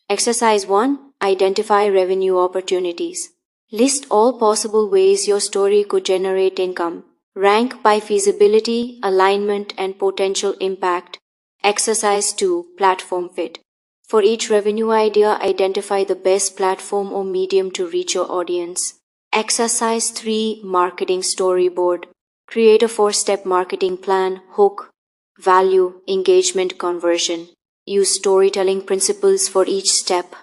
S1: Exercise 1, Identify revenue opportunities. List all possible ways your story could generate income. Rank by feasibility, alignment, and potential impact. Exercise 2, Platform Fit. For each revenue idea, identify the best platform or medium to reach your audience. Exercise 3, Marketing Storyboard. Create a 4-step marketing plan, hook, value, engagement, conversion. Use storytelling principles for each step.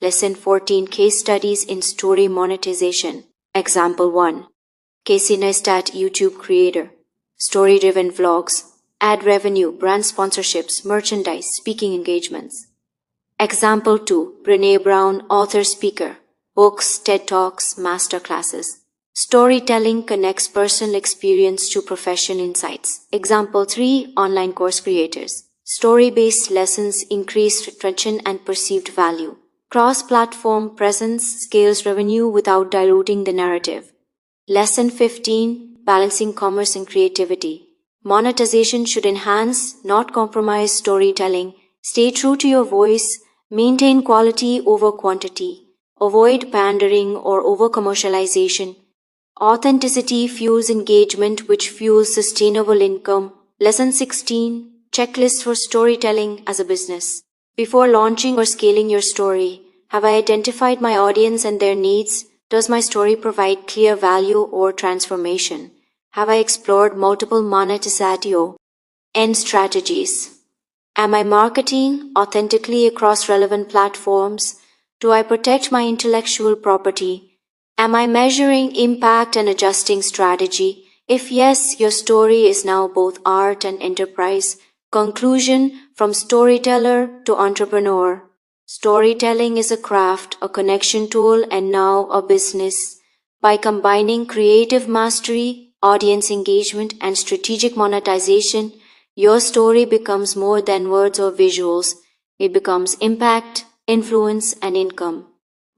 S1: Lesson 14, Case Studies in Story Monetization. Example 1. Casey Neistat, YouTube creator. Story-driven vlogs. Ad revenue, brand sponsorships, merchandise, speaking engagements. Example 2. Brené Brown, author, speaker. Books, TED Talks, masterclasses. Storytelling connects personal experience to profession insights. Example 3. Online course creators. Story-based lessons increase retention and perceived value. Cross-platform presence scales revenue without diluting the narrative. Lesson 15, Balancing Commerce and Creativity. Monetization should enhance, not compromise storytelling. Stay true to your voice. Maintain quality over quantity. Avoid pandering or over-commercialization. Authenticity fuels engagement, which fuels sustainable income. Lesson 16, Checklist for Storytelling as a Business. Before launching or scaling your story, have I identified my audience and their needs? Does my story provide clear value or transformation? Have I explored multiple monetization and strategies? Am I marketing authentically across relevant platforms? Do I protect my intellectual property? Am I measuring impact and adjusting strategy? If yes, your story is now both art and enterprise. Conclusion, from storyteller to entrepreneur. Storytelling is a craft, a connection tool, and now a business. By combining creative mastery, audience engagement, and strategic monetization, your story becomes more than words or visuals. It becomes impact, influence, and income.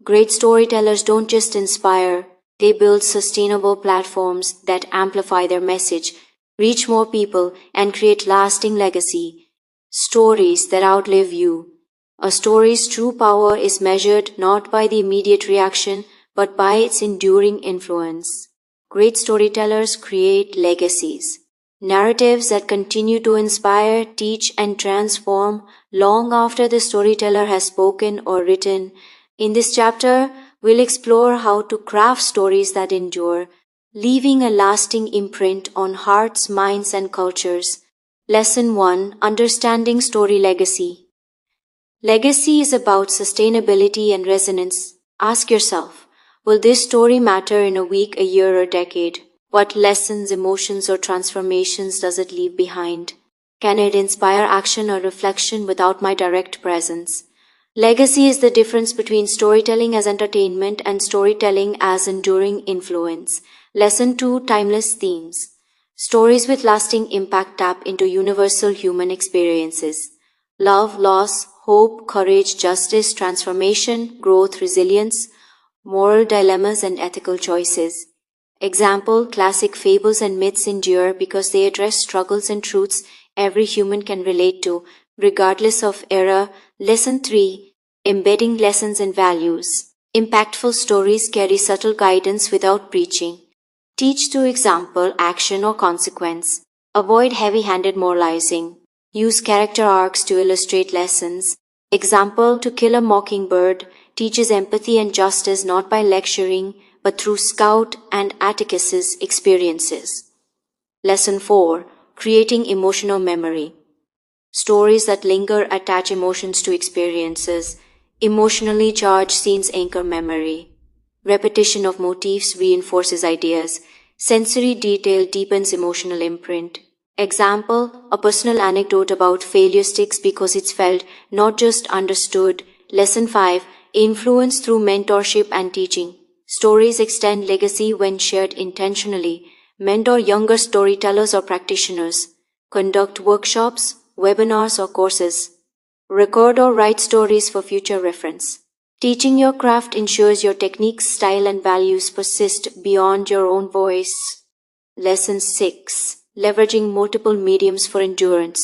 S1: Great storytellers don't just inspire, they build sustainable platforms that amplify their message, reach more people, and create lasting legacy. Stories that outlive you. A story's true power is measured not by the immediate reaction, but by its enduring influence. Great storytellers create legacies, narratives that continue to inspire, teach, and transform long after the storyteller has spoken or written. In this chapter, we'll explore how to craft stories that endure, leaving a lasting imprint on hearts, minds, and cultures. Lesson 1, Understanding Story Legacy. Legacy is about sustainability and resonance. Ask yourself, will this story matter in a week, a year, or decade? What lessons, emotions, or transformations does it leave behind? Can it inspire action or reflection without my direct presence? Legacy is the difference between storytelling as entertainment and storytelling as enduring influence. Lesson 2: Timeless Themes. Stories with lasting impact tap into universal human experiences. Love, loss, hope, courage, justice, transformation, growth, resilience, moral dilemmas, and ethical choices. Example: classic fables and myths endure because they address struggles and truths every human can relate to, regardless of era. Lesson 3: Embedding lessons and values. Impactful stories carry subtle guidance without preaching. Teach through example, action, or consequence. Avoid heavy-handed moralizing. Use character arcs to illustrate lessons. Example: To Kill a Mockingbird teaches empathy and justice not by lecturing, but through Scout and Atticus's experiences. Lesson 4: Creating emotional memory. Stories that linger attach emotions to experiences. Emotionally charged scenes anchor memory. Repetition of motifs reinforces ideas. Sensory detail deepens emotional imprint. Example: A personal anecdote about failure sticks because it's felt, not just understood. Lesson 5: Influence through mentorship and teaching. Stories extend legacy when shared intentionally. Mentor younger storytellers or practitioners. Conduct workshops, webinars, or courses. Record or write stories for future reference. Teaching your craft ensures your techniques, style, and values persist beyond your own voice. Lesson 6: Leveraging multiple mediums for endurance.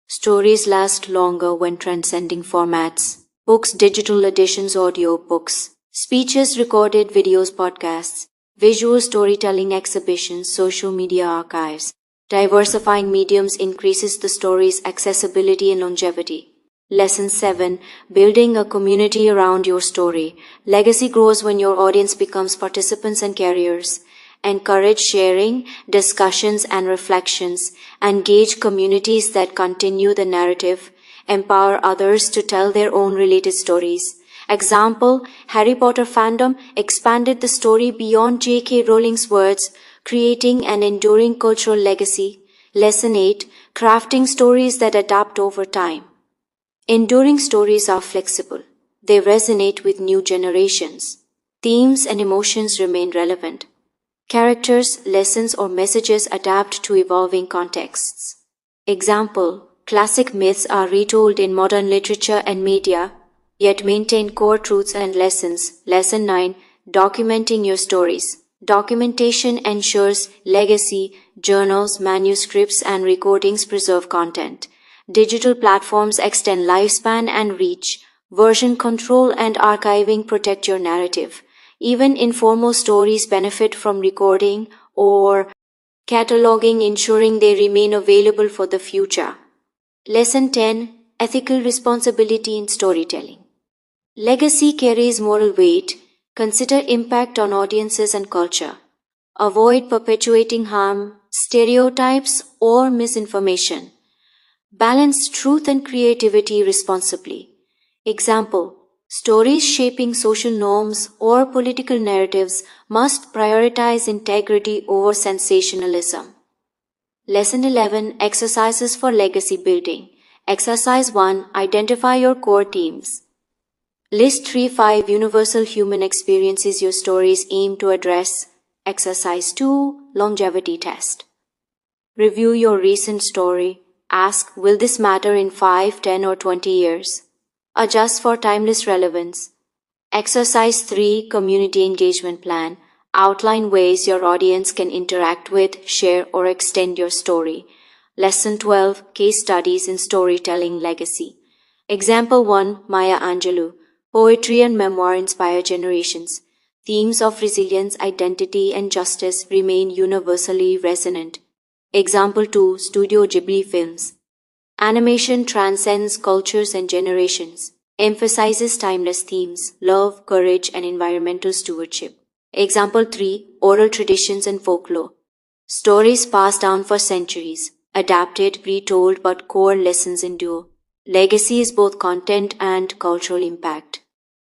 S1: Stories last longer when transcending formats. Books, digital editions, audiobooks. Speeches, recorded videos, podcasts. Visual storytelling exhibitions, social media archives. Diversifying mediums increases the story's accessibility and longevity. Lesson 7: Building a community around your story. Legacy grows when your audience becomes participants and carriers. Encourage sharing, discussions, and reflections. Engage communities that continue the narrative. Empower others to tell their own related stories. Example: Harry Potter fandom expanded the story beyond J.K. Rowling's words, creating an enduring cultural legacy. Lesson 8: Crafting stories that adapt over time. Enduring stories are flexible. They resonate with new generations. Themes and emotions remain relevant. Characters, lessons, or messages adapt to evolving contexts. Example: Classic myths are retold in modern literature and media, yet maintain core truths and lessons. Lesson 9: Documenting your stories. Documentation ensures legacy. Journals, manuscripts, and recordings preserve content. Digital platforms extend lifespan and reach. Version control and archiving protect your narrative. Even informal stories benefit from recording or cataloging, ensuring they remain available for the future. Lesson 10: Ethical responsibility in storytelling. Legacy carries moral weight. Consider impact on audiences and culture. Avoid perpetuating harm, stereotypes, or misinformation. Balance truth and creativity responsibly. Example: Stories shaping social norms or political narratives must prioritize integrity over sensationalism. Lesson 11: Exercises for legacy building. Exercise 1: Identify your core themes. List 3-5 universal human experiences your stories aim to address. Exercise 2: Longevity test. Review your recent story. Ask, will this matter in 5, 10, or 20 years? Adjust for timeless relevance. Exercise 3: Community engagement plan. Outline ways your audience can interact with, share, or extend your story. Lesson 12: Case studies in storytelling legacy. Example 1: Maya Angelou. Poetry and memoir inspire generations. Themes of resilience, identity, and justice remain universally resonant. Example 2: Studio Ghibli films. Animation transcends cultures and generations. Emphasizes timeless themes, love, courage, and environmental stewardship. Example 3: Oral traditions and folklore. Stories passed down for centuries. Adapted, retold, but core lessons endure. Legacy is both content and cultural impact.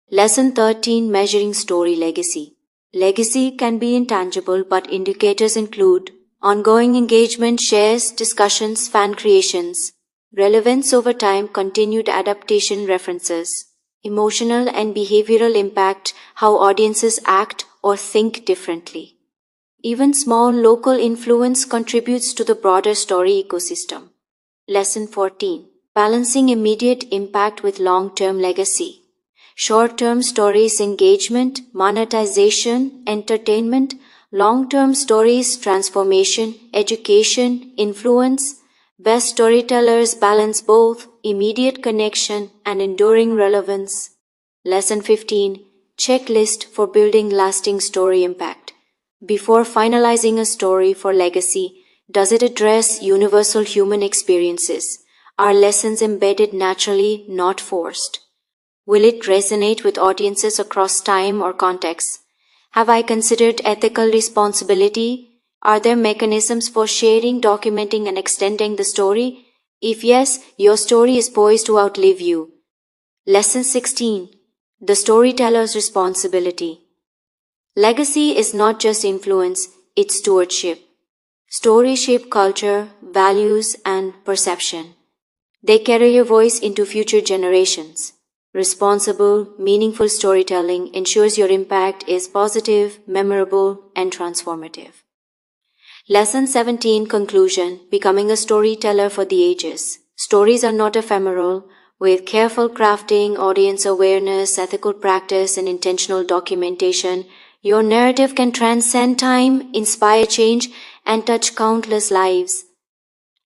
S1: Lesson 13. Measuring story legacy. Legacy can be intangible, but indicators include ongoing engagement, shares, discussions, fan creations, relevance over time, continued adaptation, references, emotional and behavioral impact, how audiences act or think differently. Even small local influence contributes to the broader story ecosystem. Lesson 14. Balancing immediate impact with long-term legacy. Short-term stories engagement, monetization, entertainment. Long-term stories transformation, education, influence. Best storytellers balance both immediate connection and enduring relevance. Lesson 15. Checklist for building lasting story impact. Before finalizing a story for legacy, does it address universal human experiences? Are lessons embedded naturally, not forced? Will it resonate with audiences across time or context? Have I considered ethical responsibility? Are there mechanisms for sharing, documenting, and extending the story? If yes, your story is poised to outlive you. Lesson 16. The storyteller's responsibility. Legacy is not just influence, it's stewardship. Stories shape culture, values, and perception. They carry your voice into future generations. Responsible, meaningful storytelling ensures your impact is positive, memorable, and transformative. Lesson 17. Conclusion. Becoming a storyteller for the ages. Stories are not ephemeral. With careful crafting, audience awareness, ethical practice, and intentional documentation, your narrative can transcend time, inspire change, and touch countless lives.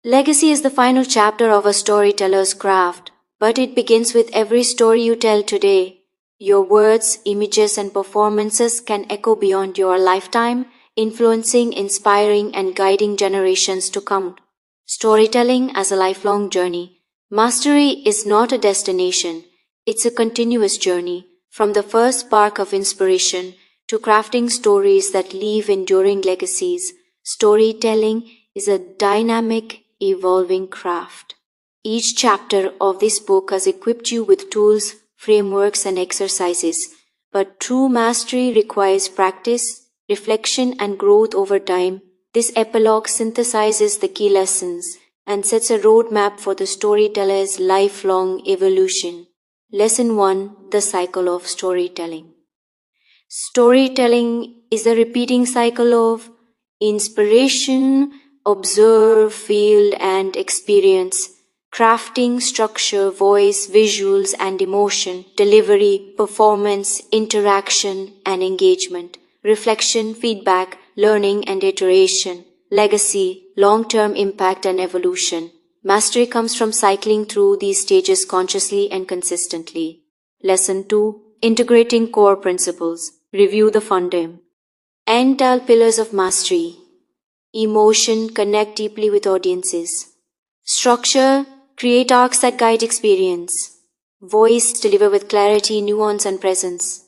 S1: Legacy is the final chapter of a storyteller's craft, but it begins with every story you tell today. Your words, images, and performances can echo beyond your lifetime, influencing, inspiring, and guiding generations to come. Storytelling as a lifelong journey. Mastery is not a destination, it's a continuous journey, from the first spark of inspiration to crafting stories that leave enduring legacies. Storytelling is a dynamic, evolving craft. Each chapter of this book has equipped you with tools, frameworks, and exercises, but true mastery requires practice, reflection, and growth over time. This epilogue synthesizes the key lessons and sets a roadmap for the storyteller's lifelong evolution. Lesson 1. The cycle of storytelling. Storytelling is a repeating cycle of inspiration, observe, feel, and experience, crafting, structure, voice, visuals, and emotion, delivery, performance, interaction, and engagement, reflection, feedback, learning, and iteration, legacy, long-term impact, and evolution. Mastery comes from cycling through these stages consciously and consistently. Lesson 2. Integrating core principles. Review the fundam. Entire pillars of mastery. Emotion, connect deeply with audiences. Structure, create arcs that guide experience. Voice, deliver with clarity, nuance, and presence.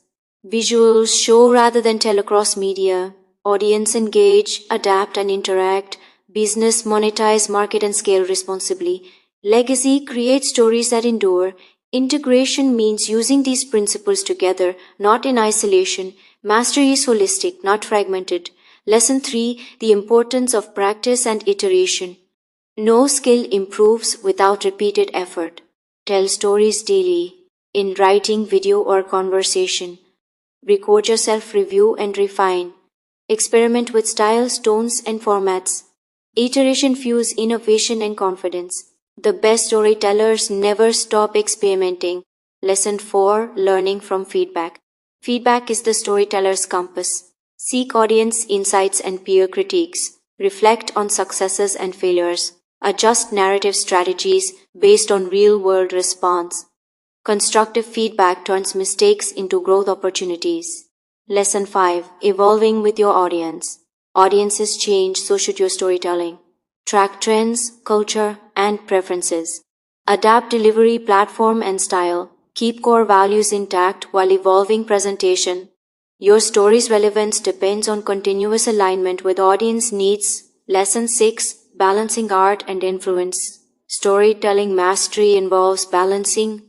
S1: Visuals, show rather than tell across media. Audience, engage, adapt, and interact. Business, monetize, market, and scale responsibly. Legacy, create stories that endure. Integration means using these principles together, not in isolation. Mastery is holistic, not fragmented. Lesson 3. The importance of practice and iteration. No skill improves without repeated effort. Tell stories daily, in writing, video, or conversation. Record yourself, review, and refine. Experiment with styles, tones, and formats. Iteration fuels innovation and confidence. The best storytellers never stop experimenting. Lesson 4. Learning from feedback. Feedback is the storyteller's compass. Seek audience insights and peer critiques. Reflect on successes and failures. Adjust narrative strategies based on real-world response. Constructive feedback turns mistakes into growth opportunities. Lesson 5. Evolving with your audience. Audiences change, so should your storytelling. Track trends, culture, and preferences. Adapt delivery, platform, and style. Keep core values intact while evolving presentation. Your story's relevance depends on continuous alignment with audience needs. Lesson 6. Balancing art and influence. Storytelling mastery involves balancing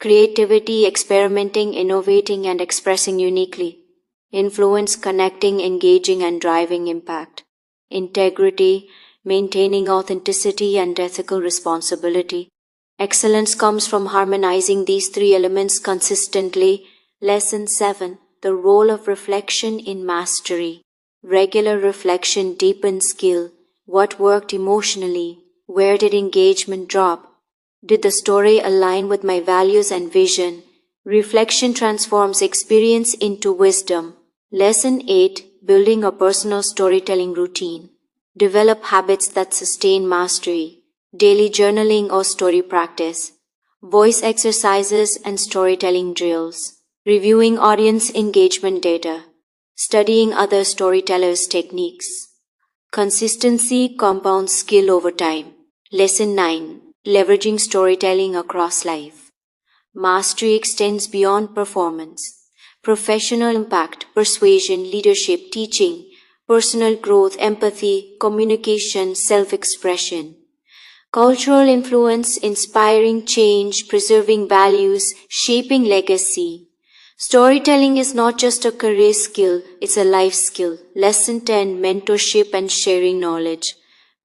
S1: creativity, experimenting, innovating, and expressing uniquely. Influence, connecting, engaging, and driving impact. Integrity, maintaining authenticity and ethical responsibility. Excellence comes from harmonizing these three elements consistently. Lesson 7. The role of reflection in mastery. Regular reflection deepens skill. What worked emotionally? Where did engagement drop? Did the story align with my values and vision? Reflection transforms experience into wisdom. Lesson 8. Building a personal storytelling routine. Develop habits that sustain mastery. Daily journaling or story practice. Voice exercises and storytelling drills. Reviewing audience engagement data. Studying other storytellers' techniques. Consistency compounds skill over time. Lesson 9. Leveraging storytelling across life. Mastery extends beyond performance. Professional impact, persuasion, leadership, teaching, personal growth, empathy, communication, self-expression. Cultural influence, inspiring change, preserving values, shaping legacy. Storytelling is not just a career skill, it's a life skill. Lesson 10. Mentorship and sharing knowledge.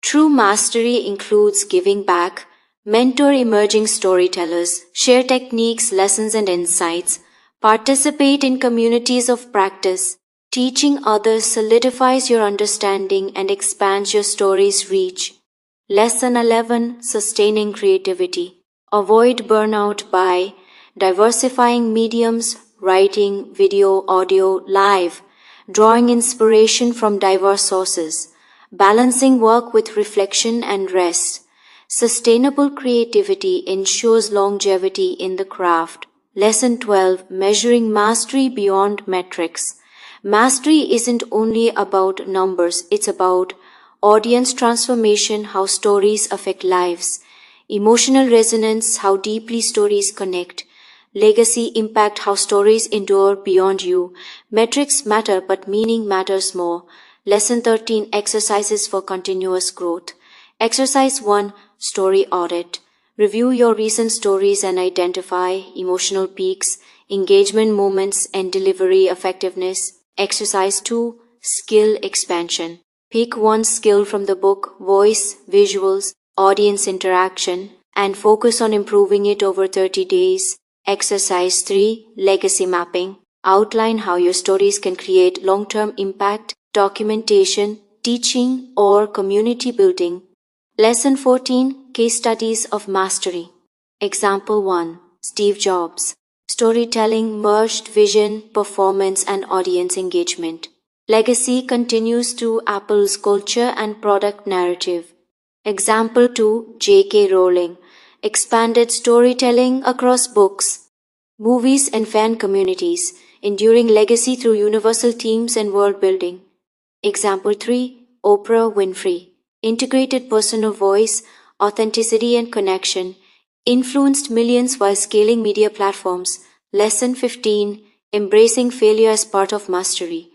S1: True mastery includes giving back. Mentor emerging storytellers, share techniques, lessons, and insights. Participate in communities of practice. Teaching others solidifies your understanding and expands your story's reach. Lesson 11. Sustaining creativity. Avoid burnout by diversifying mediums, writing, video, audio, live, drawing inspiration from diverse sources, balancing work with reflection and rest. Sustainable creativity ensures longevity in the craft. Lesson 12. Measuring mastery beyond metrics. Mastery isn't only about numbers, it's about audience transformation, how stories affect lives, emotional resonance, how deeply stories connect, legacy impact, how stories endure beyond you. Metrics matter, but meaning matters more. Lesson 13. Exercises for continuous growth. Exercise 1. Story audit. Review your recent stories and identify emotional peaks, engagement moments, and delivery effectiveness. Exercise 2. Skill expansion. Pick one skill from the book, voice, visuals, audience interaction, and focus on improving it over 30 days. Exercise 3. Legacy mapping. Outline how your stories can create long-term impact, documentation, teaching, or community building. Lesson 14. Case studies of mastery. Example 1. Steve Jobs. Storytelling merged vision, performance, and audience engagement. Legacy continues through Apple's culture and product narrative. Example 2. J.K. Rowling. Expanded storytelling across books, movies, and fan communities, enduring legacy through universal themes and world building. Example 3. Oprah Winfrey. Integrated personal voice, authenticity, and connection, influenced millions while scaling media platforms. Lesson 15. Embracing failure as part of mastery.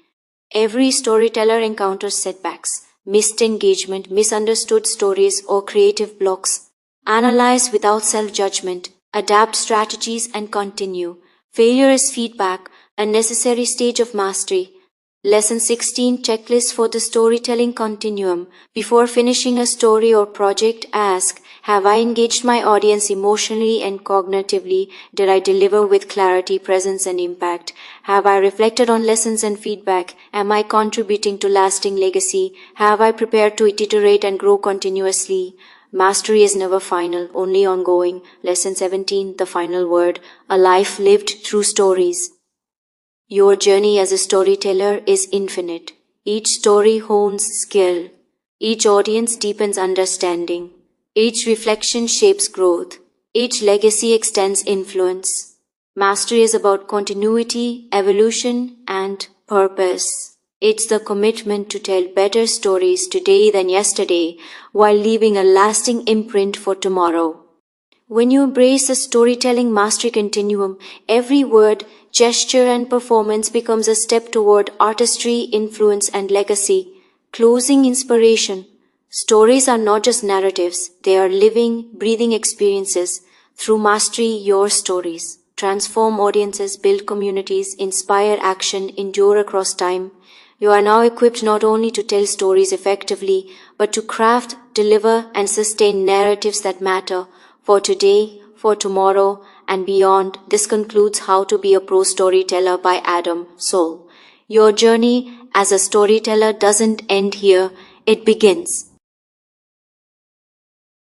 S1: Every storyteller encounters setbacks, missed engagement, misunderstood stories, or creative blocks. Analyze without self-judgment, adapt strategies, and continue. Failure is feedback, a necessary stage of mastery. Lesson 16. Checklist for the storytelling continuum. Before finishing a story or project, ask, have I engaged my audience emotionally and cognitively? Did I deliver with clarity, presence, and impact? Have I reflected on lessons and feedback? Am I contributing to lasting legacy? Have I prepared to iterate and grow continuously? Mastery is never final, only ongoing. Lesson 17. The final word. A life lived through stories. Your journey as a storyteller is infinite. Each story hones skill. Each audience deepens understanding. Each reflection shapes growth. Each legacy extends influence. Mastery is about continuity, evolution, and purpose. It's the commitment to tell better stories today than yesterday while leaving a lasting imprint for tomorrow. When you embrace the storytelling mastery continuum, every word, gesture, and performance becomes a step toward artistry, influence, and legacy. Closing inspiration. Stories are not just narratives, they are living, breathing experiences. Through mastery, your stories transform audiences, build communities, inspire action, endure across time. You are now equipped not only to tell stories effectively, but to craft, deliver, and sustain narratives that matter for today, for tomorrow, and beyond. This concludes How to Be a Pro Storyteller by Adam Soul. Your journey as a storyteller doesn't end here, it begins.